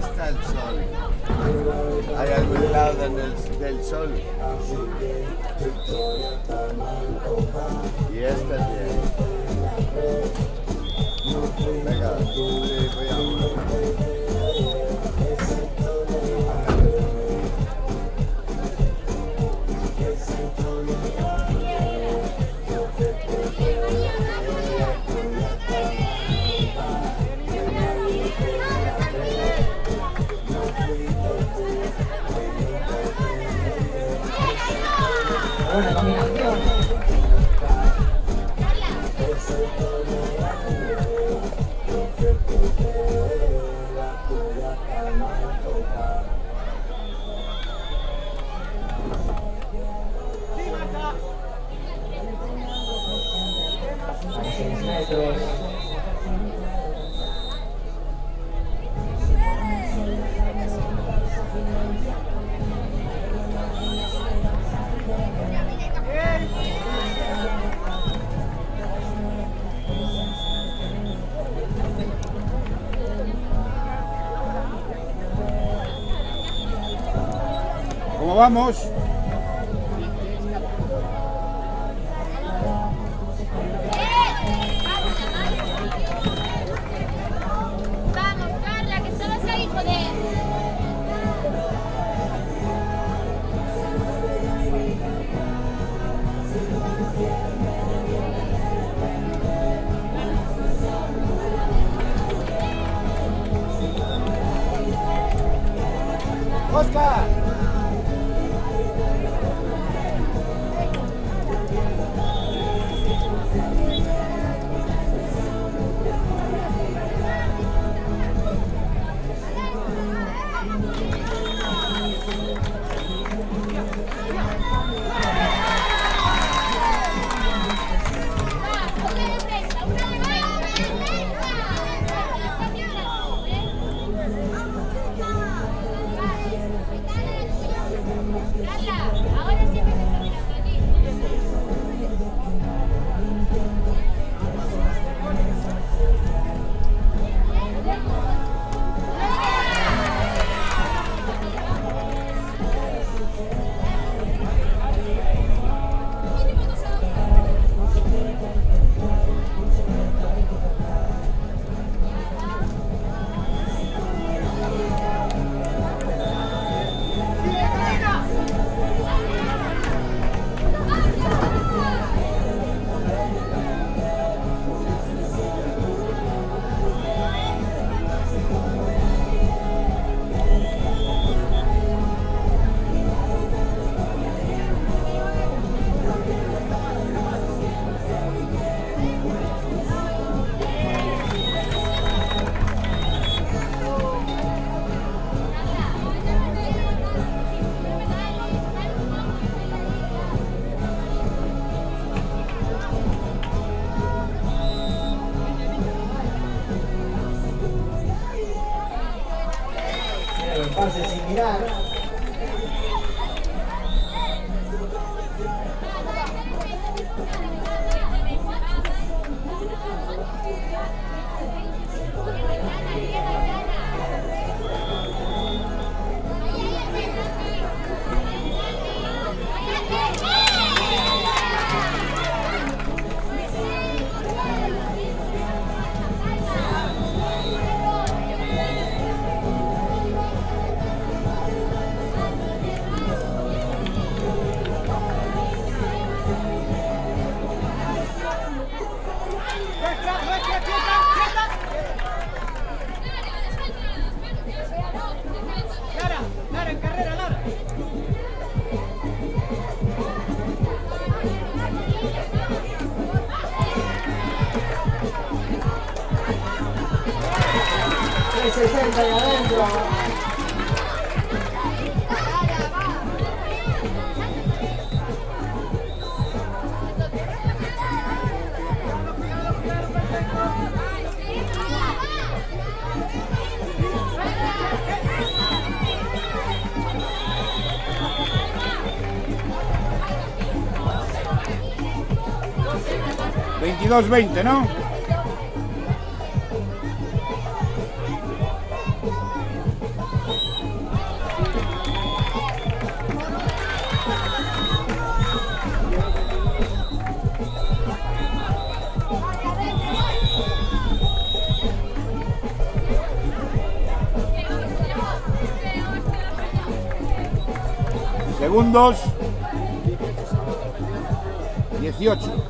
Está el sol. ¿Hay algún lado del sol? Y esta es bien. Venga, sí, voy a... Buena combinación. A 6 metros. ¿Cómo vamos? Vamos, Carla, que solo sea hijo de... Oscar. Pase sin mirar. ¡60 y adentro! $22-20, ¿no? Segundos. 18.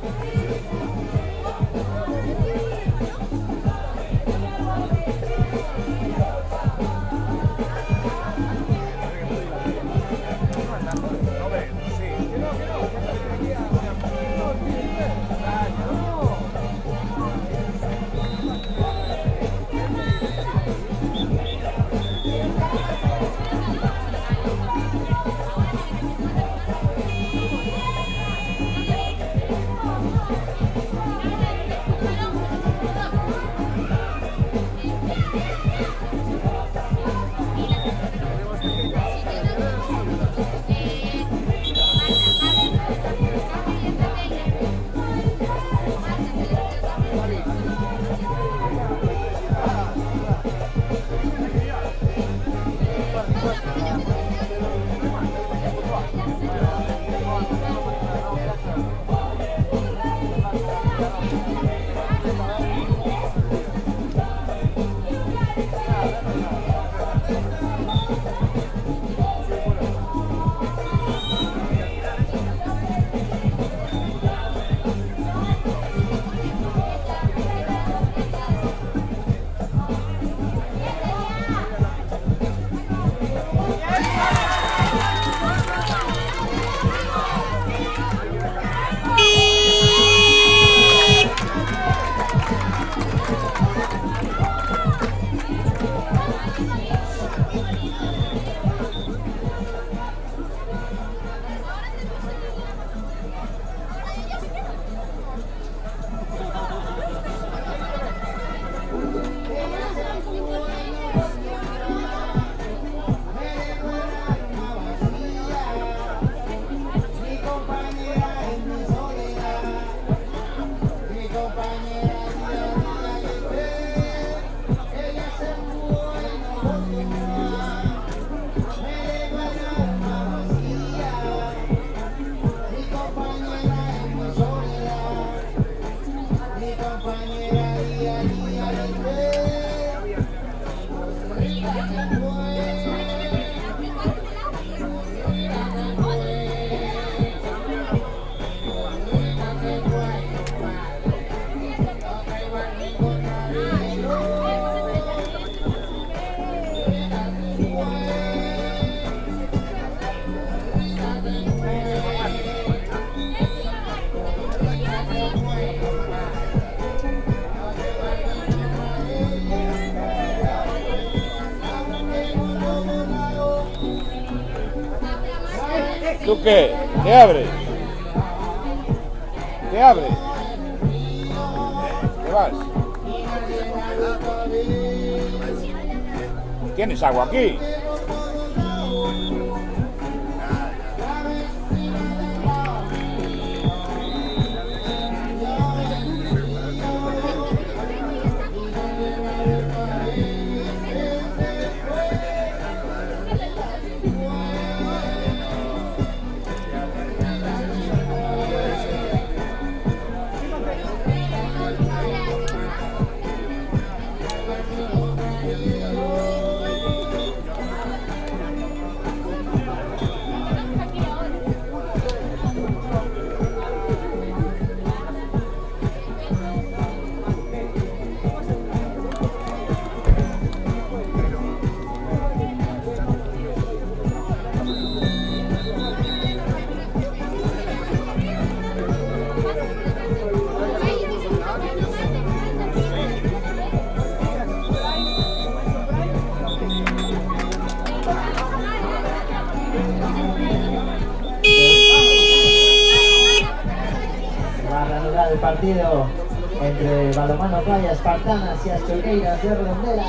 ¿Tú qué? ¿Te abres? ¿Te abres? ¿Te vas? ¿Tienes agua aquí? El partido entre Balonmano Playa Espartanas y as Choqueiras de Redondela.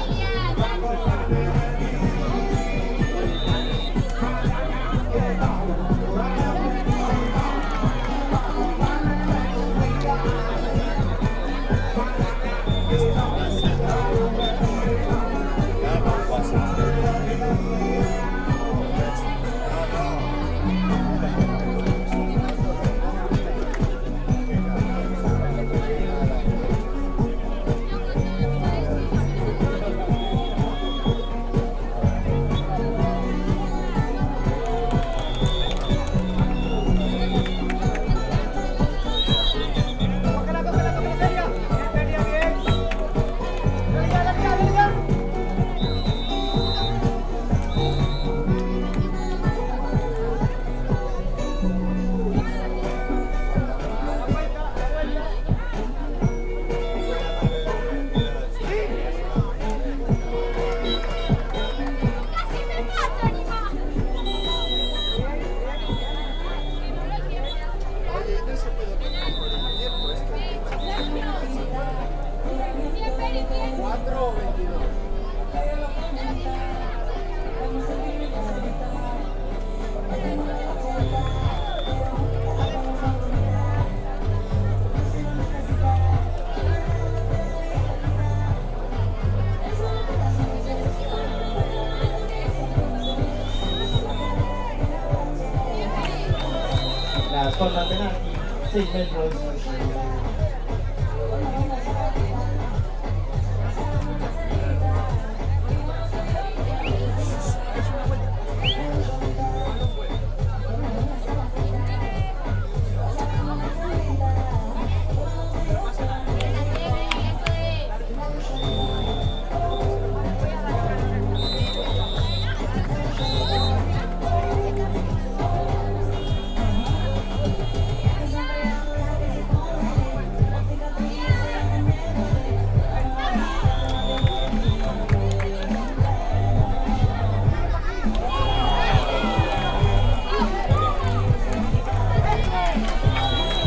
Corta penalti, 6 metros.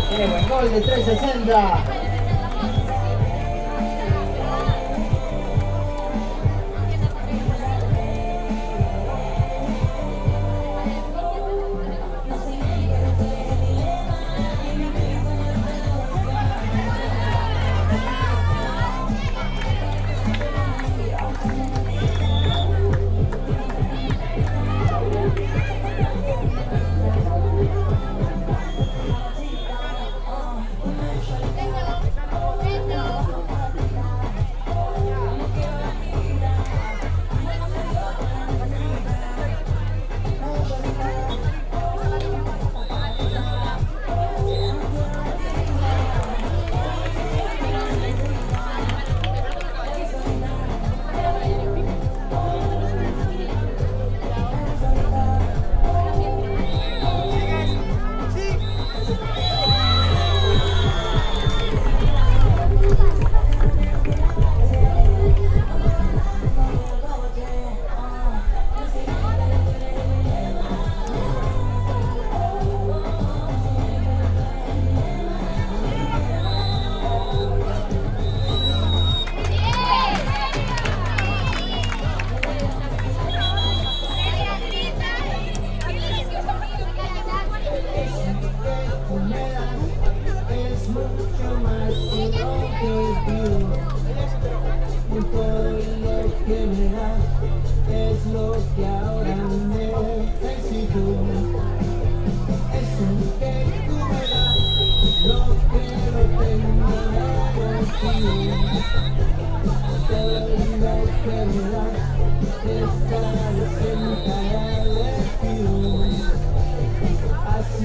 Qué buen gol de 360. Venga,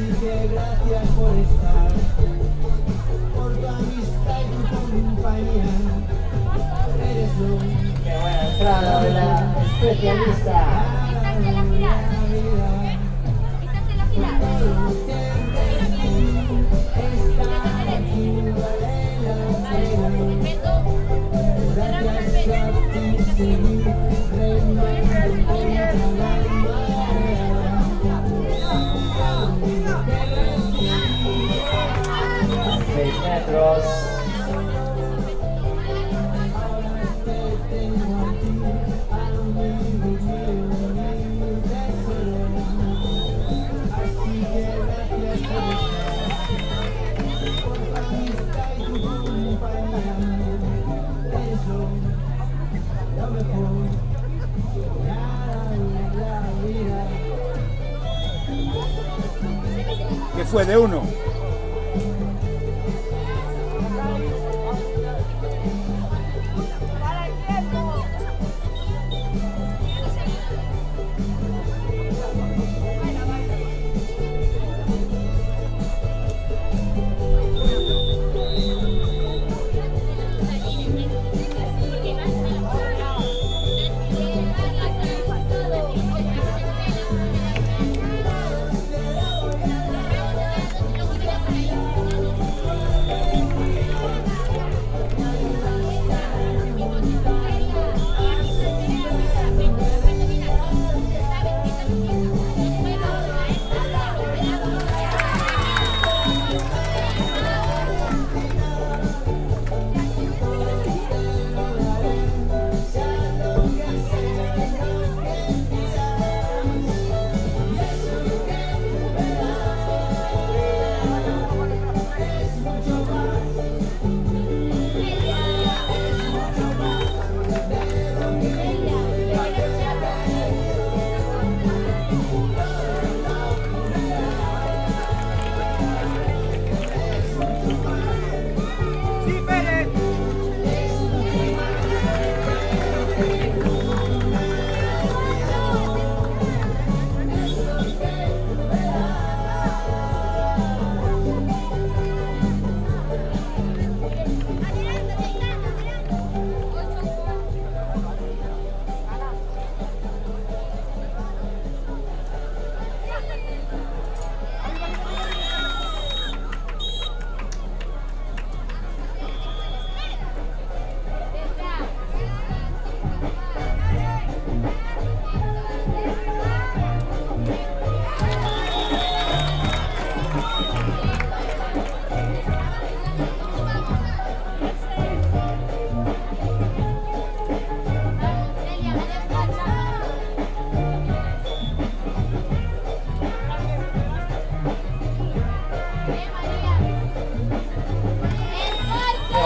Así que gracias por estar, por tu amistad y tu compañía. Eres lo Qué buena entrada de la especialista. Quítate la fila. Quítate la fila. Metros. ¿Qué fue de uno?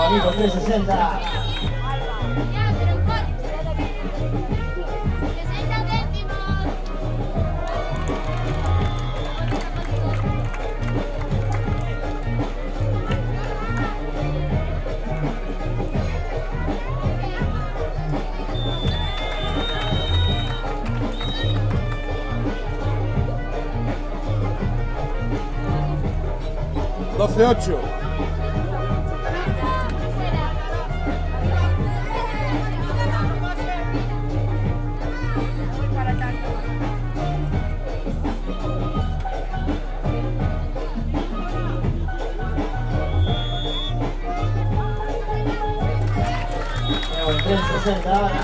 Bonito 360. Ya, pero corte. 60 céntimos. $12.8. Qué buen 360 ahora.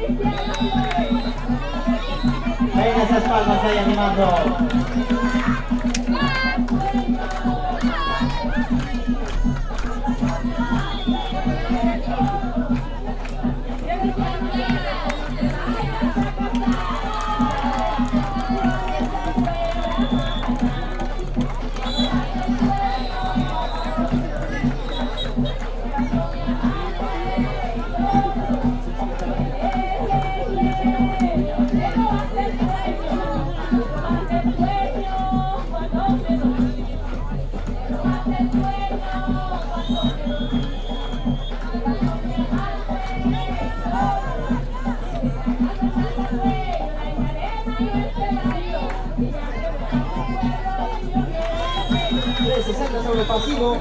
Venga esas palmas ahí animando. Sobre el pasivo.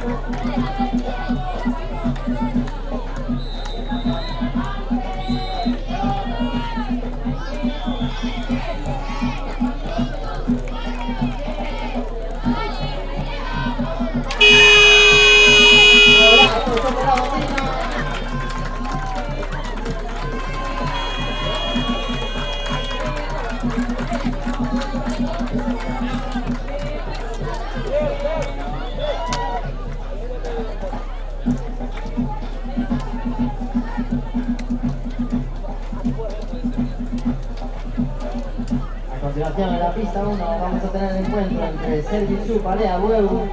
A continuación en la pista 1 vamos a tener el encuentro entre Serviciu Parea Bueu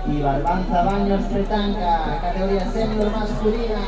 y Barbanza Baños Petanca, categoría senior masculina.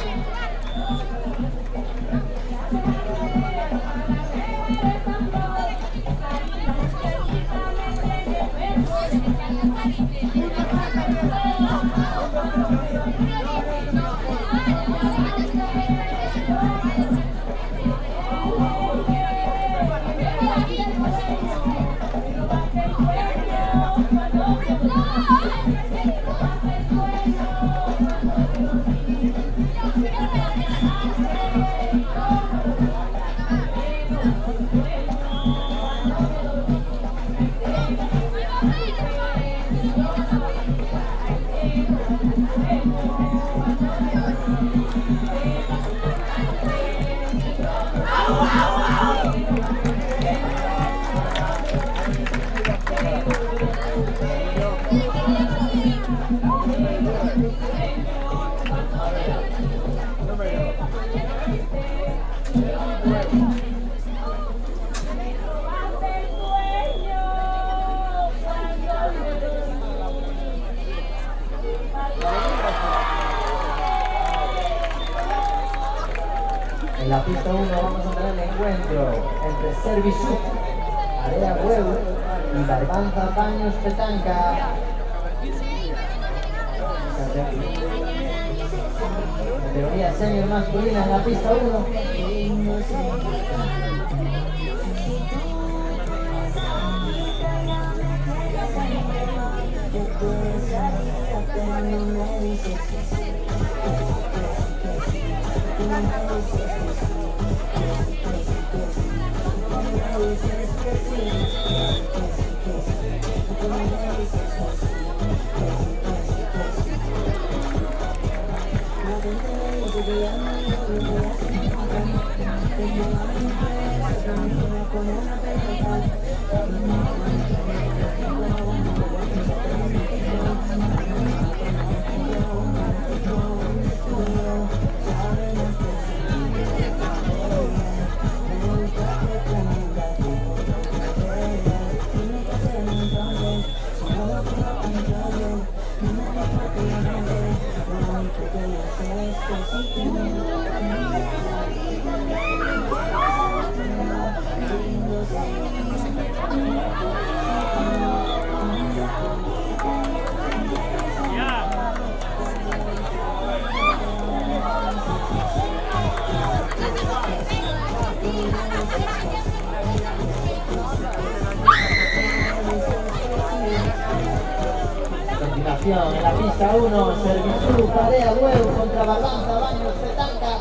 En la pista 1 vamos a tener el encuentro entre Serviciu Parea Bueu y Barbanza Baños Petanca. Categoría senior masculina en la pista 1. En la pista 1, Serviciu Parea Bueu contra Barbanza Baños Petanca.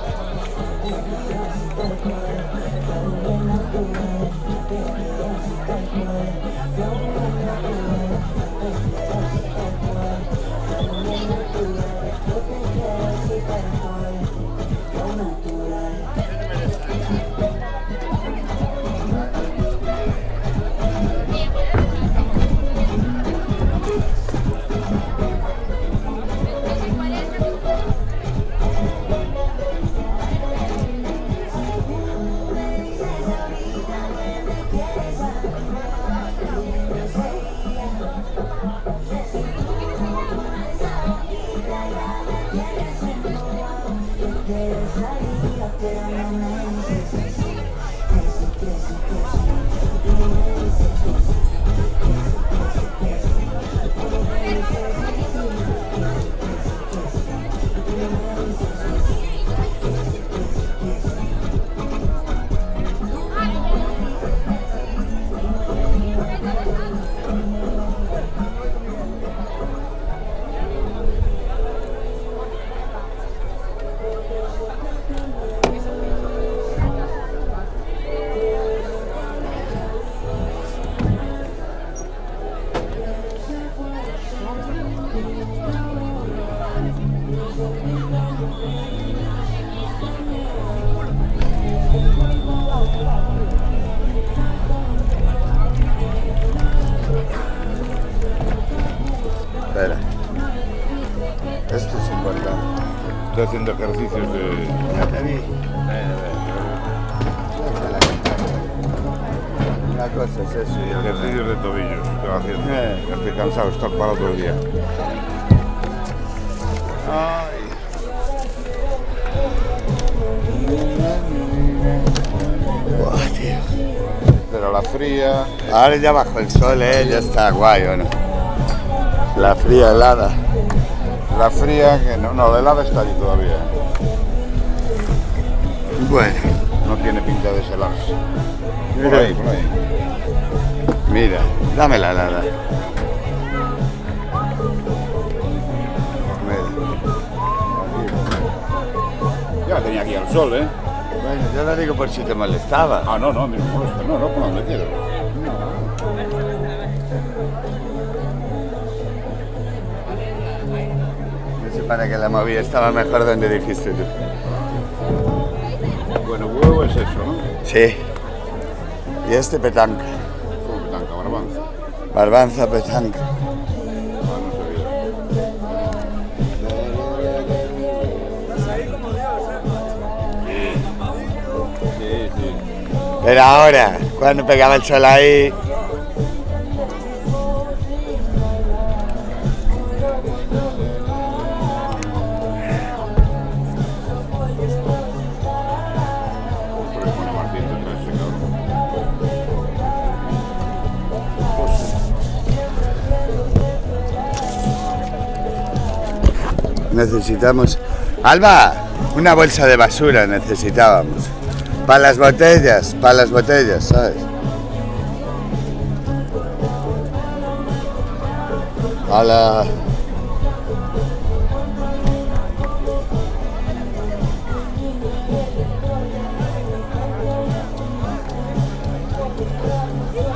una cosa es eso y otra. Ejercicios de tobillos estoy haciendo. Estoy cansado, estar parado todo el día. Buah, tío. Pero la fría, Ahora ya bajo el sol, ya está guay, ¿o no? La fría helada. que no, la helada está allí todavía. Bueno, No tiene pinta de helarse. Por mira, ahí, por ahí. mira, dame la helada. Ya tenía aquí al sol, ¿eh? Bueno, yo lo digo por si te molestaba. Ah, no, a mí no me molesta. No, por donde quieras. No sé para qué la movía, estaba mejor donde dijiste tú. Bueno, huevo es eso, ¿no? Sí. Y este petanca. Como petanca, barbanza. Barbanza petanca. Ah, no sabía. Sí. Pero ahora, cuando pegaba el sol ahí. Por ahí pone Martín detrás, ese cabrón. Necesitamos. Alba, una bolsa de basura necesitábamos. Para las botellas, ¿sabes? Hola.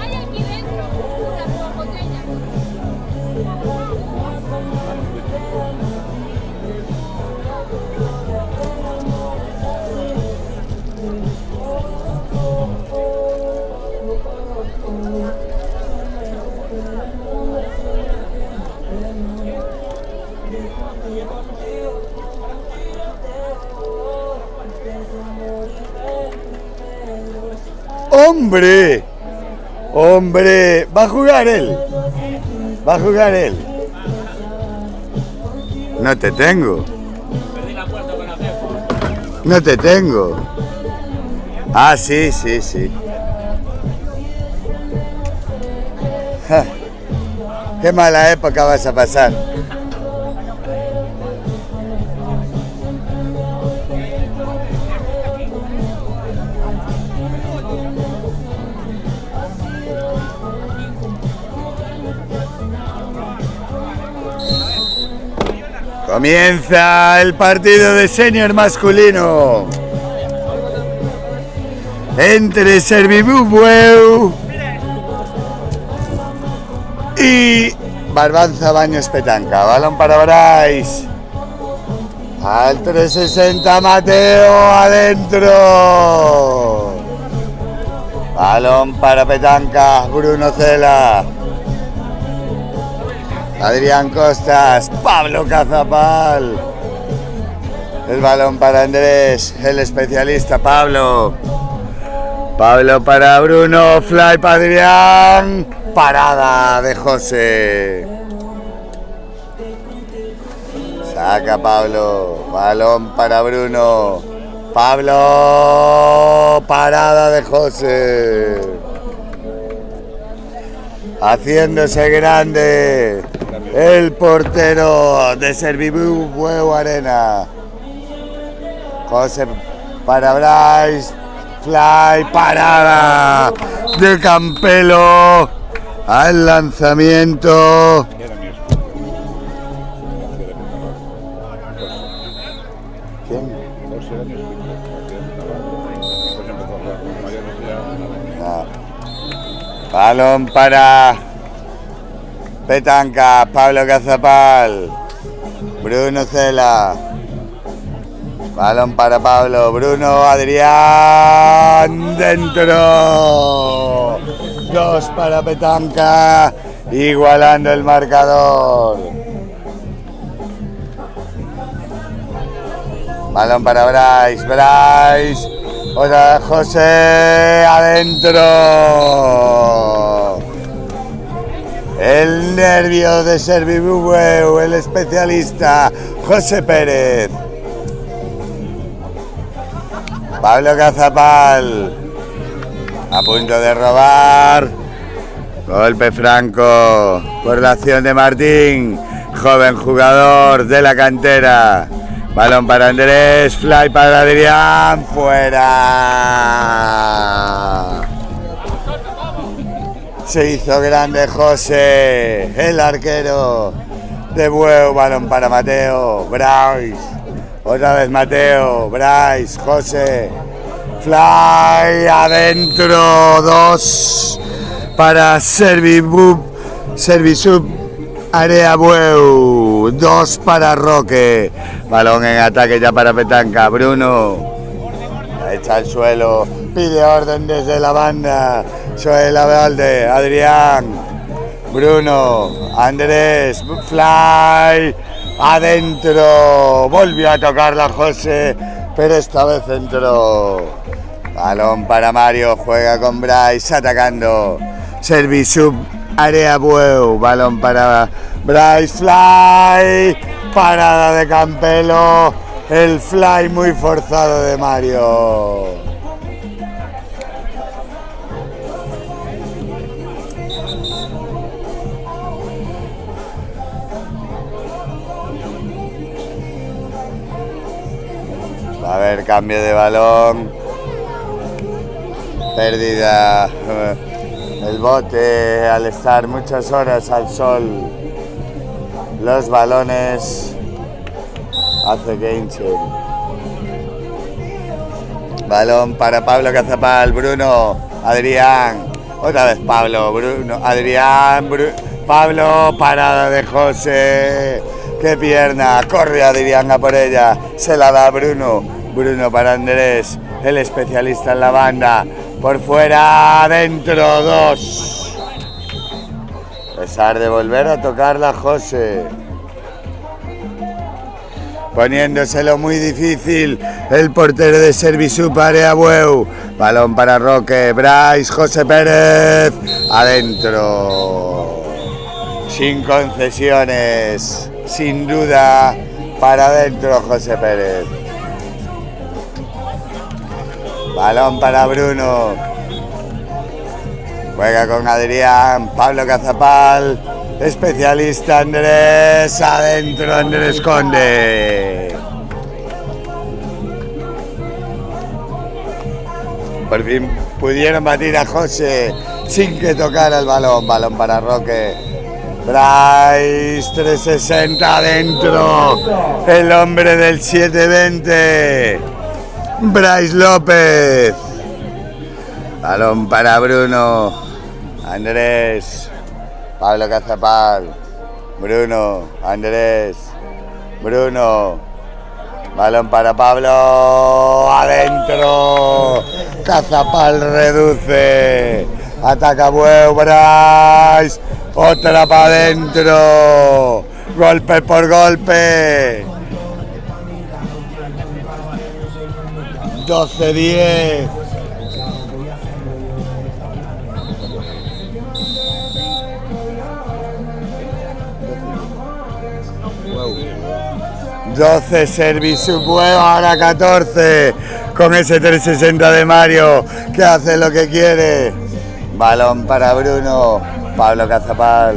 Hay aquí dentro una botella. ¡Hombre! ¡Hombre! Va a jugar él. No te tengo. No te tengo. Ah, sí. Ja, qué mala época vas a pasar. Comienza el partido de senior masculino entre Servibubueu y Barbanza Baños Petanca. Balón para Brais. Al 360 Mateo adentro. Balón para Petanca, Bruno Cela. Adrián Costas, Pablo Cazapal. El balón para Andrés, el especialista Pablo. Pablo para Bruno, fly para Adrián. Parada de José. Saca Pablo, balón para Bruno. Pablo, parada de José. Haciéndose grande el portero de Servibubueu Arena. José para Brais, fly, parada de Campelo al lanzamiento. Era mi esposo. ¿Quién? José era mi esposo. Después empezó a jugar con mayores ya. Ah. Balón para Petanca, Pablo Cazapal, Bruno Cela. Balón para Pablo, Bruno, Adrián, dentro. 2 para Petanca, igualando el marcador. Balón para Brais, Otra vez José adentro. El nervio de Servibueu, el especialista José Pérez. Pablo Cazapal a punto de robar. Golpe franco por la acción de Martín, joven jugador de la cantera. Balón para Andrés, fly para Adrián, fuera. Se hizo grande José, el arquero de Bueu. Balón para Mateo, Bryce. Otra vez Mateo, Bryce, José. Fly adentro, 2 para Servisub Area Bueu, 2 para Roque. Balón en ataque ya para Petanca, Bruno. Echa al suelo, pide orden desde la banda. Joel Abalde, Adrián, Bruno, Andrés, fly adentro. Volvió a tocarla José, pero esta vez entró. Balón para Mario, juega con Bryce atacando. Servisub Area Bueu, balón para Bryce, fly, parada de Campelo, el fly muy forzado de Mario. Va a haber cambio de balón, pérdida. El bote, al estar muchas horas al sol, los balones hace que hinchen. Balón para Pablo Cazapal, Bruno, Adrián. Otra vez Pablo, Bruno, Adrián, Pablo, parada de José. ¡Qué pierna! Corre Adrián a por ella. Se la da Bruno. Bruno para Andrés, el especialista en la banda. Por fuera, adentro, 2. A pesar de volver a tocarla José. Poniéndoselo muy difícil el portero de Servisub Area Bueu. Balón para Roque, Bryce, José Pérez. Adentro. Sin concesiones. Sin duda, para adentro José Pérez. Balón para Bruno. Juega con Adrián, Pablo Cazapal, especialista Andrés, adentro Andrés Conde. Por fin pudieron batir a José sin que tocara el balón. Balón para Roque. Bryce, 360 adentro. El hombre del 720. Bryce López. Balón para Bruno. Andrés. Pablo Cazapal. Bruno. Andrés. Bruno. Balón para Pablo. Adentro. Cazapal reduce. Ataca Bueu. Bryce. Otra para adentro. Golpe por golpe. 12-10. Wow. 12 Servisub Bueu, ahora 14. Con ese 360 de Mario, que hace lo que quiere. Balón para Bruno. Pablo Cazapal.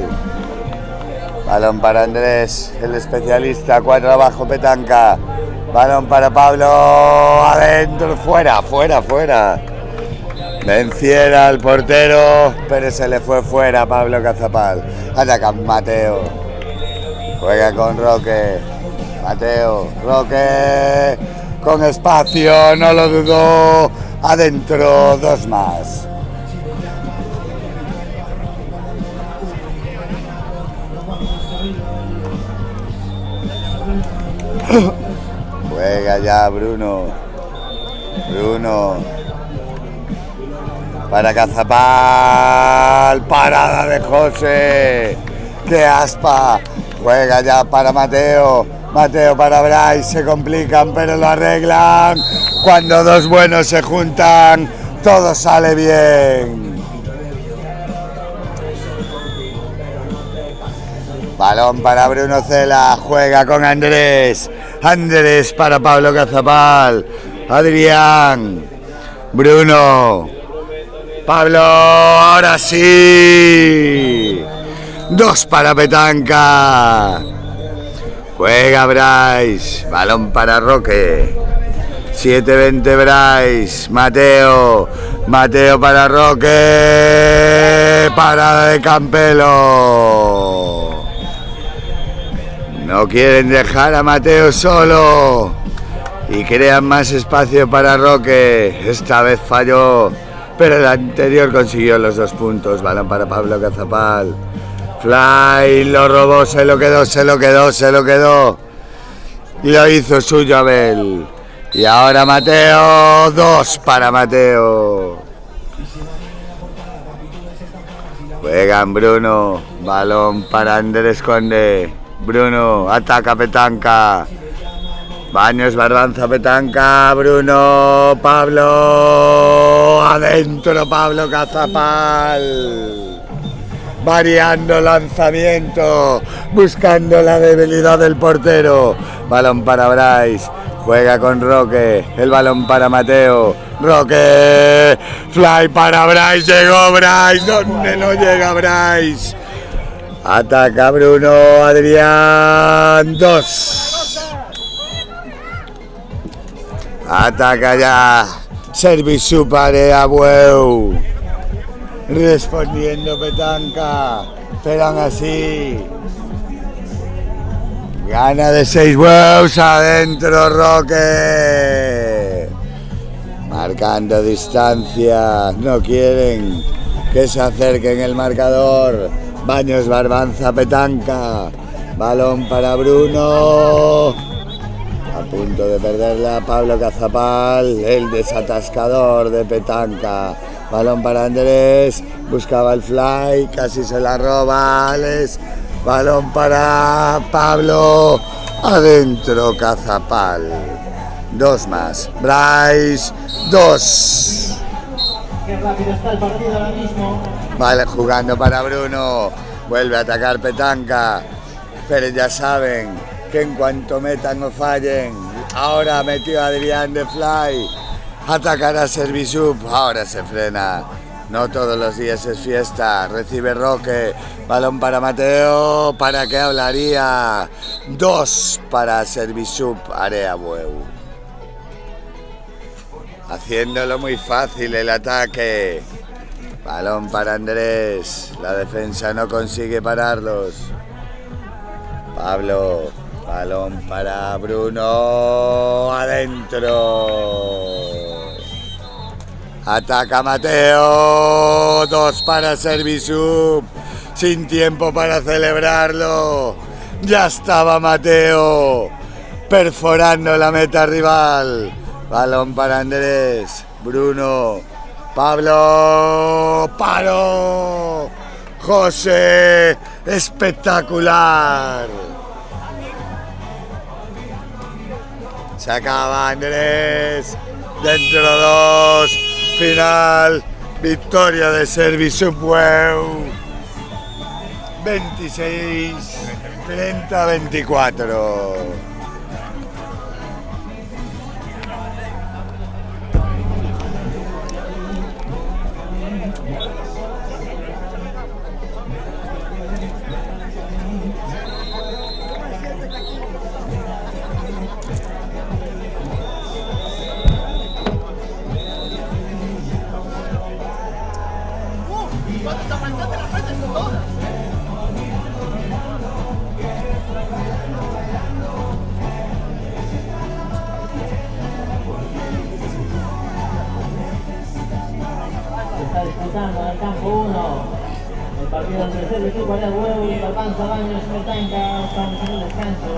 Balón para Andrés, el especialista. 4 abajo Petanca. Balón para Pablo, adentro, fuera. Venciera al portero, pero se le fue fuera a Pablo Cazapal. Ataca Mateo. Juega con Roque. Mateo, Roque, con espacio, no lo dudó. Adentro, 2 más. Juega ya Bruno. Para Cazapal. Parada de José. ¡Qué aspa! Juega ya para Mateo. Mateo para Bryce, se complican pero lo arreglan. Cuando dos buenos se juntan, todo sale bien. Balón para Bruno Cela, juega con Andrés. Andrés para Pablo Cazapal. Adrián. Bruno. Pablo, ahora sí. 2 para Petanca. Juega Bryce. Balón para Roque. 7-20 Bryce. Mateo. Mateo para Roque. Parada de Campelo. No quieren dejar a Mateo solo. Y crean más espacio para Roque. Esta vez falló. Pero el anterior consiguió los 2 puntos. Balón para Pablo Cazapal. Fly lo robó, se lo quedó. Y lo hizo suyo Abel. Y ahora Mateo, 2 para Mateo. Juegan Bruno. Balón para Andrés Conde. Bruno, ataca Petanca. Baños, Barbanza, Petanca, Bruno, Pablo, adentro Pablo Cazapal, variando lanzamiento, buscando la debilidad del portero. Balón para Bryce, juega con Roque, el balón para Mateo, Roque, fly para Bryce, llegó Bryce, donde no llega Bryce. Ataca Bruno, Adrián, 2. Ataca ya Serviciu Area Bueu. Respondiendo Petanca, pero aún así gana de 6 Bueus, adentro Roque. Marcando distancia, no quieren que se acerquen el marcador. Baños, Barbanza, Petanca. Balón para Bruno. A punto de perderla Pablo Cazapal, el desatascador de Petanca. Balón para Andrés, buscaba el fly, casi se la roba Alex. Balón para Pablo, adentro Cazapal. 2 más, Bryce, 2. Qué rápido está el partido ahora mismo. Vale, jugando para Bruno, vuelve a atacar Petanca, pero ya saben que en cuanto metan o fallen, ahora metió a Adrián de fly, atacará Serviciu, ahora se frena. No todos los días es fiesta, recibe Roque, balón para Mateo, ¿para qué hablaría? 2 para Serviciu Area Bueu. Haciéndolo muy fácil el ataque. Balón para Andrés, la defensa no consigue pararlos. Pablo, balón para Bruno, adentro. Ataca Mateo, 2 para Serviciu, sin tiempo para celebrarlo. Ya estaba Mateo perforando la meta rival. Balón para Andrés, Bruno, Pablo, paro, José, espectacular. Se acaba Andrés, dentro 2, final, victoria de Serviciu Bueu, 26-30-24. Está disputando en el campo 1 el partido entre Serviciu Area Bueu y Barbanza, Baños, Petanca. Estamos en el descanso.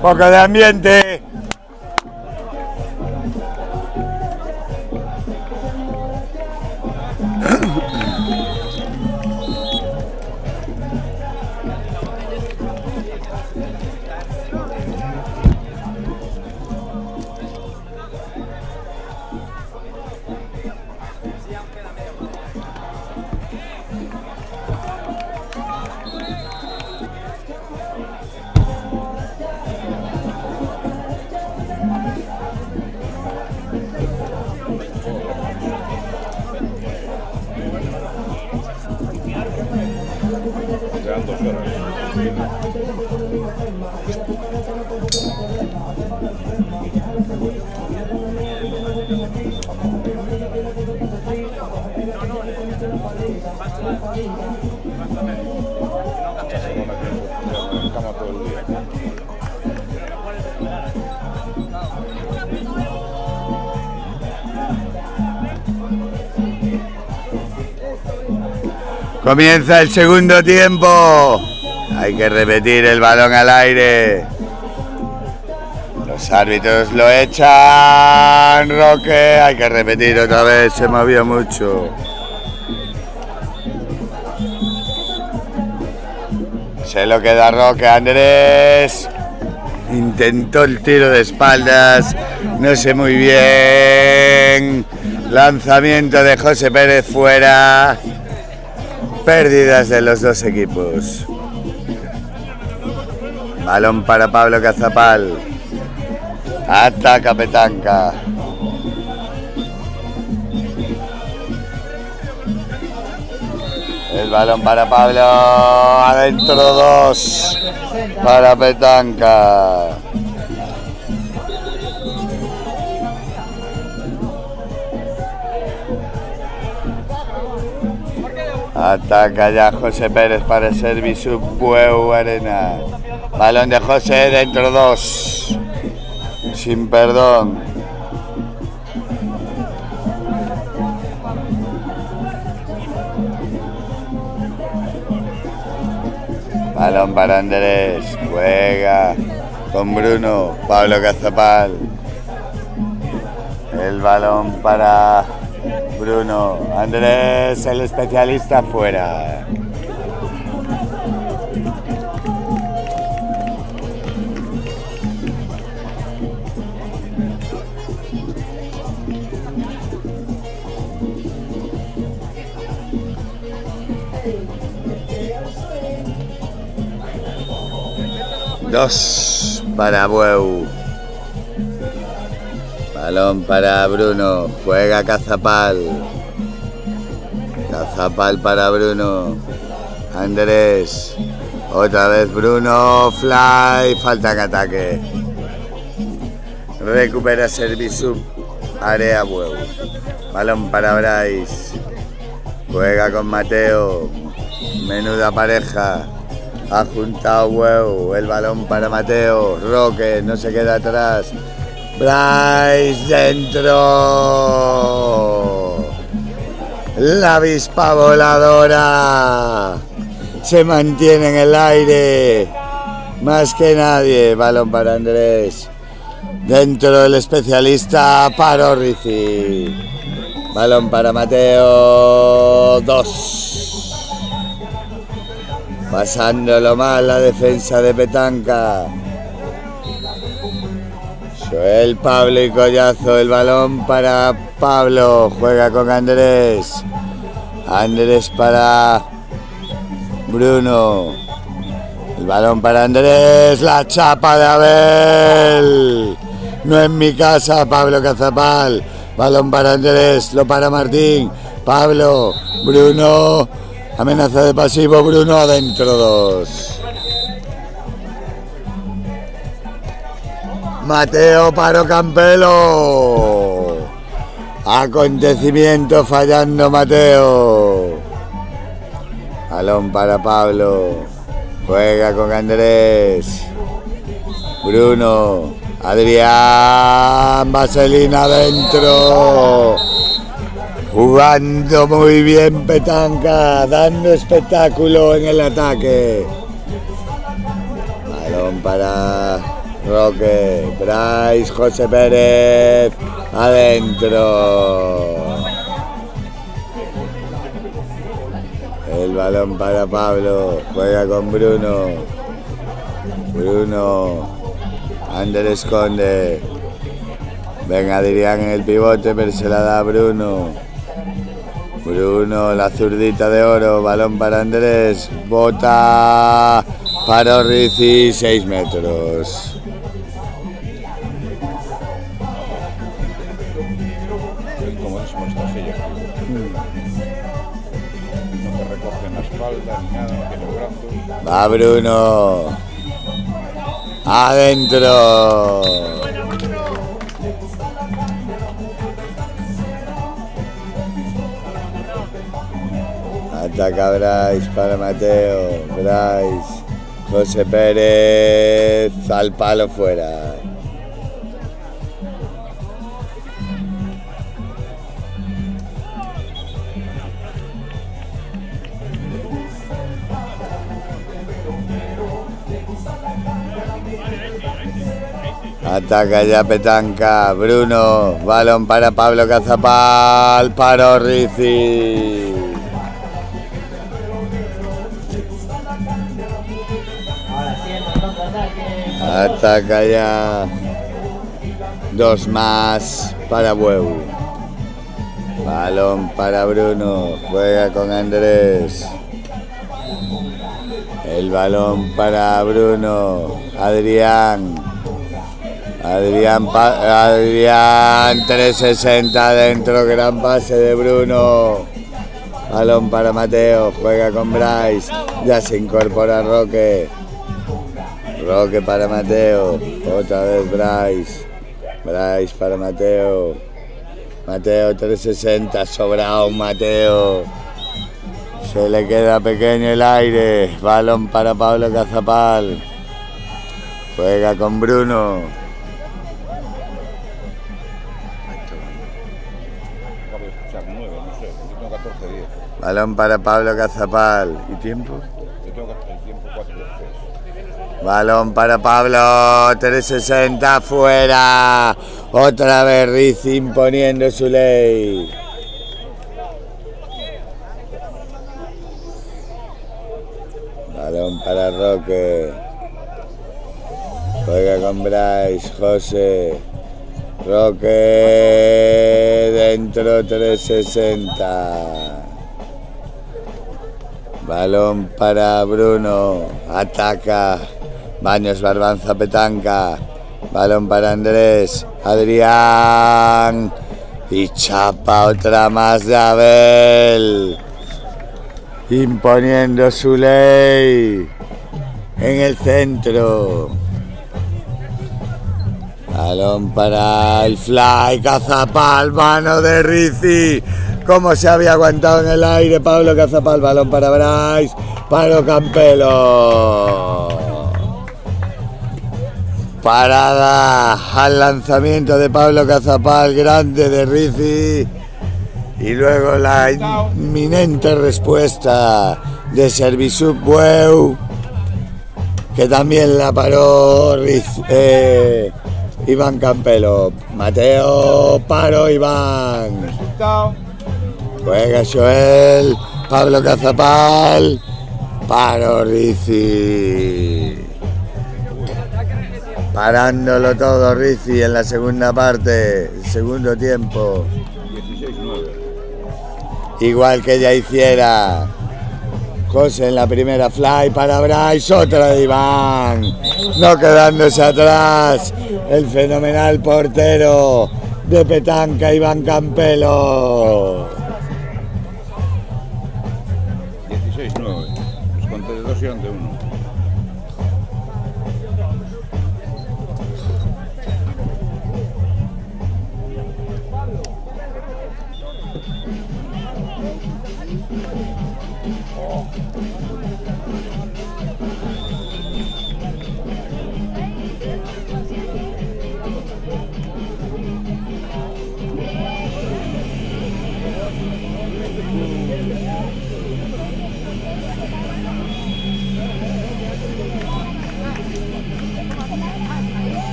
poco de ambiente. Quedan 2 horas. En cama todo el día. Comienza el segundo tiempo. Hay que repetir el balón al aire. Los árbitros lo echan. Roque, hay que repetir otra vez. Se movió mucho. Se lo queda Roque. Andrés intentó el tiro de espaldas. No sé muy bien. Lanzamiento de José Pérez fuera. Pérdidas de los dos equipos. Balón para Pablo Cazapal. Ataca Petanca. El balón para Pablo. Adentro 2 para Petanca. Ataca ya José Pérez para el servicio Bueu Arena. Balón de José dentro 2. Sin perdón. Balón para Andrés. Juega con Bruno. Pablo Cazapal. El balón para Bruno. Andrés, el especialista, fuera. Dos para Bueu. Balón para Bruno. Juega Cazapal. Cazapal para Bruno. Andrés. Otra vez Bruno. Fly. Falta en ataque. Recupera Serviciu. Área Bueu. Balón para Bryce. Juega con Mateo. Menuda pareja. Ha juntado Bueu. El balón para Mateo. Roque no se queda atrás. Bryce dentro. La avispa voladora se mantiene en el aire más que nadie. Balón para Andrés. Dentro del especialista para Orrici. Balón para Mateo. 2. Pasándolo mal la defensa de Petanca. Joel, Pablo y Collazo. El balón para Pablo. Juega con Andrés. Andrés para Bruno. El balón para Andrés. La chapa de Abel. No en mi casa. Pablo Cazapal. Balón para Andrés. Lo para Martín. Pablo. Bruno. Amenaza de pasivo. Bruno adentro 2. Mateo para Campelo. Acontecimiento fallando Mateo. Balón para Pablo. Juega con Andrés. Bruno. Adrián. Vaselina adentro. Jugando muy bien Petanca. Dando espectáculo en el ataque. Balón para Roque, Bryce, José Pérez, adentro. El balón para Pablo, juega con Bruno. Bruno, Ander esconde. Venga Adrián en el pivote, pero se la da a Bruno. Bruno, la zurdita de oro, balón para Andrés, bota para Rizzi, 6 metros. Es comodísimo estas sillas. No te recogen la espalda ni nada, no tiene brazos. Va Bruno. Adentro. Ataca Bryce para Mateo. Bryce. José Pérez. Al palo fuera. Ataca ya Petanca, Bruno, balón para Pablo Cazapal, para Rizzi. Ahora sí, en el contraataque. Ataca ya. 2 más para Bueu. Balón para Bruno, juega con Andrés. El balón para Bruno, Adrián. Adrián 360 dentro, gran pase de Bruno. Balón para Mateo, juega con Bryce. Ya se incorpora Roque. Roque para Mateo. Otra vez Bryce. Bryce para Mateo. Mateo 360, sobrado Mateo. Se le queda pequeño el aire. Balón para Pablo Cazapal. Juega con Bruno. Acabo de escuchar 9, no sé, yo tengo 14-10. Balón para Pablo Cazapal. ¿Y tiempo? Yo tengo el tiempo 4-3. Balón para Pablo. 360 fuera. Otra vez Rizzi imponiendo su ley. Balón para Roque. Juega con Bryce, José. Roque dentro 360. Balón para Bruno. Ataca. Baños, Barbanza, Petanca. Balón para Andrés. Adrián. Y chapa otra más de Abel. Imponiendo su ley. En el centro. Balón para el fly, Cazapal, mano de Rizzi. Cómo se había aguantado en el aire Pablo Cazapal, balón para Bryce, para Campelo. Parada al lanzamiento de Pablo Cazapal, grande de Rizzi. Y luego la inminente respuesta de Servisup Bueu, que también la paró Iván Campelo. Mateo, paro Iván. Juega Joel, Pablo Cazapal, paro Rizzi. Parándolo todo Rizzi en la segunda parte, segundo tiempo. 16-9. Igual que ya hiciera José en la primera fly para Bryce, otra de Iván. No quedándose atrás el fenomenal portero de Petanca, Iván Campelo. 16-9. Los conté de 2 y eran de 1.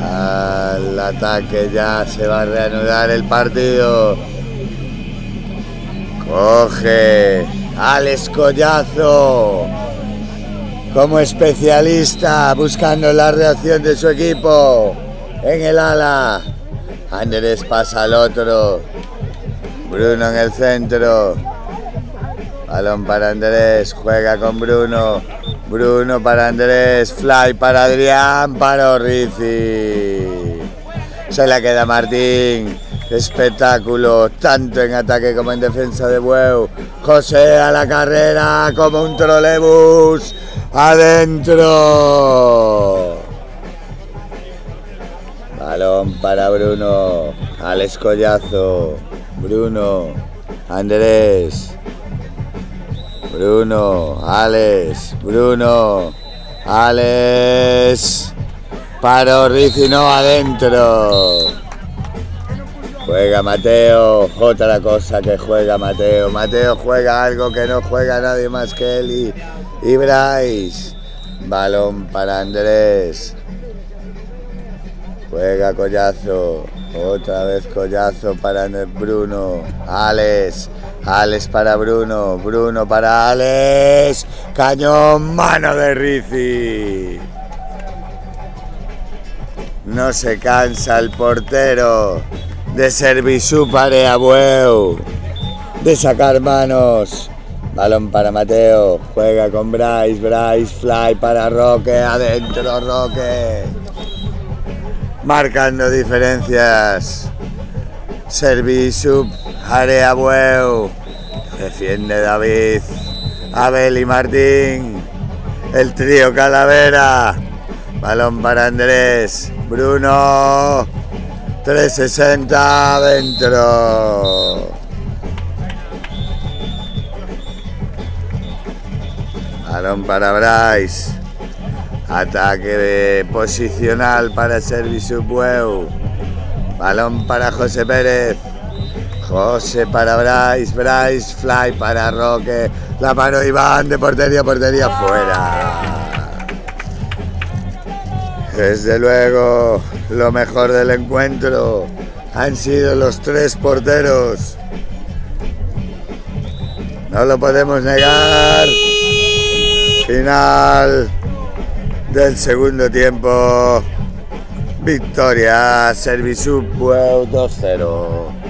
Al ataque ya se va a reanudar el partido. Coge Alex Collazo como especialista buscando la reacción de su equipo en el ala. Andrés pasa al otro. Bruno en el centro. Balón para Andrés. Juega con Bruno. Bruno para Andrés. Fly para Adrián. Para Orrizi. Se la queda Martín. Espectáculo, tanto en ataque como en defensa de Bueu. José a la carrera como un trolebús. Adentro. Balón para Bruno. Alex Collazo. Bruno. Andrés. Bruno. Alex. Bruno. Alex. Para Orrizi, no, adentro. Juega Mateo, otra cosa que juega Mateo. Mateo juega algo que no juega nadie más que él y Bryce. Balón para Andrés. Juega Collazo. Otra vez Collazo para Bruno. Alex. Alex para Bruno. Bruno para Alex. Cañón, mano de Rizzi. No se cansa el portero de servir su pared a Bueu, de sacar manos. Balón para Mateo, juega con Bryce, Bryce, Fly para Roque, adentro Roque. Marcando diferencias. Servicio, área Bueu. Defiende David, Abel y Martín. El trío Calavera. Balón para Andrés, Bruno. 360 adentro. Balón para Bryce. Ataque posicional para Servicio Bueu. Balón para José Pérez. José para Bryce. Bryce, Fly para Roque. La paró Iván de portería a portería fuera. Desde luego, lo mejor del encuentro han sido los tres porteros. No lo podemos negar. Final del segundo tiempo. Victoria, Servicio Bueu 2-0.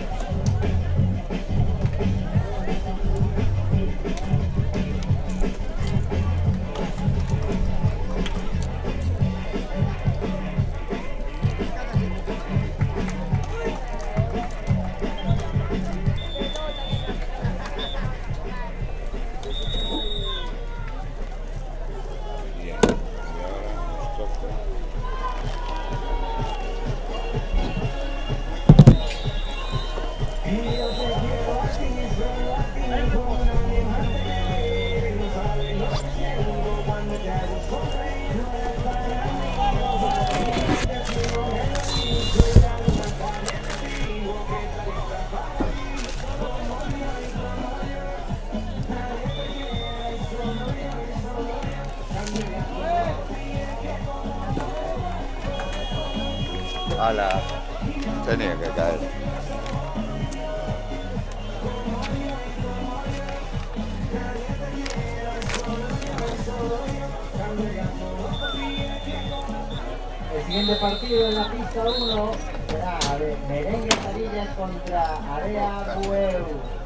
Ala, tenía que caer. El siguiente partido en la pista 1 será Merengue Carillas contra Area Bueu.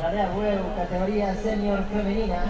Plarea Bueu, categoría senior femenina.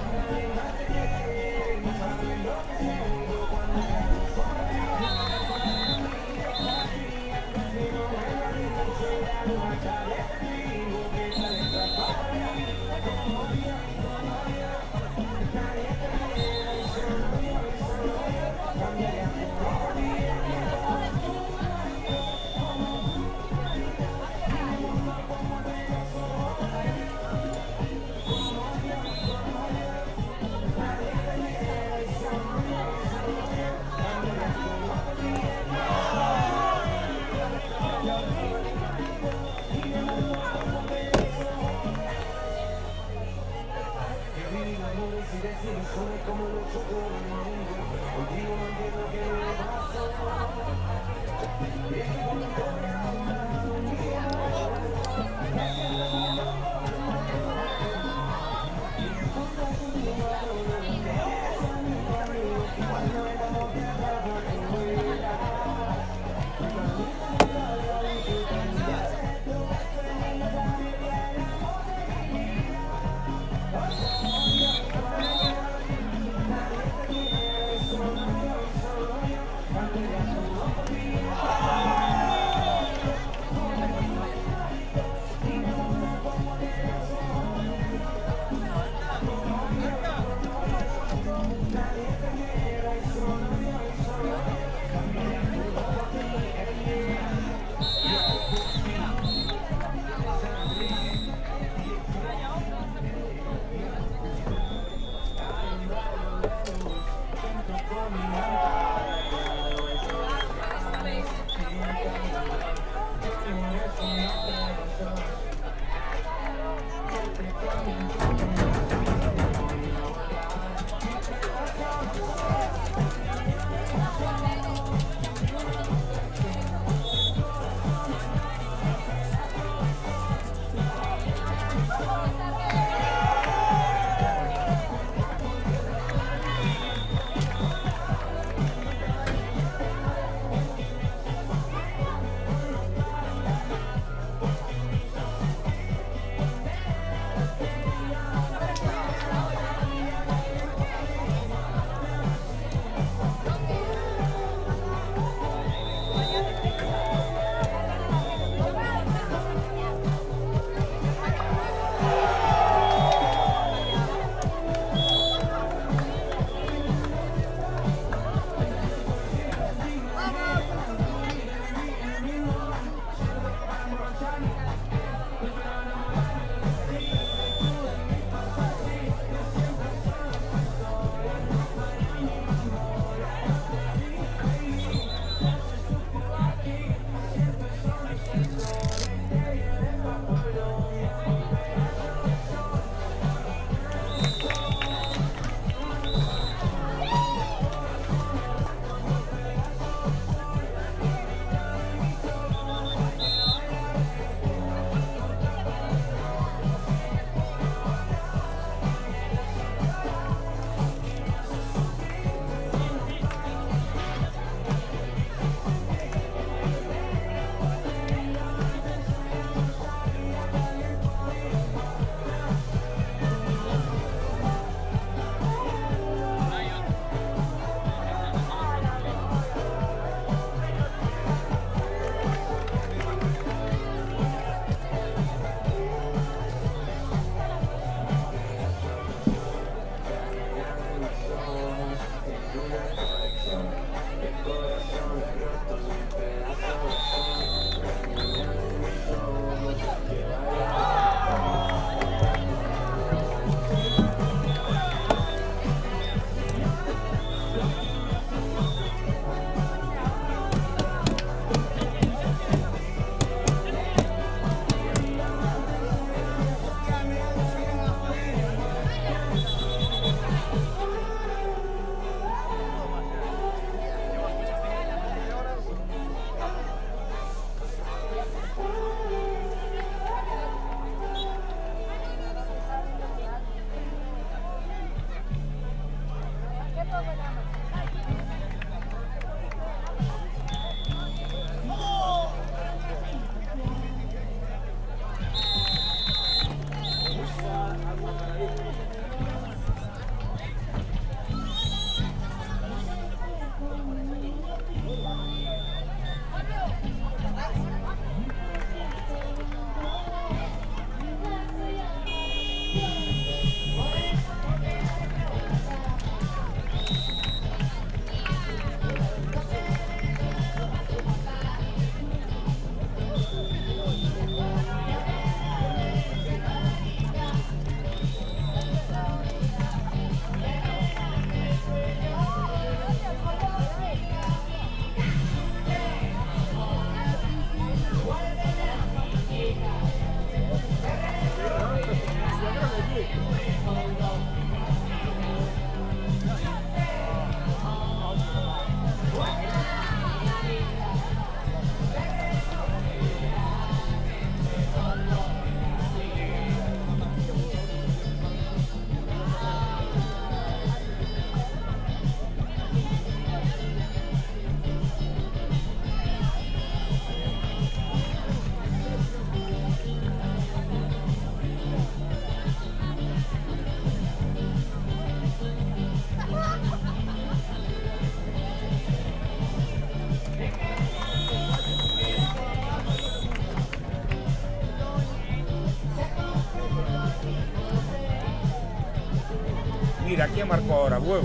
Mira, ¿quién marcó ahora? Huevo.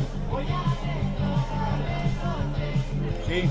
Sí.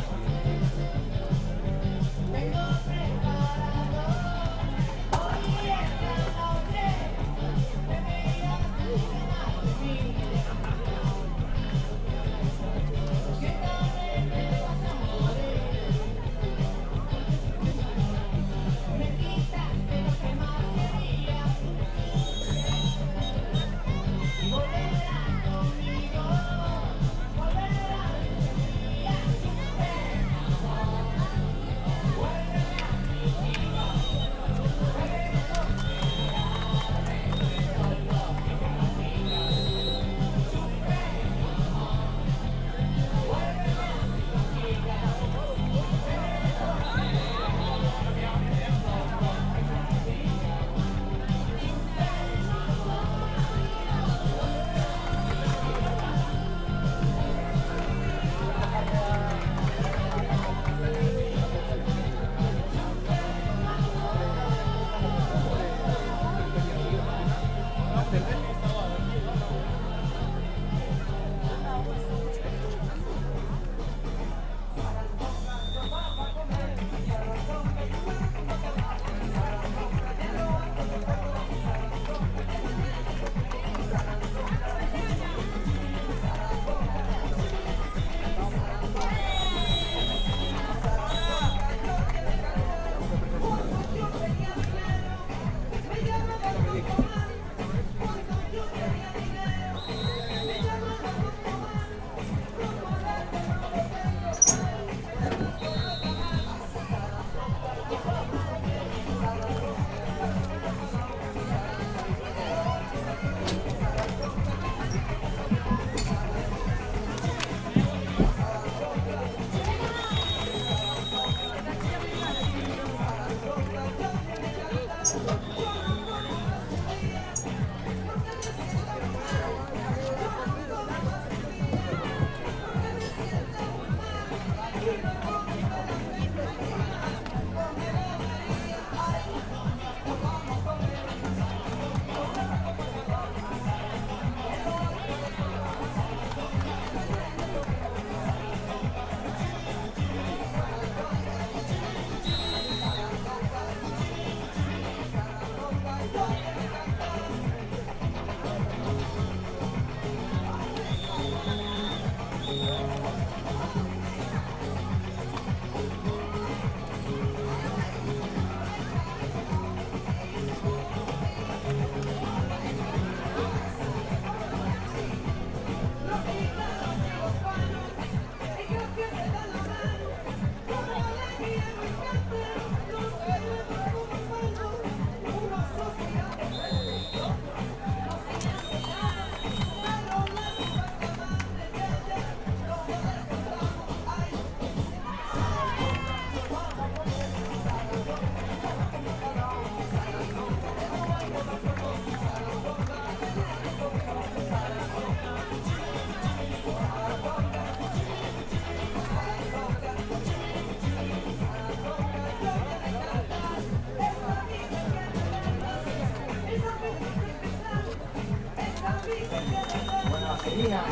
Buena vaselina.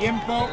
Tiempo.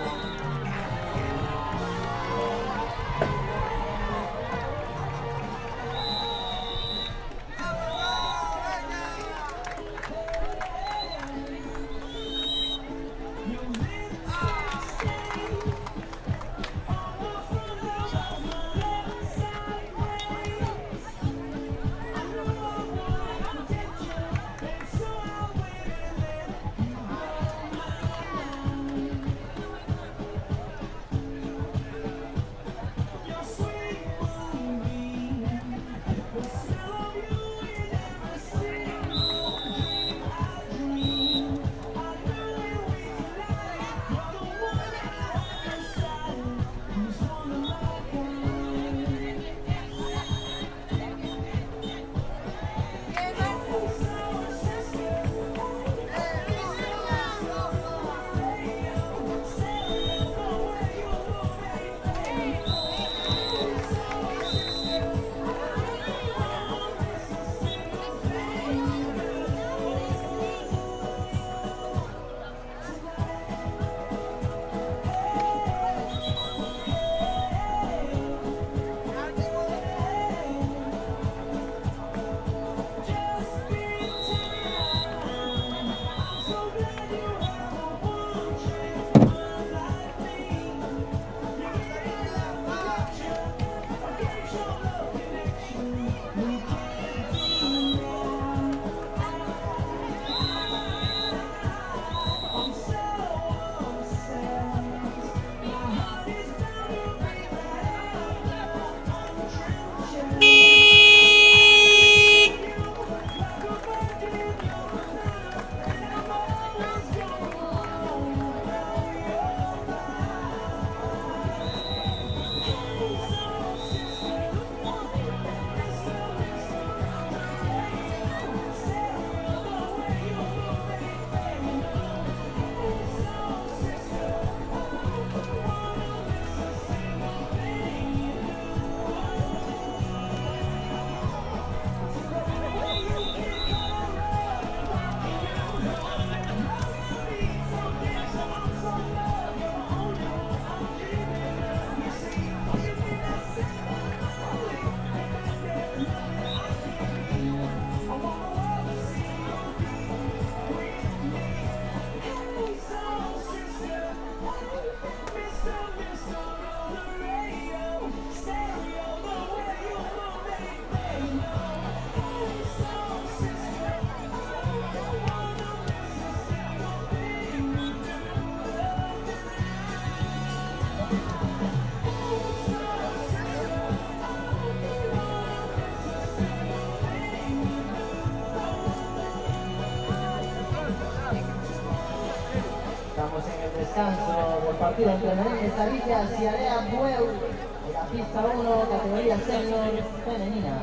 descanso del partido entre Merengues Arilla y Area Bueu de la pista 1, categoría senior femenina.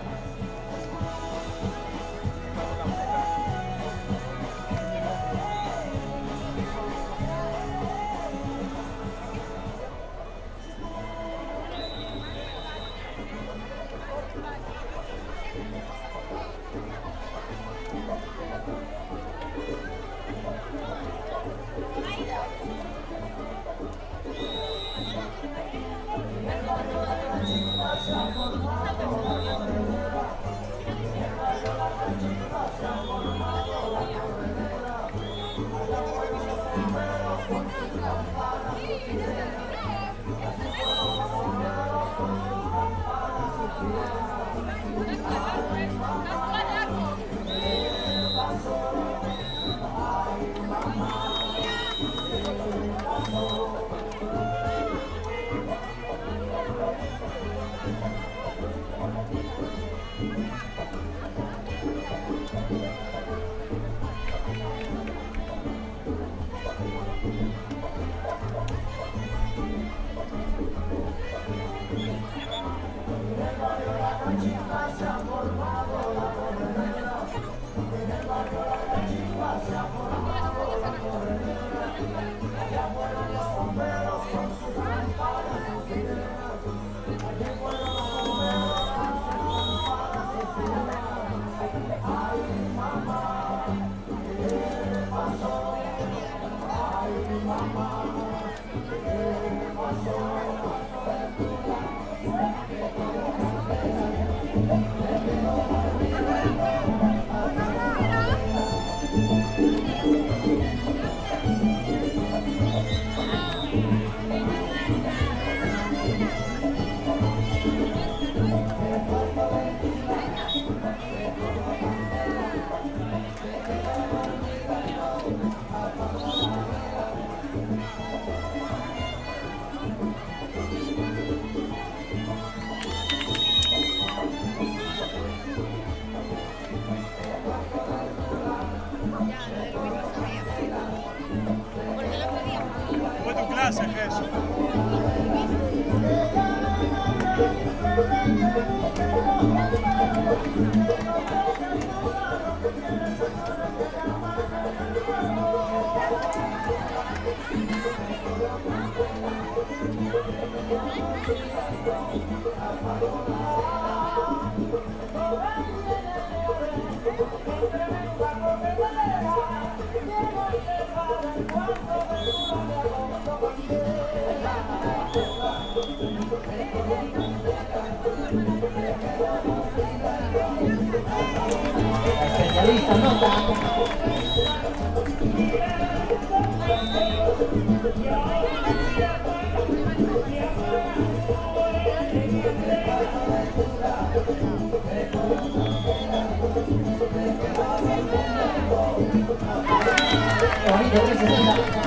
Fue tu clase, Jesús. Especialista nota. Bonito, 360.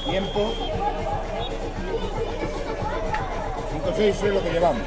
Tiempo. 5-6 es lo que llevamos.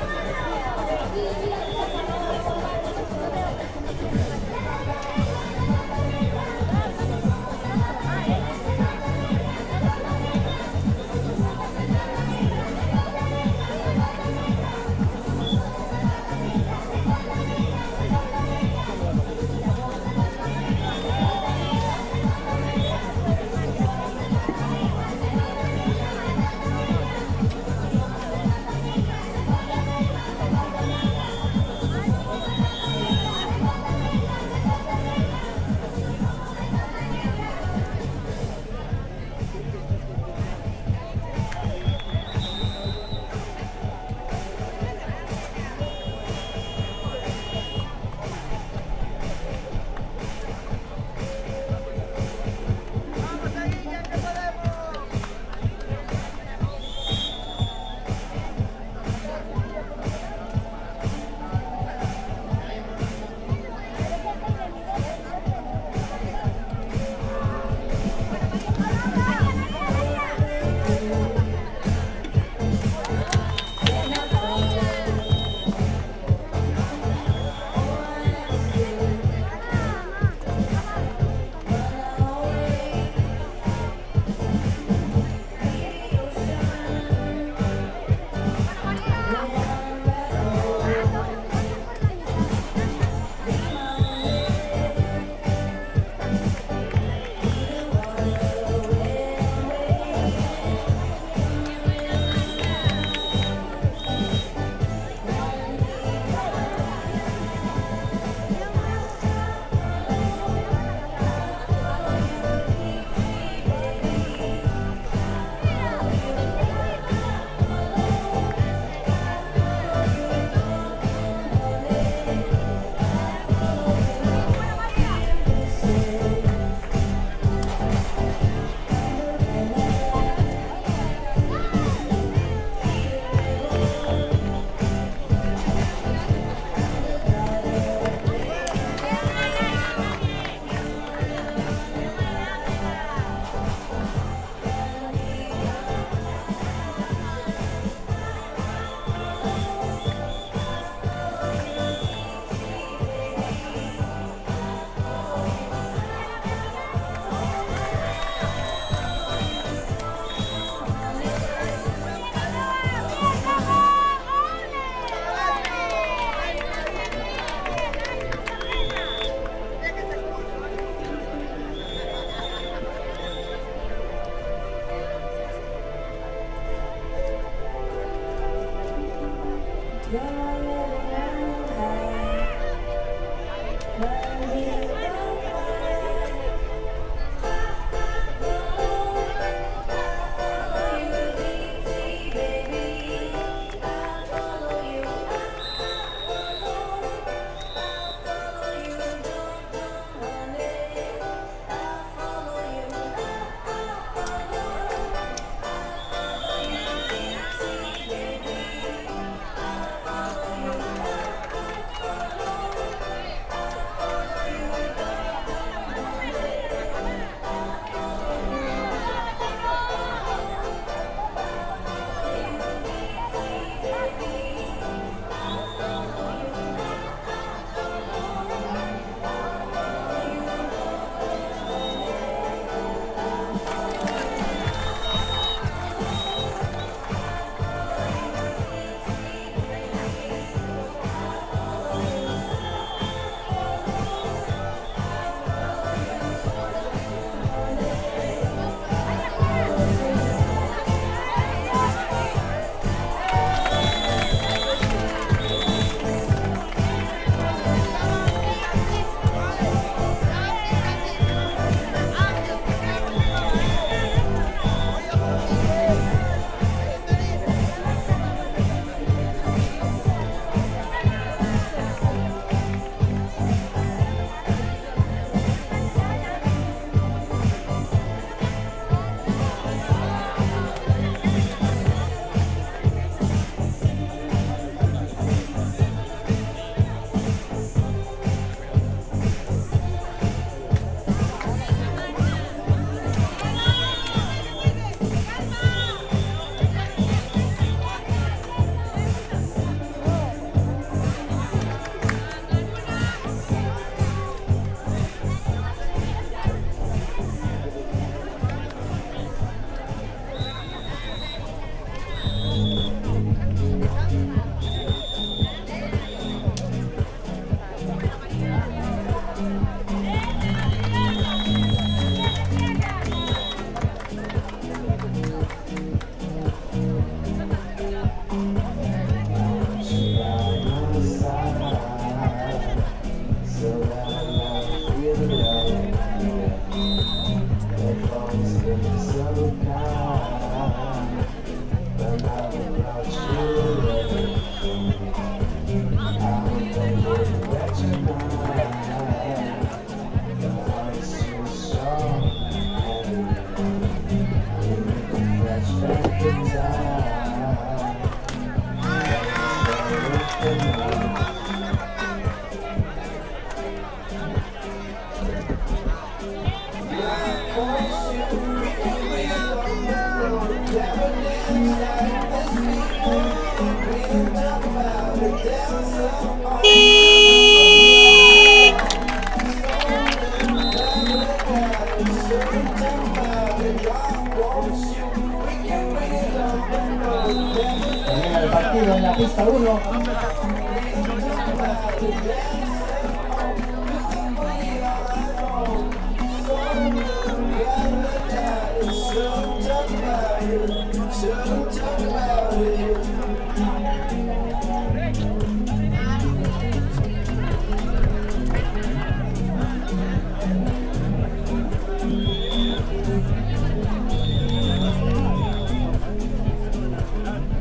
Termina el partido en la pista 1.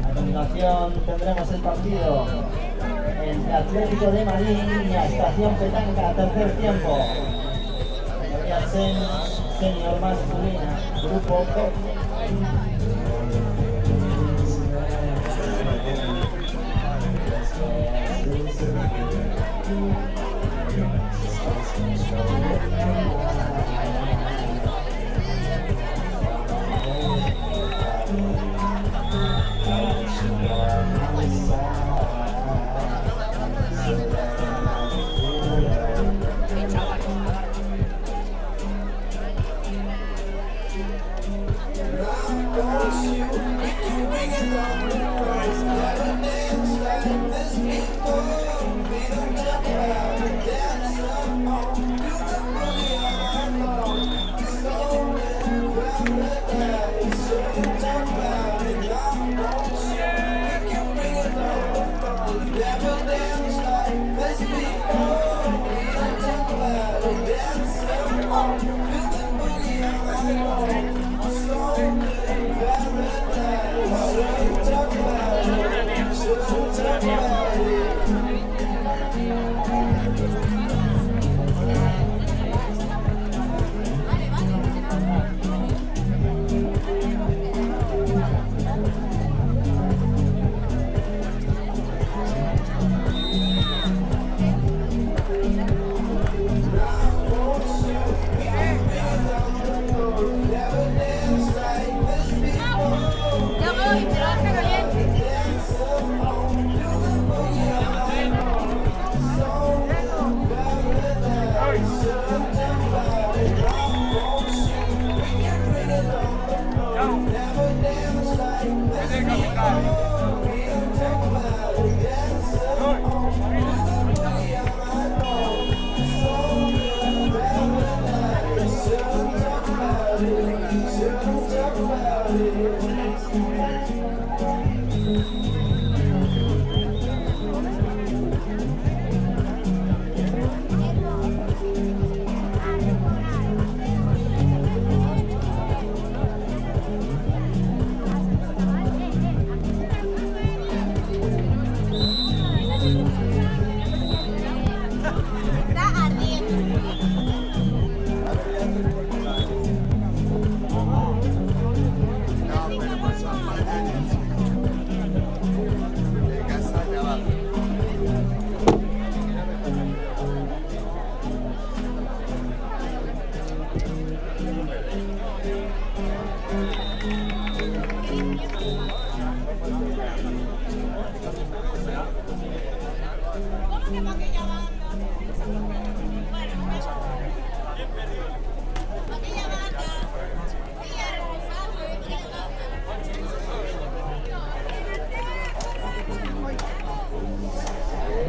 A continuación tendremos el partido entre Atlético de Madrid y Estación Petanca, tercer tiempo. Categoría senior masculina, grupo B.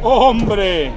¡Hombre!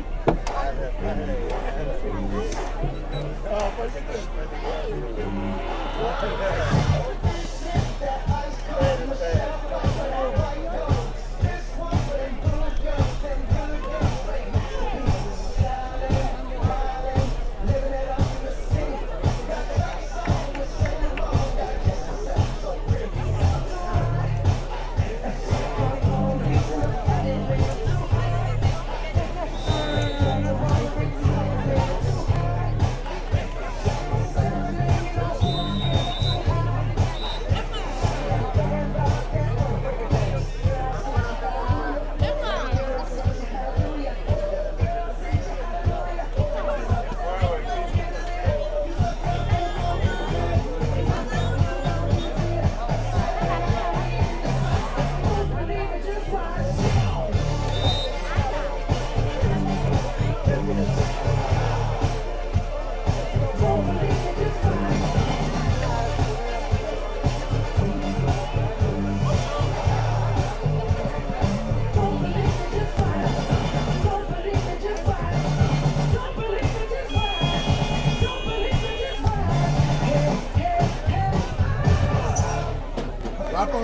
Guapo,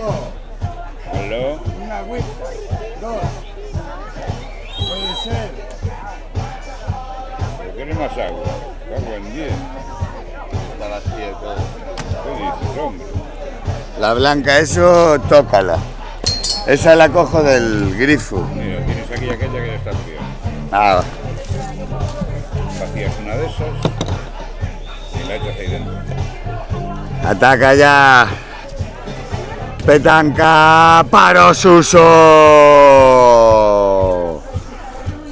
Aló. una agüita, 2. Puede ser. ¿Pero quieres más agua? Agua en 10. Está vacío todo. ¿Qué dices, hombre? La blanca, eso, tócala. Esa la cojo del grifo. Mira, tienes aquí aquella que ya está fría. Ah, Vacías una de esas y la echas ahí dentro. ataca ya. Petanca para Suso.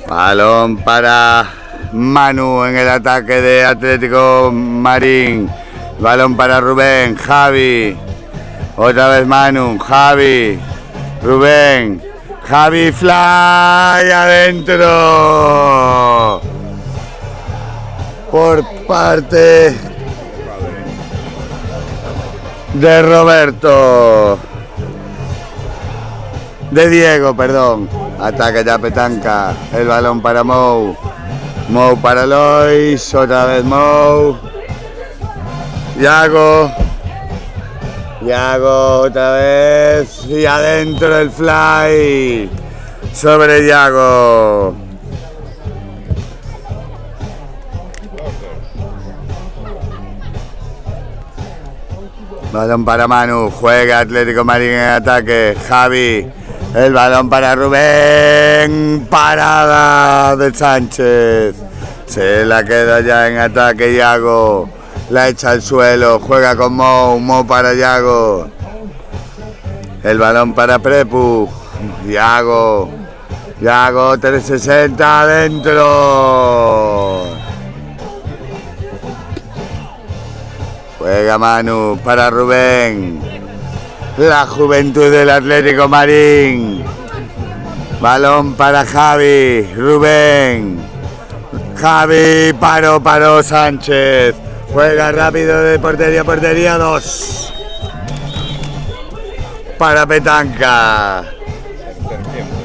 Balón para Manu en el ataque de Atlético Marín. Balón para Rubén, Javi. Otra vez Manu, Javi. Rubén, Javi fly adentro. Por parte de Roberto. De Diego, perdón. Ataca ya Petanca. El balón para Mou. Mou para Lois. Otra vez Mou. Yago. Yago otra vez. Y adentro el fly. Sobre Yago. Balón para Manu, juega Atlético Marín en ataque, Javi, el balón para Rubén, parada de Sánchez, se la queda ya en ataque Yago, la echa al suelo, juega con Mou, Mou para Yago, el balón para Prepu, Yago, Yago 360 adentro. Juega Manu para Rubén. La juventud del Atlético Marín. Balón para Javi. Rubén. Javi. Paró Sánchez. Juega rápido de portería a portería. 2. Para Petanca. Tercer tiempo.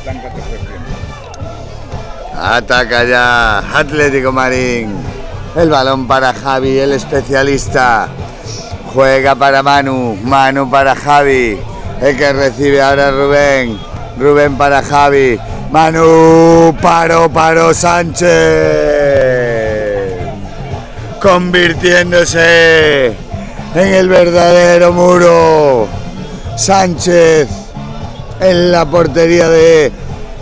Petanca, tercer tiempo. Ataca ya Atlético Marín. El balón para Javi, el especialista. Juega para Manu. Manu para Javi. El que recibe ahora Rubén. Rubén para Javi. Manu. Paró Sánchez. Convirtiéndose en el verdadero muro. Sánchez en la portería de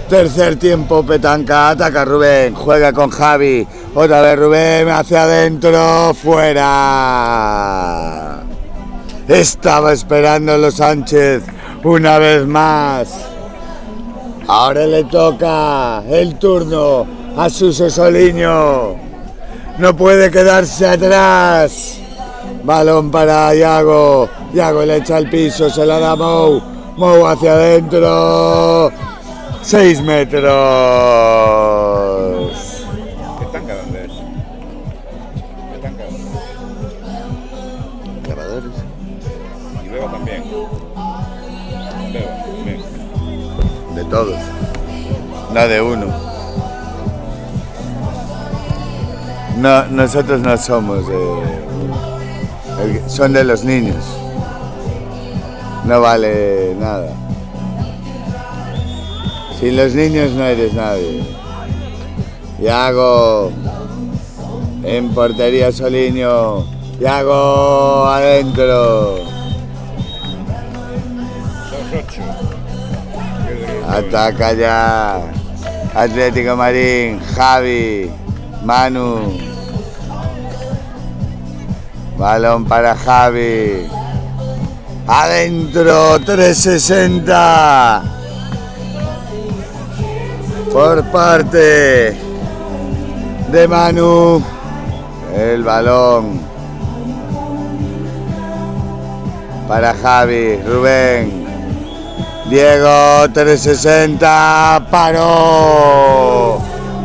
tercer tiempo. Petanca, ataca Rubén, juega con Javi, otra vez Rubén hacia adentro, fuera. Estaba esperándolo Sánchez una vez más. Ahora le toca el turno a Suso Soliño. No puede quedarse atrás. Balón para Yago. Yago le echa al piso, se la da Mou. Mou hacia adentro. 6 metros. ¿Petanca dónde es? ¿Petanca dónde es? Grabadores. Y Beba también. Beba también. De todos. No de uno. No, nosotros no somos son de los niños. No vale nada. Sin los niños no eres nadie. Yago en portería Soliño. Yago adentro. 2-8. Ataca ya Atlético Marín. Javi. Manu. Balón para Javi. Adentro 360. Por parte de Manu. El balón para Javi. Rubén. Diego 360. Paró.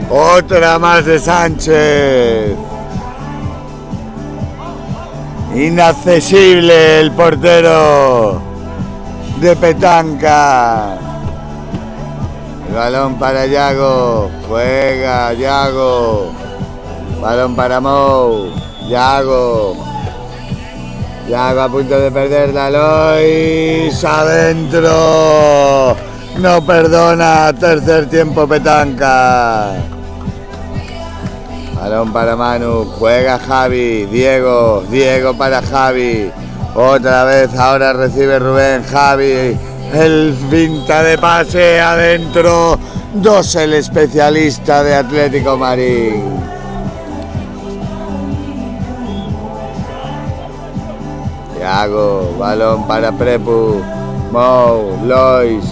Otra más de Sánchez. Inaccesible el portero de Petanca. El balón para Yago. Juega Yago. Balón para Mou. Yago. Yago a punto de perderla, Lois, adentro. No perdona, tercer tiempo petanca. Balón para Manu, juega Javi, Diego para Javi. Otra vez ahora recibe Rubén, Javi. El finta de pase adentro. 2 el especialista de Atlético Marín. Yago, balón para Prepu. Mou, Lois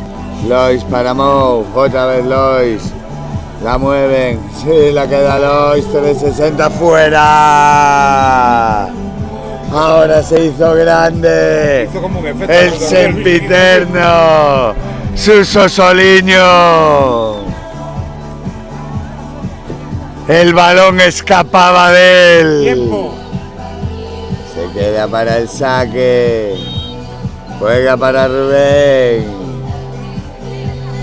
para Mou. Otra vez Lois. La mueven. Sí, la queda Lois. 360 fuera. Ahora se hizo grande. Hizo como un efecto El sempiterno. Suso Soliño. El balón escapaba de él. Tiempo. Se queda para el saque. Juega para Rubén.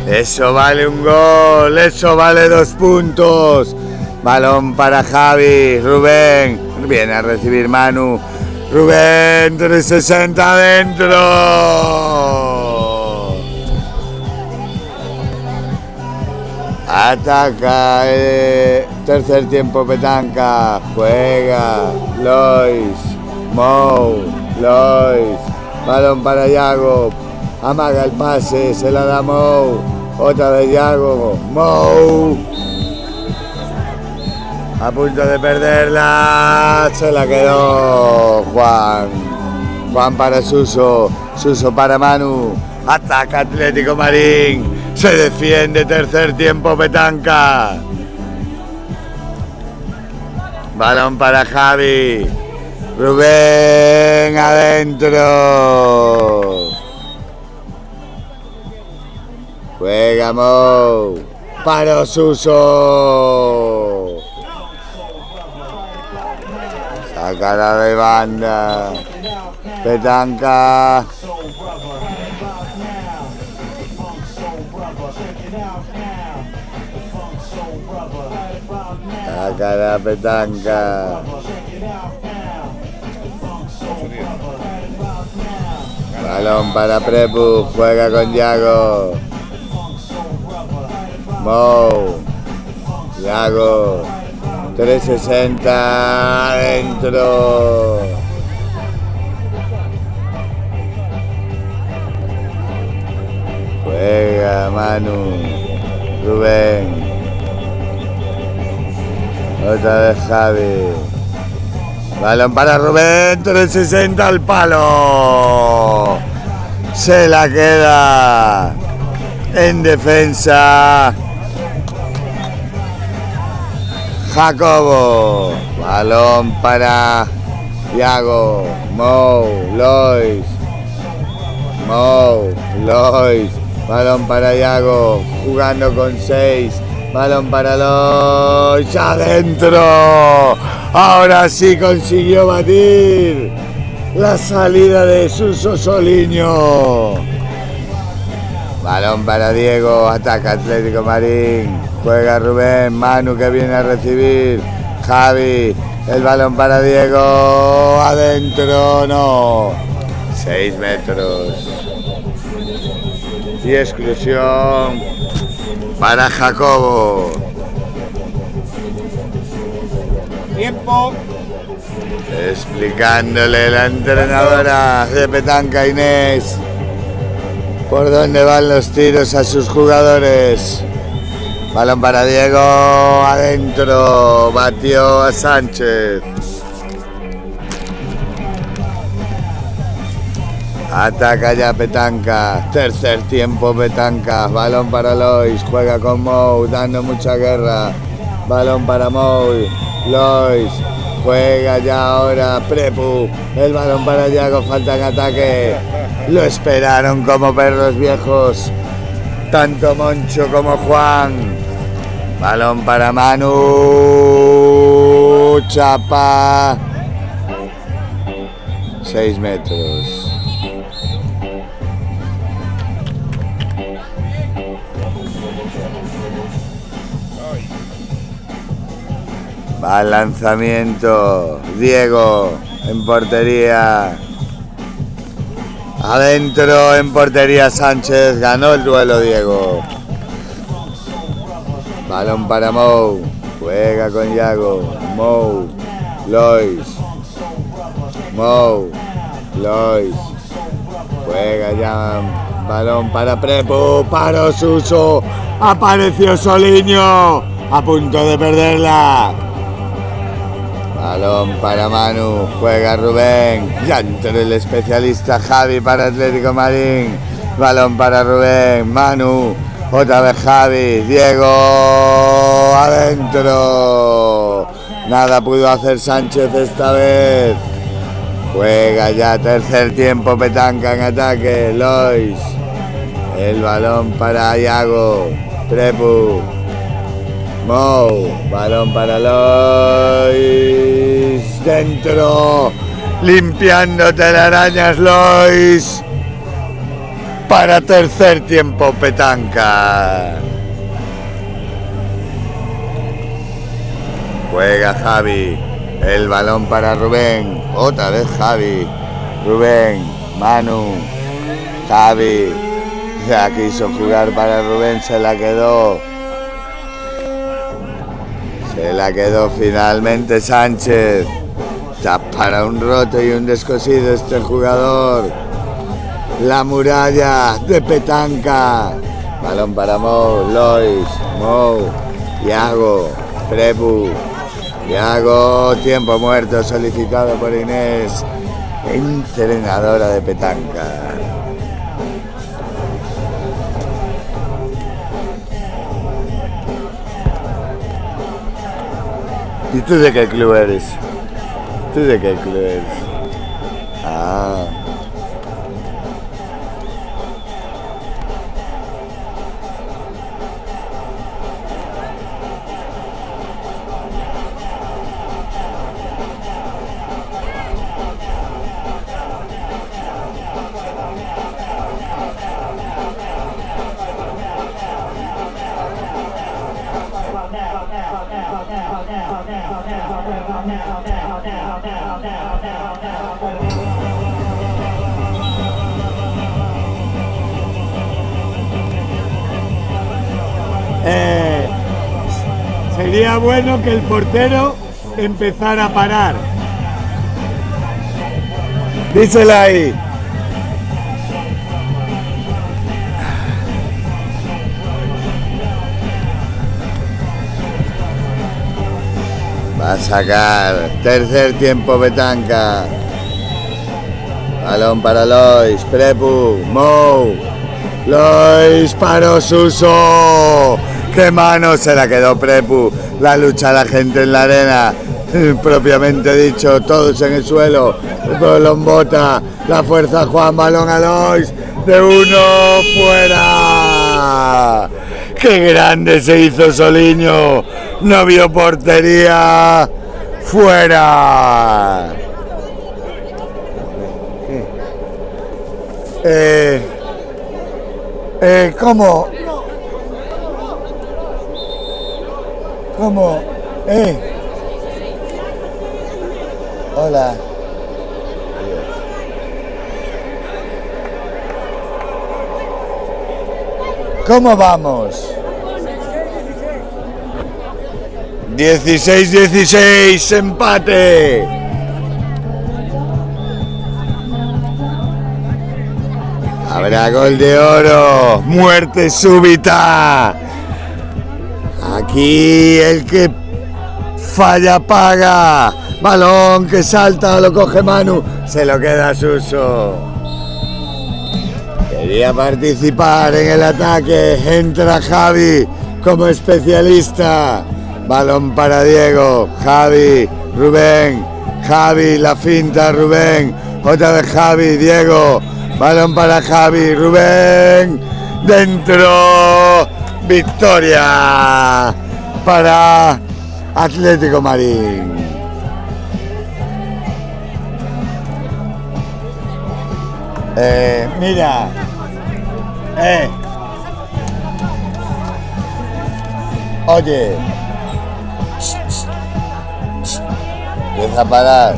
Eso vale un gol. Eso vale 2 puntos. Balón para Javi. Rubén. Viene a recibir Manu. Rubén. 360 adentro. Ataca. Tercer tiempo petanca. Juega. Lois. Mou, Lois, balón para Yago, amaga el pase, se la da Mou, otra vez Yago, Mou, a punto de perderla, se la quedó Juan para Suso para Manu, ataca Atlético Marín, se defiende, tercer tiempo petanca, balón para Javi. Rubén adentro. Juega Mou. Para Suso. Sacará de banda. Petanca. Sacará petanca. Balón para Prepu, juega con Yago. Mou. Yago. 360 adentro. Juega Manu. Rubén. Otra vez Javi. Balón para Rubén, 360 al palo. Se la queda en defensa Jacobo. Balón para Yago. Mou, Lois. Balón para Yago. Jugando con 6. Balón para Lois. Adentro. Ahora sí consiguió batir la salida de Suso Soliño. Balón para Diego, ataca Atlético Marín, juega Rubén, Manu que viene a recibir, Javi, el balón para Diego, adentro, no, 6 metros. Y exclusión para Jacobo. Tiempo. Explicándole la entrenadora de petanca Inés por dónde van los tiros a sus jugadores. Balón para Diego, adentro, batió a Sánchez. Ataca ya petanca, tercer tiempo petanca, balón para Lois, juega con Mou, dando mucha guerra. Balón para Mou, Lois, juega ya ahora Prepu, el balón para Yago, falta en ataque. Lo esperaron como perros viejos, tanto Moncho como Juan. Balón para Manu, chapa, 6 metros. Va al lanzamiento, Diego en portería, Adentro en portería Sánchez, ganó el duelo Diego. Balón para Mou, juega con Yago, Mou, Lois, Mou, Lois, juega ya, balón para Prepu, paró Suso, apareció Soliño, a punto de perderla. Balón para Manu, juega Rubén, ya entró el especialista Javi para Atlético Marín, balón para Rubén, Manu, otra vez Javi, Diego, adentro, nada pudo hacer Sánchez esta vez, juega ya tercer tiempo Petanca en ataque, Lois, el balón para Iago, Prepu, Mou, balón para Lois, dentro, limpiando telarañas Lois, para tercer tiempo Petanca. Juega Javi, el balón para Rubén, otra vez Javi, Rubén, Manu, Javi, ya quiso jugar para Rubén, se la quedó finalmente Sánchez, ya para un roto y un descosido este jugador. La muralla de Petanca, balón para Mou, Lois, Mou, Iago, Prepu, Iago, tiempo muerto solicitado por Inés, entrenadora de Petanca. ¿Y tú de qué club eres? ¿Tú de qué club eres? Ah. Sería bueno que el portero empezara a parar. Dísela ahí. Va a sacar tercer tiempo Petanca. Balón para Lois, Prepu, Mou, Lois paró Suso. ¡Qué mano! Se la quedó Prepu. La lucha la gente en la arena. Propiamente dicho, todos en el suelo. El balón bota. La fuerza Juan, balón a Lois. De uno fuera. ¡Qué grande se hizo Soliño! No vio portería. ¡Fuera! ¿Cómo? ¿Cómo? Hola. ¿Cómo vamos? 16-16, empate. Habrá gol de oro, muerte súbita. Aquí el que falla paga. Balón que salta, lo coge Manu, se lo queda Suso. Quería participar en el ataque, entra Javi como especialista. Balón para Diego, Javi, Rubén, Javi, la finta, Rubén, otra vez Javi, Diego, balón para Javi, Rubén, dentro, victoria para Atlético Marín. Mira, oye, empieza a parar.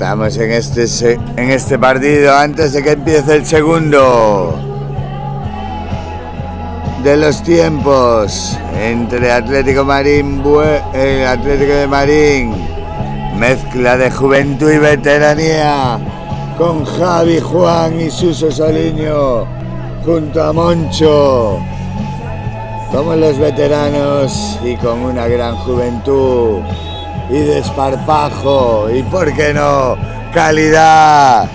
Estamos en este partido antes de que empiece el segundo de los tiempos entre Atlético de Marín, mezcla de juventud y veteranía, con Javi, Juan y Suso Soliño junto a Moncho, como los veteranos y con una gran juventud y desparpajo y, por qué no, calidad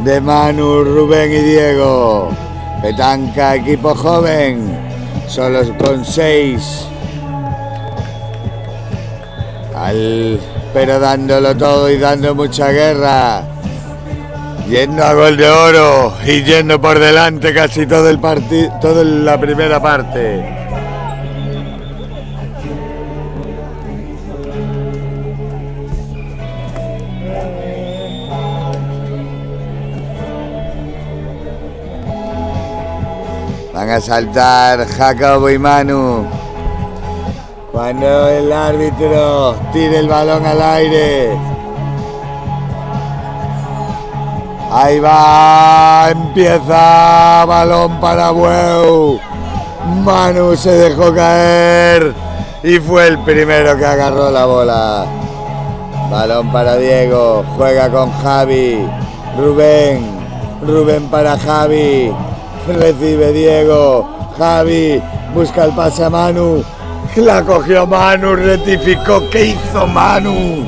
de Manu, Rubén y Diego. Petanca, equipo joven, solo con 6, pero dándolo todo y dando mucha guerra, yendo a gol de oro y yendo por delante casi todo el partido, toda la primera parte. Van a saltar Jacobo y Manu cuando el árbitro tire el balón al aire. Ahí va, empieza, balón para Bueu. Manu se dejó caer y fue el primero que agarró la bola. Balón para Diego, juega con Javi. Rubén para Javi. Recibe Diego, Javi busca el pase a Manu, la cogió Manu, rectificó. ¿Qué hizo Manu?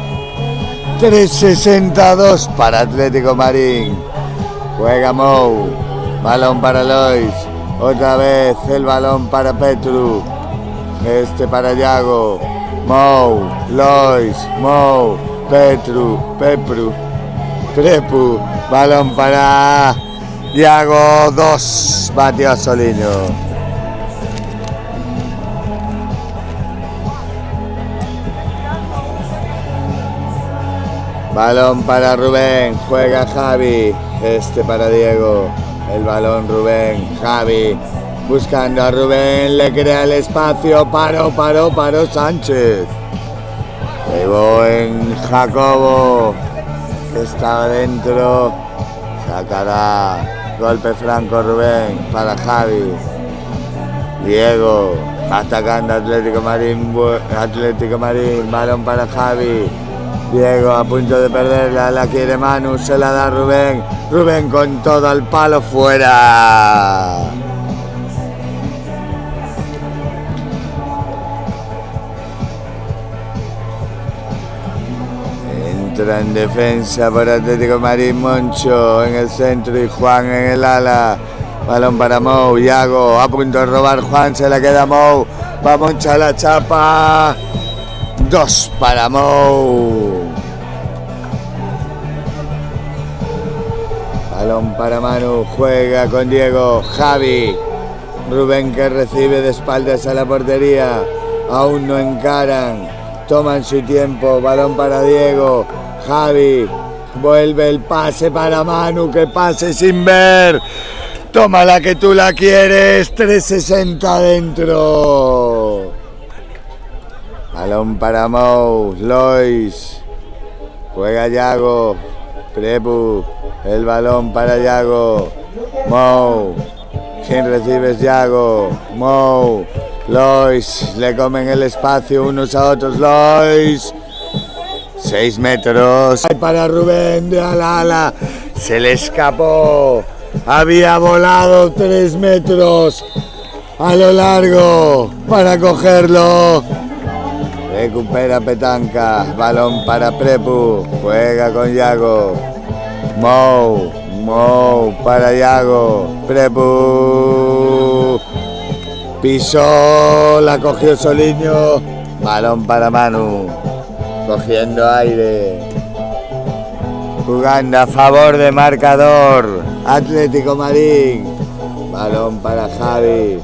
3.62 para Atlético Marín. Juega Mou, balón para Lois, otra vez el balón para Petru, para Yago. Mou, Lois, Mou, Prepu, balón para Yago, 2, batió a Soliño. Balón para Rubén, juega Javi, para Diego, el balón Rubén, Javi, buscando a Rubén, le crea el espacio, paró Sánchez. Llegó en Jacobo, que estaba dentro, sacará. Golpe franco Rubén para Javi. Diego atacando Atlético Marín, balón para Javi. Diego a punto de perderla, la quiere Manu, se la da Rubén. Rubén con todo al palo, fuera. Entra en defensa por Atlético Marín Moncho en el centro y Juan en el ala. Balón para Mou, Yago a punto de robar, Juan se la queda Mou. Va Moncho a la chapa. 2 para Mou. Balón para Manu, juega con Diego, Javi. Rubén que recibe de espaldas a la portería. Aún no encaran. Toman su tiempo, balón para Diego, Javi, vuelve el pase para Manu, que pase sin ver, toma la que tú la quieres, 3.60 dentro. Balón para Mou, Lois, juega Yago, Prepu, el balón para Yago, Mou, quien recibe es Yago, Mou, Lois, le comen el espacio unos a otros, Lois, 6 metros, para Rubén de ala, se le escapó, había volado 3 metros a lo largo para cogerlo, recupera Petanca, balón para Prepu, juega con Yago, Mou para Yago, Prepu, pisó, la cogió Soliño, balón para Manu, cogiendo aire, jugando a favor de marcador, Atlético Marín, balón para Javi,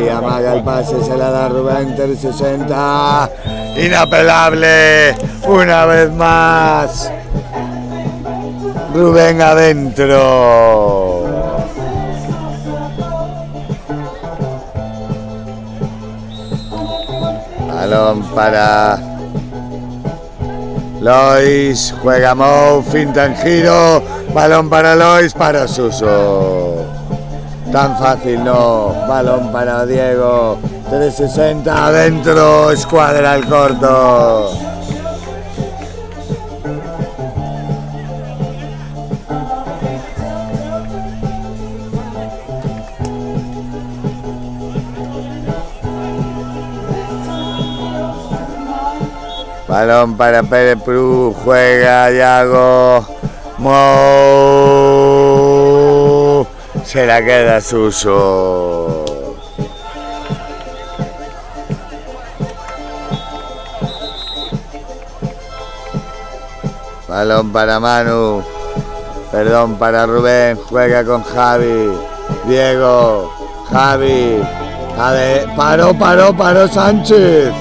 amaga el pase, se la da Rubén, 3.60, inapelable, una vez más, Rubén adentro. Balón para Lois, juega Mou, finta en giro, balón para Lois, para Suso. Tan fácil no, balón para Diego, 360 adentro, escuadra el corto. Balón para Pérez Pru, juega Yago, Mou, se la queda Suso. Balón para Manu, perdón, para Rubén, juega con Javi, Diego, Javi, paró Sánchez.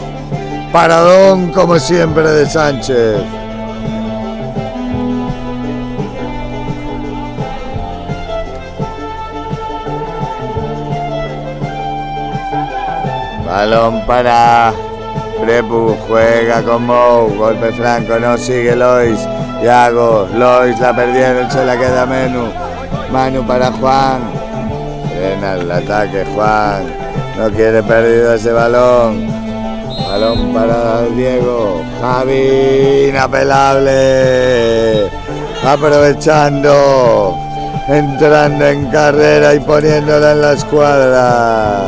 Paradón como siempre de Sánchez. Balón para Prepu, juega con Mou, golpe franco, no sigue Lois, Yago, Lois la perdieron, se la queda Manu para Juan, frena el ataque Juan, no quiere perdido ese balón. Balón para Diego, Javi, inapelable, aprovechando, entrando en carrera y poniéndola en la escuadra.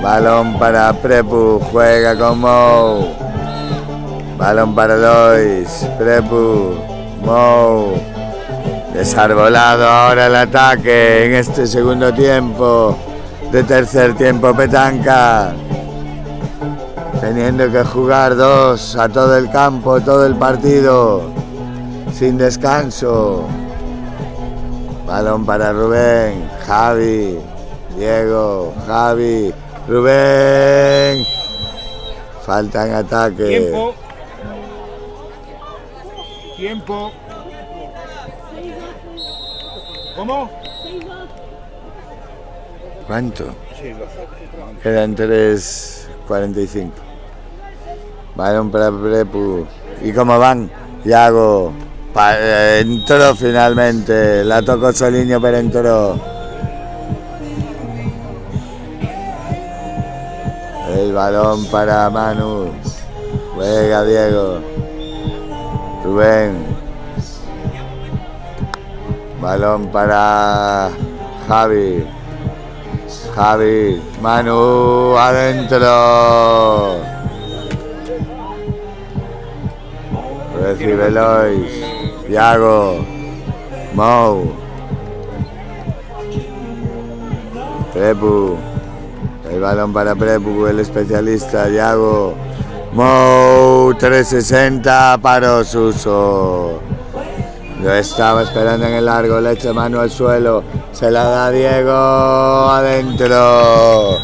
Balón para Prepu, juega con Mou, balón para Lois, Prepu, Mou, desarbolado ahora el ataque en este segundo tiempo. De tercer tiempo Petanca, teniendo que jugar 2 a todo el campo, todo el partido, sin descanso. Balón para Rubén, Javi, Diego, Javi, Rubén. Falta en ataque. Tiempo. ¿Cómo? ¿Cuánto? Quedan 3:45. Balón para Prepu. ¿Y cómo van? Yago. Entró finalmente. La tocó Soliño, pero entró. El balón para Manu. Juega Diego. Rubén. Balón para Javi. Javi, Manu, adentro. Recibe Lois, Yago, Mou, Prepu. El balón para Prepu, el especialista, Yago, Mou, 360, paró Suso. Lo estaba esperando en el largo, le echa mano al suelo, se la da Diego, adentro.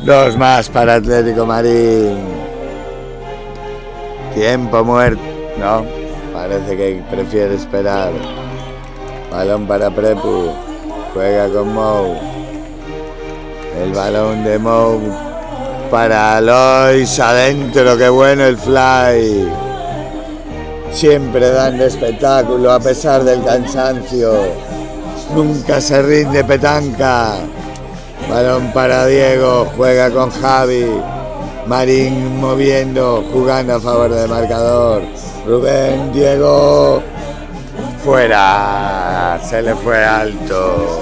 2 más para Atlético Marín. Tiempo muerto, no, parece que prefiere esperar. Balón para Prepu, juega con Mou. El balón de Mou para Lois, adentro, qué bueno el fly. Siempre dando espectáculo a pesar del cansancio. Nunca se rinde Petanca. Balón para Diego, juega con Javi. Marín moviendo, jugando a favor del marcador. Rubén, Diego, fuera, se le fue alto.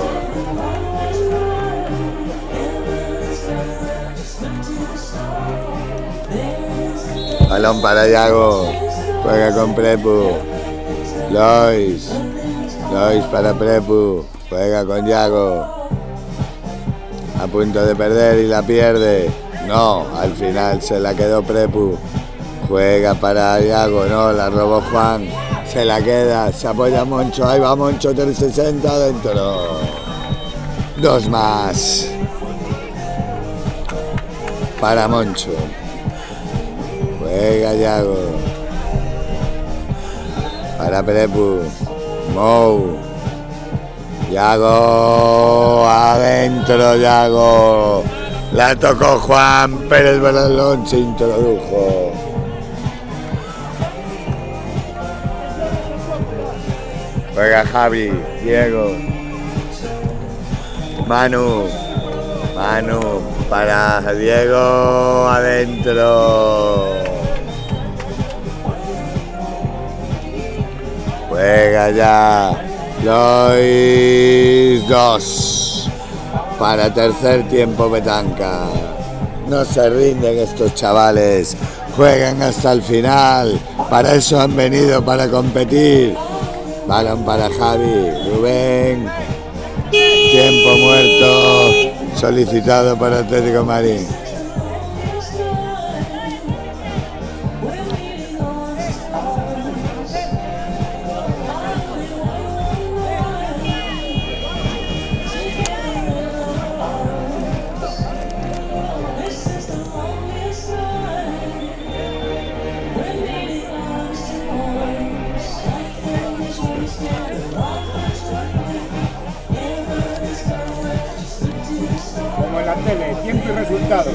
Balón para Yago. Juega con Prepu. Lois para Prepu. Juega con Yago. A punto de perder y la pierde. No, al final se la quedó Prepu. Juega para Yago. No, la robó Juan. Se la queda. Se apoya Moncho. Ahí va Moncho, 360 adentro. 2 más. Para Moncho. Juega Yago. Para Prepu. Mou. Yago. Adentro Yago. La tocó Juan, pero el balón se introdujo. Juega Javi, Diego, Manu para Diego, adentro. Juega ya Lois 2 para tercer tiempo Petanca. No se rinden estos chavales, juegan hasta el final, para eso han venido, para competir. Balón para Javi, Rubén, tiempo muerto solicitado para Atlético Marín. Como en la tele, tiempo y resultado.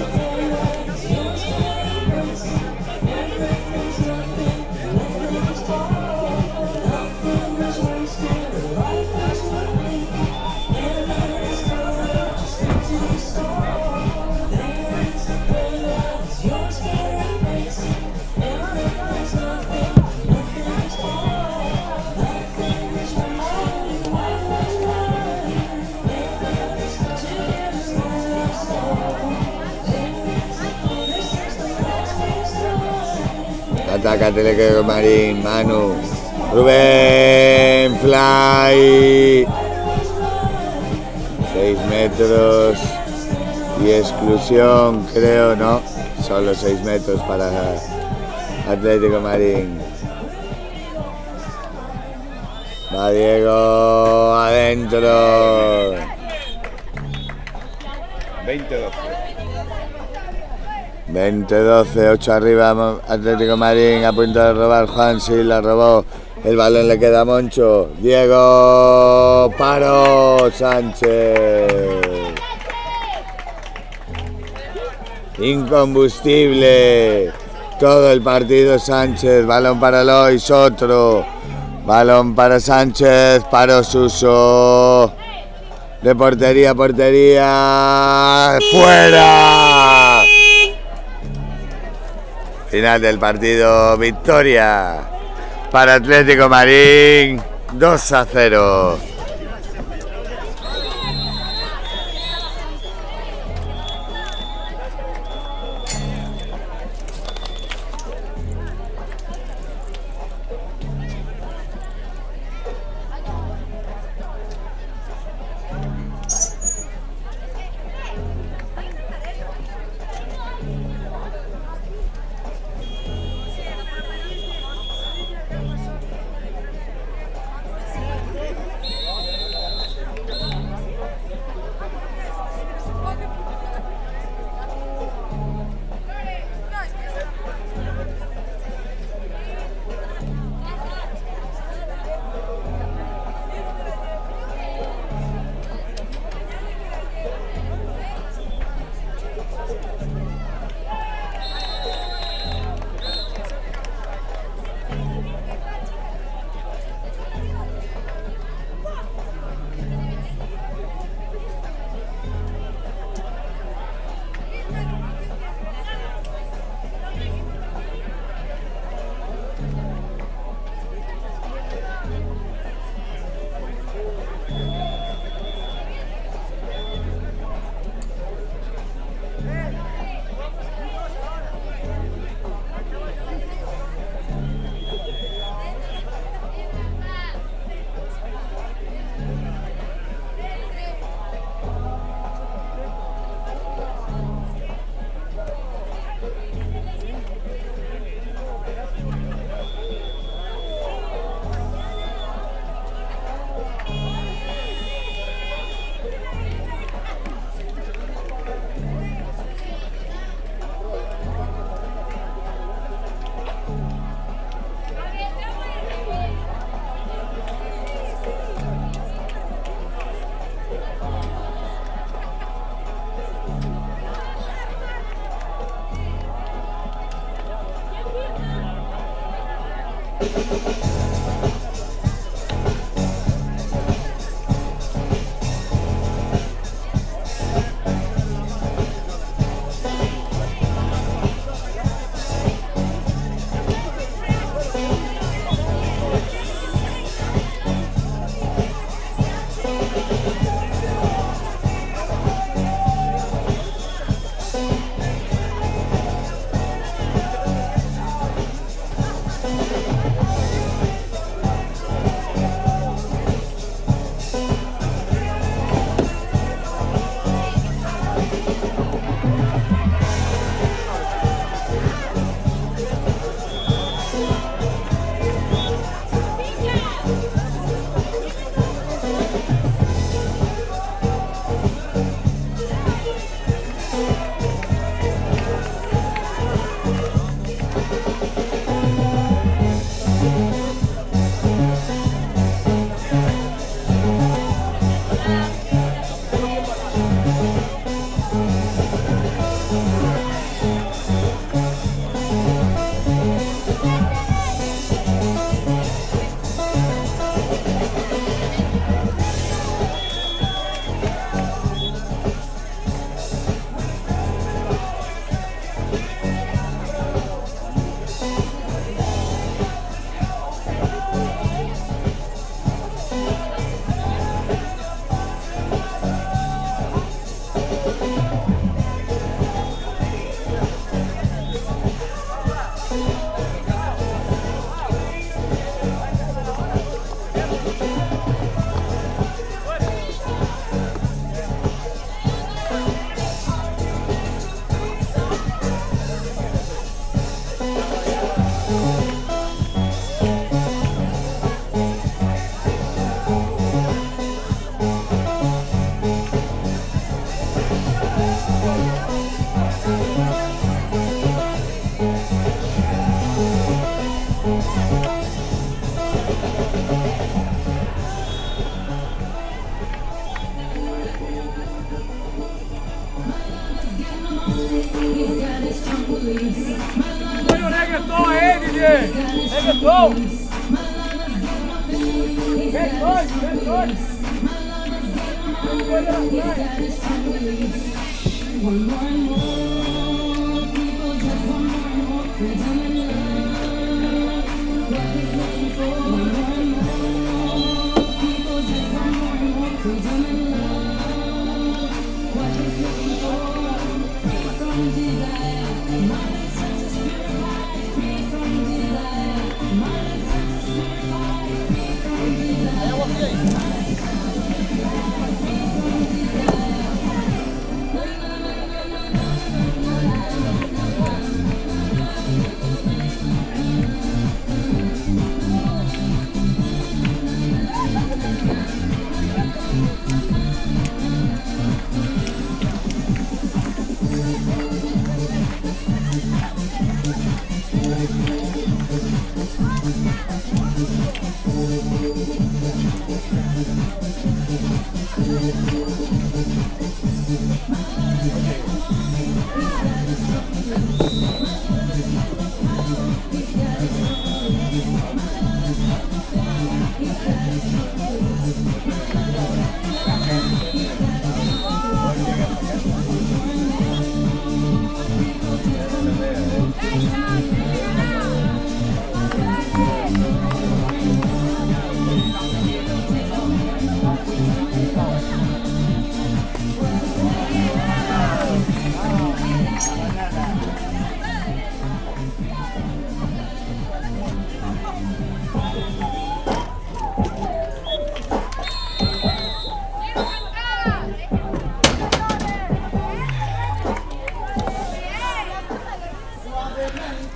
Ataca Atlético Marín, Manu, Rubén, fly, 6 metros y exclusión, creo, no, solo 6 metros para Atlético Marín. Va Diego, adentro. 20-12. 20-12, 8 arriba Atlético Marín, a punto de robar Juan, sí, la robó. El balón le queda a Moncho. Diego, paro, Sánchez. Incombustible. Todo el partido Sánchez. Balón para Lois, otro. Balón para Sánchez, paro Suso. De portería a portería. ¡Fuera! Final del partido, victoria para Atlético Marín, 2-0.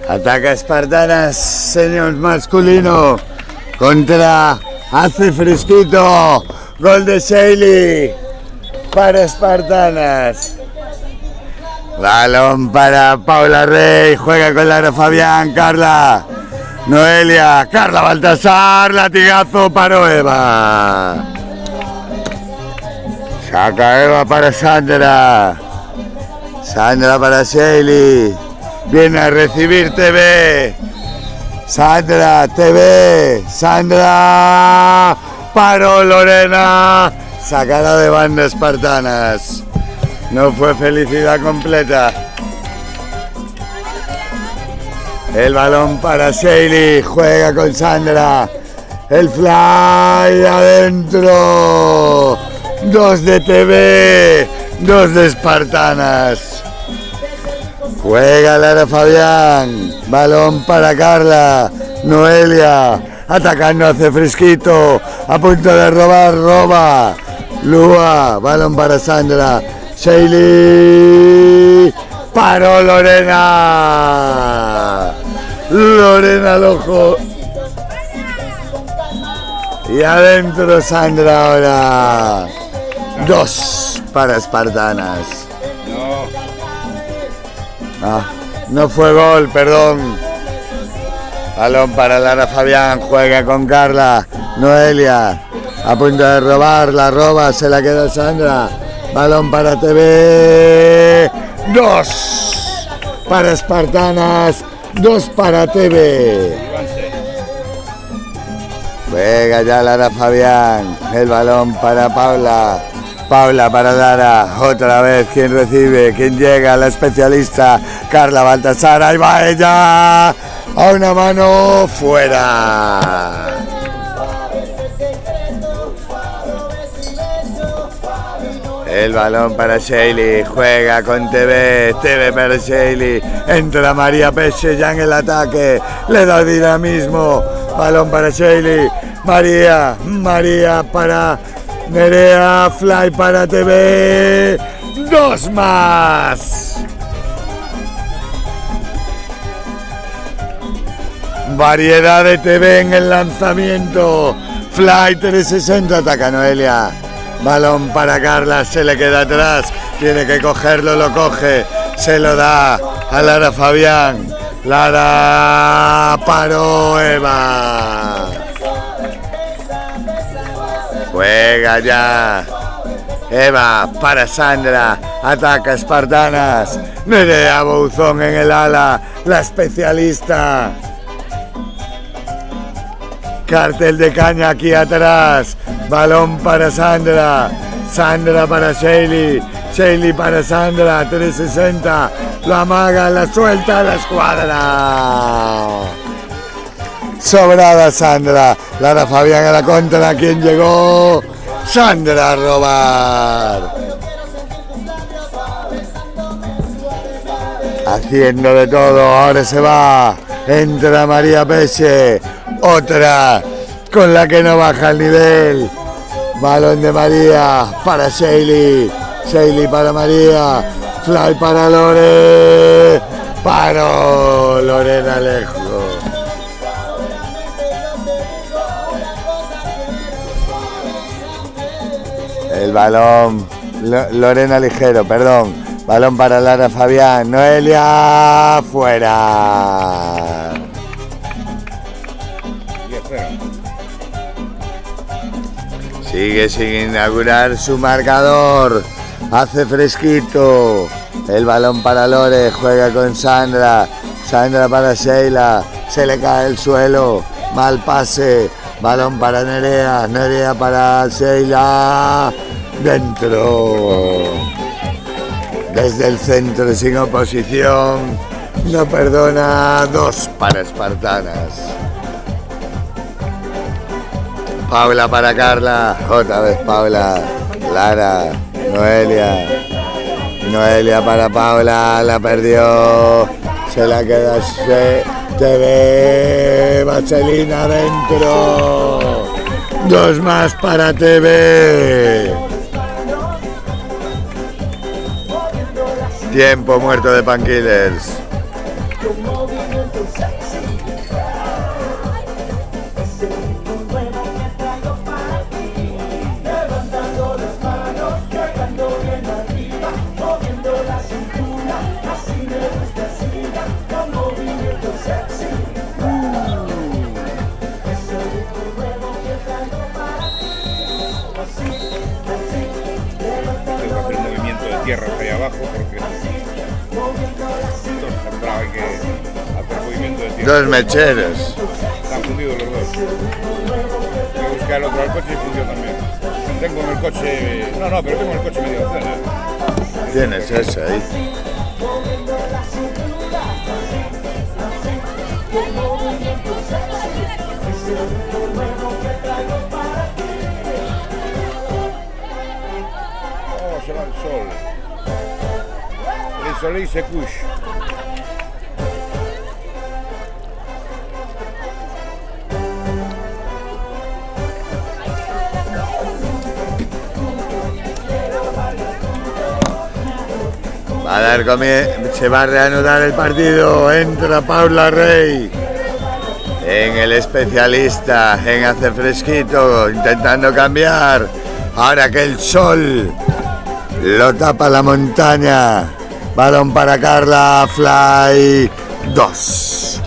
Ataca Espartanas, señor masculino, contra Hace Fresquito, gol de Shaley para Espartanas. Balón para Paula Rey, juega con Lara Fabián, Carla, Noelia, Carla Baltasar, latigazo para Eva. Saca Eva para Sandra, Sandra para Shaley. Viene a recibir TV. Sandra, TV. Sandra. Paró Lorena. Sacada de banda Espartanas. No fue felicidad completa. El balón para Shaley. Juega con Sandra. El fly adentro. 2 de TV. 2 de Espartanas. Juega Lara Fabián, balón para Carla, Noelia, atacando Hace Fresquito, a punto de robar, roba, Lua, balón para Sandra, Shaley, paró Lorena, Lorena al ojo, y adentro Sandra ahora, 2 para Espartanas. No fue gol, perdón. Balón para Lara Fabián, juega con Carla, Noelia, a punto de robar, la roba, se la queda Sandra. Balón para TV, 2 para Espartanas, 2 para TV. Juega ya Lara Fabián, el balón para Paula. Paula para Lara, otra vez, ¿quién recibe? ¿Quién llega? La especialista, Carla Baltasar, ahí va ella, a una mano, fuera. El balón para Shaley, juega con TV, TV para Shaley, entra María Pesce ya en el ataque, le da dinamismo, balón para Shaley, María para Nerea, fly para TV, 2 más. Variedad de TV en el lanzamiento, fly 360, ataca Noelia. Balón para Carla, se le queda atrás, tiene que cogerlo, lo coge, se lo da a Lara Fabián. Lara, paró Eva. Juega ya. Eva para Sandra, ataca Espartanas. Nerea Bouzón en el ala, la especialista. Cartel de caña aquí atrás. Balón para Sandra. Sandra para Shaley. Shaley para Sandra. 360. Lo amaga, la suelta, la escuadra. Sobrada Sandra. Lara Fabián a la contra. ¿Quién llegó? Sandra a robar. Haciendo de todo. Ahora se va. Entra María Peche. Otra con la que no baja el nivel. Balón de María para Shaley. Shaley para María. Fly para Lore. Paró Lorena lejos. El balón. Lorena ligero, perdón. Balón para Lara Fabián. Noelia fuera. 10-0. Sigue sin inaugurar su marcador. Hace fresquito. El balón para Lore. Juega con Sandra. Sandra para Sheila. Se le cae el suelo. Mal pase. Balón para Nerea. Nerea para Sheila. Dentro. Desde el centro sin oposición. No perdona. 2 para Espartanas. Paula para Carla, otra vez Paula, Lara, Noelia, Noelia para Paula, la perdió, se la queda TV, Vaselina dentro, 2 más para TV. Tiempo muerto de Painkillers. Tierra ahí abajo porque hay que hacer movimiento de tierra. 2 mecheros. Están fundidos los dos. Voy a buscar el otro al coche y fundió también. Tengo en el coche. No, pero tengo en el coche medio docena. Tienes ese ahí. Oh, se va el sol. El soleil se couche. Va a dar se va a reanudar el partido. Entra Paula Rey en el especialista, en hace fresquito, intentando cambiar. Ahora que el sol lo tapa la montaña. Balón para Carla, Fly 2.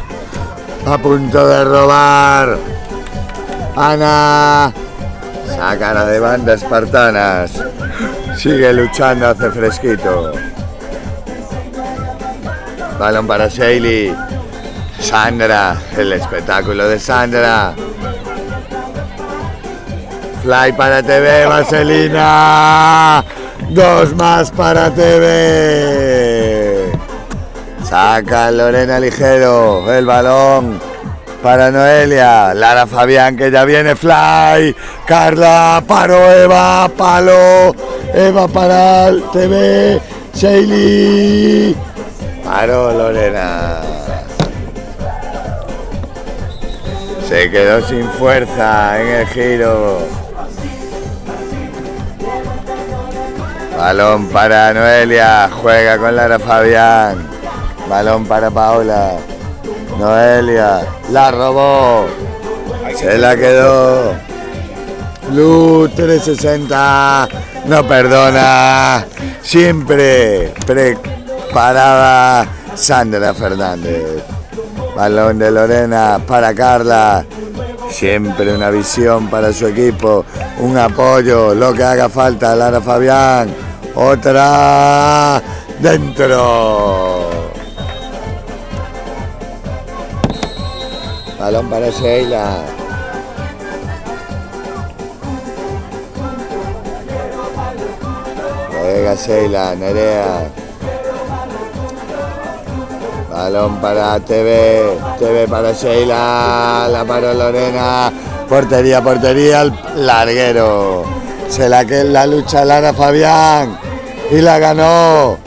A punto de robar. Ana. Saca de banda Espartanas. Sigue luchando, hace fresquito. Balón para Shaley. Sandra, el espectáculo de Sandra. Fly para TV, Vaselina. 2 más para TV. Saca Lorena ligero. El balón para Noelia. Lara Fabián, que ya viene Fly. Carla, paró Eva, palo. Eva para TV. Shaley. Paró Lorena. Se quedó sin fuerza en el giro. Balón para Noelia. Juega con Lara Fabián. Balón para Paula. Noelia. La robó. Se la quedó. Blue 360. No perdona. Siempre preparada Sandra Fernández. Balón de Lorena para Carla. Siempre una visión para su equipo. Un apoyo, lo que haga falta. Lara Fabián. Otra. Dentro. Balón para Sheila. Juega Sheila, Nerea. Balón para TV, TV para Sheila, la paró Lorena, portería, el larguero. Se la que la lucha Lara Fabián y la ganó.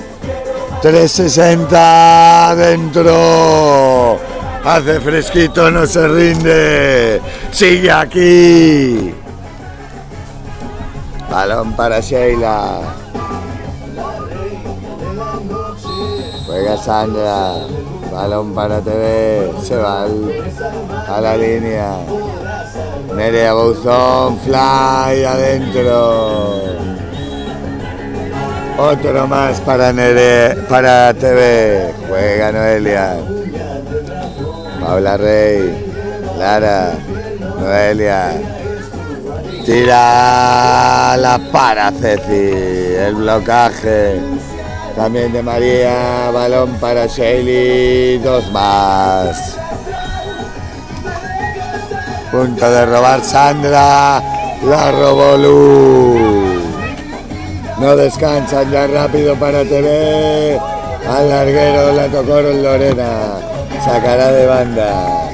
360 dentro. Hace fresquito, no se rinde. Sigue aquí. Balón para Sheila. Juega Sandra. Balón para TV. Se va a la línea. Nerea Bouzón. Fly adentro. Otro más para para TV. Juega Noelia. Paula Rey. Lara. Noelia. Tira la para Ceci. El blocaje. También de María. Balón para Sheili. Dos más. Punto de robar Sandra. La robó Luz. No descansan, ya rápido para TV. Al larguero la tocó Lorena. Sacará de banda.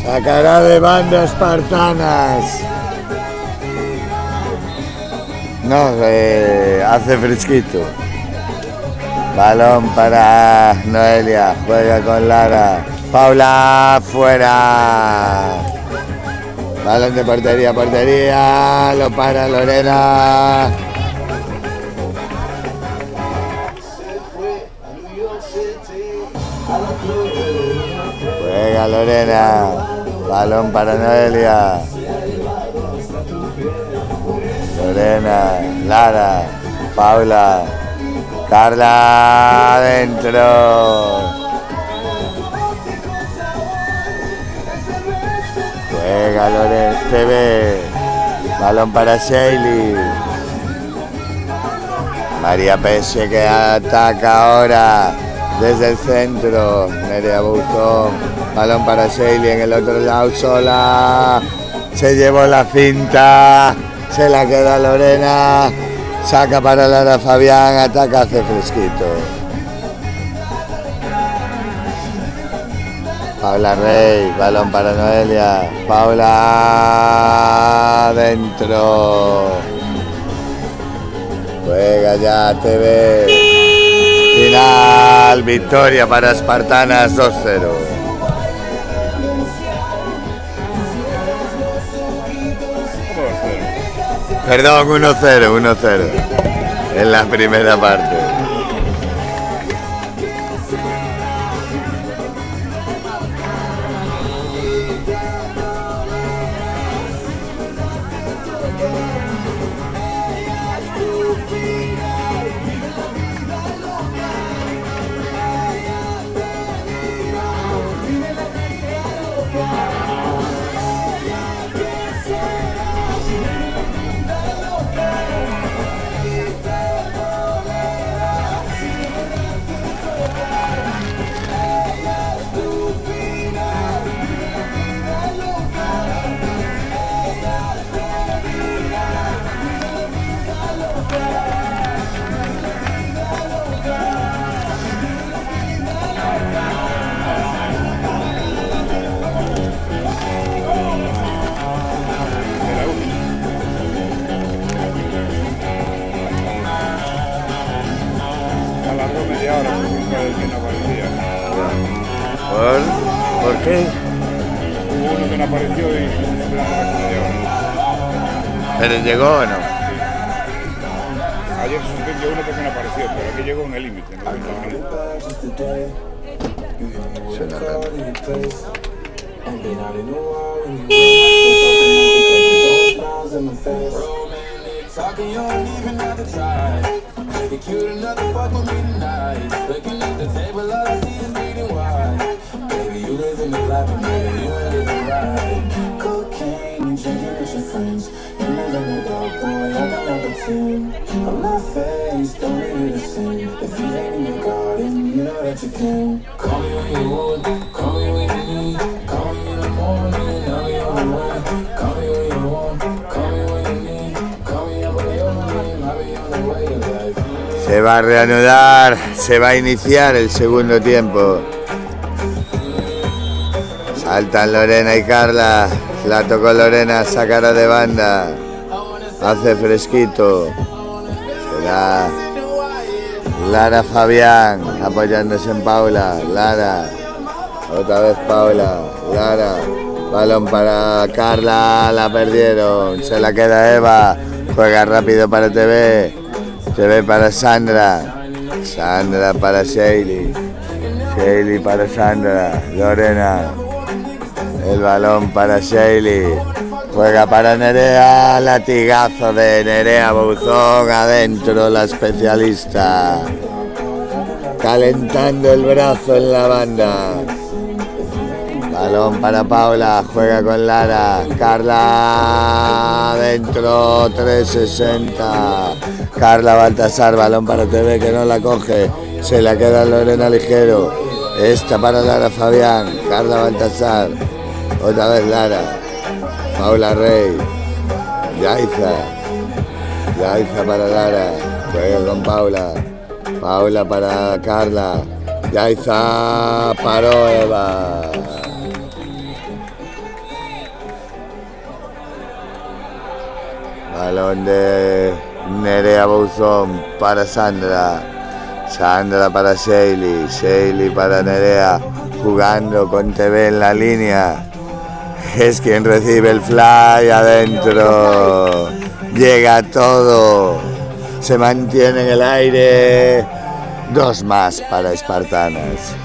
Sacará de banda Espartanas. No, hace fresquito. Balón para Noelia. Juega con Lara. Paula fuera. Balón de portería, lo para Lorena. Juega Lorena. Balón para Noelia. Lorena, Lara, Paula, Carla adentro. Juega Lorena, TV. Balón para Sheili. María Pesce que ataca ahora desde el centro. Nerea Bouzón. Balón para Sheili en el otro lado sola. Se llevó la cinta. Se la queda Lorena. Saca para Lara Fabián. Ataca, hace fresquito. Paula Rey, balón para Noelia. Paula dentro. Juega ya TV. Final, victoria para Espartanas 2-0. Perdón, 1-0 en la primera parte. ¿Por qué? Hubo uno que no apareció y ¿Pero llegó o no? ayer se suspendió uno porque no apareció, pero aquí llegó en el límite. No Suena raro. On my face, don't need you to sing. If you ain't in your garden, you know that you can. Call me when you want, call me when you need. Call me in the morning, I'll be on the way. Call me when you want, call me when you need. Call me up on your Se va a reanudar, se va a iniciar el segundo tiempo. Saltan Lorena y Carla. La tocó Lorena, sacará de banda. Hace fresquito. Será Lara Fabián apoyándose en Paula. Lara. Otra vez Paula. Lara. Balón para Carla. La perdieron. Se la queda Eva. Juega rápido para TV. TV para Sandra. Sandra para Sheili. Sheili para Sandra. Lorena. El balón para Sheili. Juega para Nerea. Latigazo de Nerea Bouzón. Adentro la especialista. Calentando el brazo en la banda. Balón para Paula. Juega con Lara. Carla. Adentro. 360. Carla Baltasar. Balón para TV que no la coge. Se la queda Lorena Ligero. Esta para Lara Fabián. Carla Baltasar. Otra vez Lara. Paula Rey. Yaiza. Yaiza para Lara. Juega con Paula. Paula para Carla. Yaiza. Paró Eva. Balón de Nerea Bouzón para Sandra. Sandra para Sheili. Sheili para Nerea. Jugando con TV en la línea. Es quien recibe el fly adentro. Llega todo. Se mantiene en el aire. 2 más para Espartanas.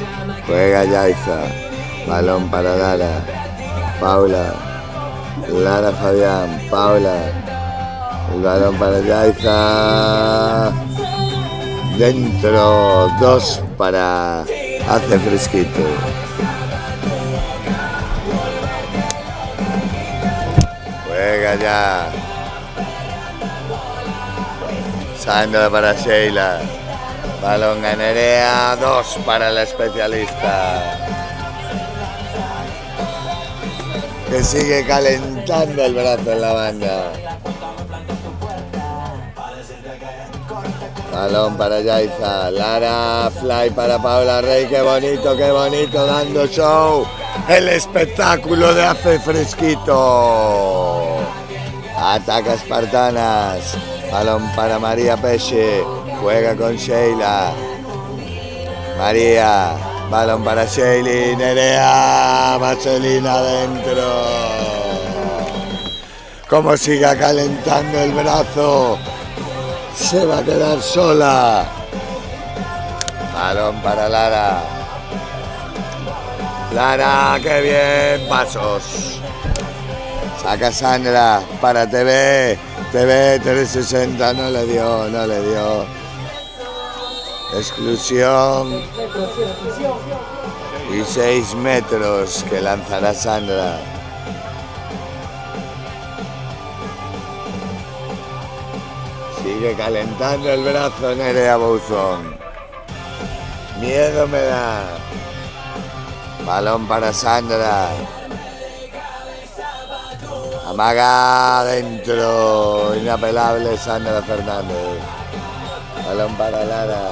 Juega Yaiza. Balón para Lara. Paula. Lara Fabián. Paula. El balón para Yaiza. Dentro. 2 para Hace Fresquito. Juega ya. Sandra para Sheila. Balón a Nerea. 2 para la especialista. Que sigue calentando el brazo en la banda. Balón para Yaiza. Lara. Fly para Paula Rey. Qué bonito, dando show. El espectáculo de Hace Fresquito. Ataca Espartanas. Balón para María Peche. Juega con Sheila. María. Balón para Sheili. Nerea. Vaselina adentro. Como siga calentando el brazo. Se va a quedar sola. Balón para Lara. Lara, qué bien. Pasos. Saca Sandra para TV. TV 360. No le dio. Exclusión. Y 6 metros que lanzará Sandra. Sigue calentando el brazo Nerea Bouzón. Miedo me da. Balón para Sandra. Amaga adentro. Inapelable Sandra Fernández. Balón para Lara.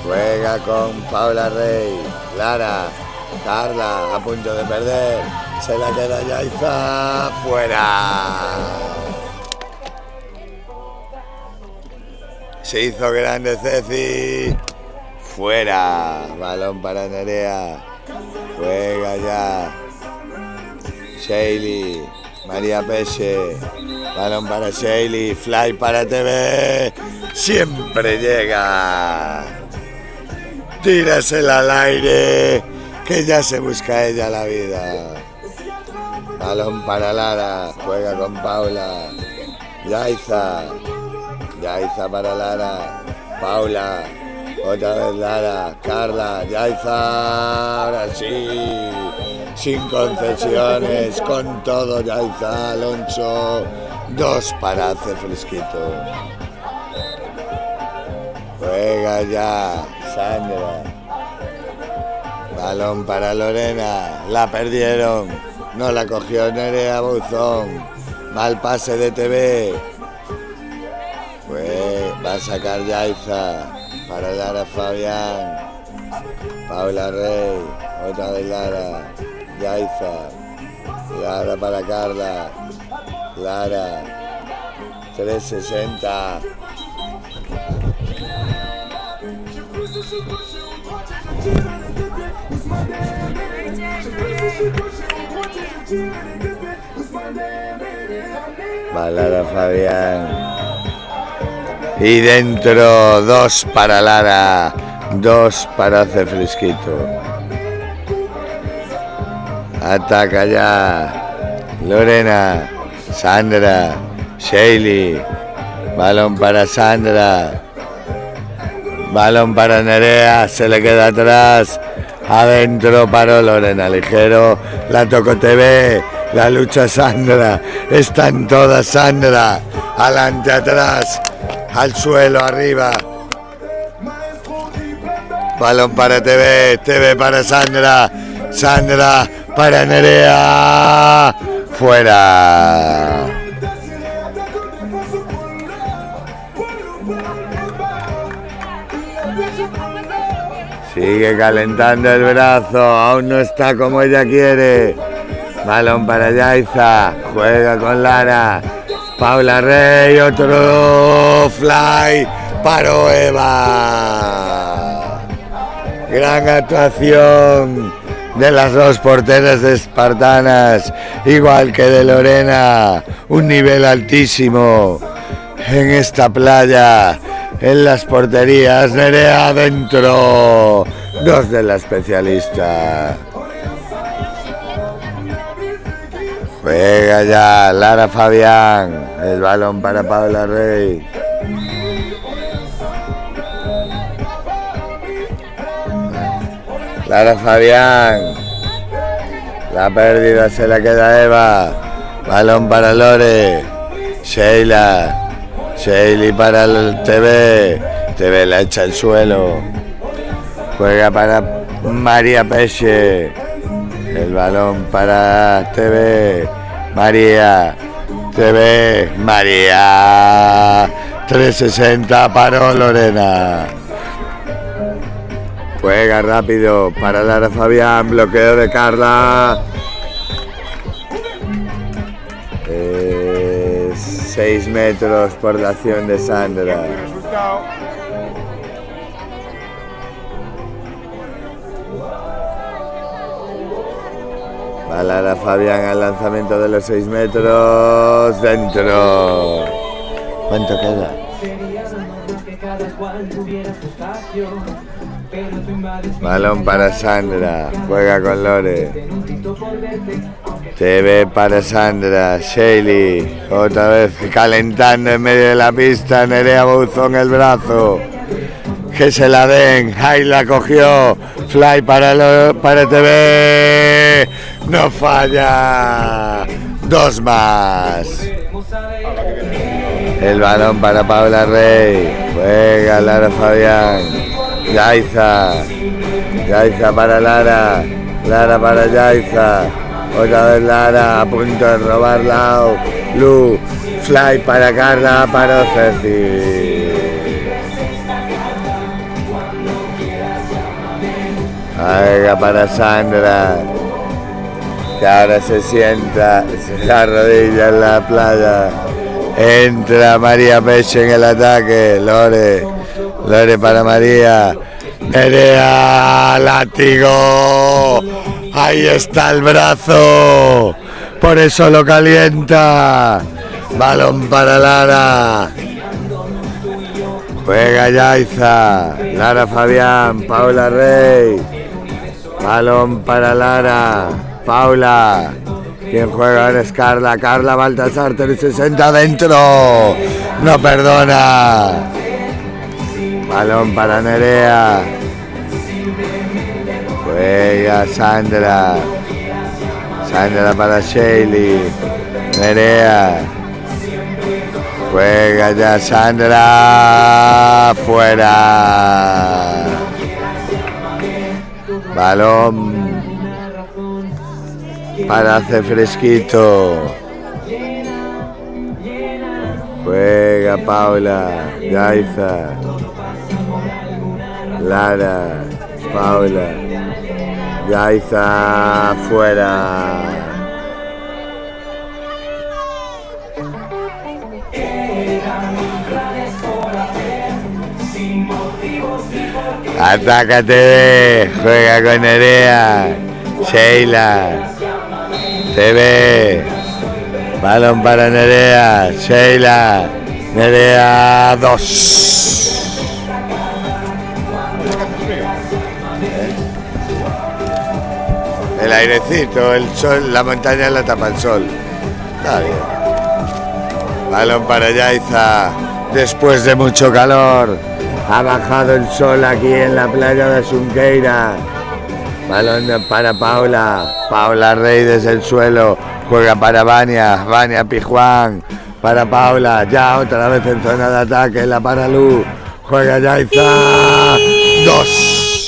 Juega con Paula Rey. Lara. Carla a punto de perder. Se la queda Yaiza. Fuera. Se hizo grande Ceci. Fuera. Balón para Nerea. Juega ya. Sheili. María Peche. Balón para Sheili. Fly para TV. Siempre llega. Tírasela al aire. Que ya se busca ella la vida. Balón para Lara. Juega con Paula. Yaiza. Yaiza para Lara. Paula. Otra vez Lara. Carla. Yaiza. Ahora sí. Sin concesiones. Con todo Yaiza. Alonso. 2 para Hace Fresquito. Juega ya. Sandra. Balón para Lorena. La perdieron. No la cogió Nerea Bouzón. Mal pase de TV. Va a sacar Yaiza para Lara Fabián. Paula Rey, otra vez Lara. Yaiza. Lara para Carla. Lara. 360. Va Lara Fabián. Y dentro 2 para Lara, 2 para Hace Fresquito. Ataca ya Lorena, Sandra, Sheili. Balón para Sandra. Balón para Nerea, se le queda atrás. Adentro paró Lorena Ligero. La tocó TV. La lucha Sandra. Están todas Sandra. Adelante, atrás. Al suelo, arriba. Balón para TV. TV para Sandra. Sandra para Nerea. Fuera. Sigue calentando el brazo, aún no está como ella quiere. Balón para Yaiza, juega con Lara. Paula Rey, otro fly, paró Eva. Gran actuación de las dos porteras espartanas, igual que de Lorena. Un nivel altísimo en esta playa. En las porterías, Nerea adentro, 2 de la especialista. Juega ya Lara Fabián, el balón para Paula Rey. Lara Fabián, la pérdida se la queda Eva, balón para Lore, Sheila. Sheili para el TV. TV la echa al suelo. Juega para María Peche. El balón para TV. María. TV. María. 360 paró Lorena. Juega rápido para Lara Fabián. Bloqueo de Carla. 6 metros por la acción de Sandra. Va Lara Fabián al lanzamiento de los 6 metros. Dentro. ¿Cuánto queda? Balón para Sandra. Juega con Lore. TV para Sandra, Sheili, otra vez calentando en medio de la pista, Nerea Bouzón el brazo, que se la den, ahí la cogió, fly para TV, no falla, 2 más. El balón para Paula Rey, juega Lara Fabián, Yaiza para Lara, Lara para Yaiza. Otra vez Lara a punto de robar Lau. Lu, fly para Carla, para Ceci. Venga para Sandra, que ahora se sienta, se arrodilla en la playa. Entra María Peche en el ataque. Lore para María. Nerea, látigo. Ahí está el brazo, por eso lo calienta. Balón para Lara. Juega Yaiza, Lara Fabián, Paula Rey. Balón para Lara, Paula. Quien juega ahora es Carla. Carla Baltasar, 360 dentro. No perdona. Balón para Nerea. Juega Sandra. Sandra para Sheili. Nerea. Juega ya Sandra. Fuera. Balón para Hace Fresquito. Juega juega Paula, Yaiza, Lara, Paula, Yaiza, fuera. Ataca TV, juega con Nerea, Sheila, TV, balón para Nerea, Sheila, Nerea 2. El airecito, el sol, la montaña la tapa el sol. Está bien. Balón para Yaiza, después de mucho calor. Ha bajado el sol aquí en la playa de Sunqueira. Balón para Paula. Paula Rey desde el suelo. Juega para Vania. Vania Pijuán. Para Paula. Ya otra vez en zona de ataque. La para Lu. Juega Yaiza. 2.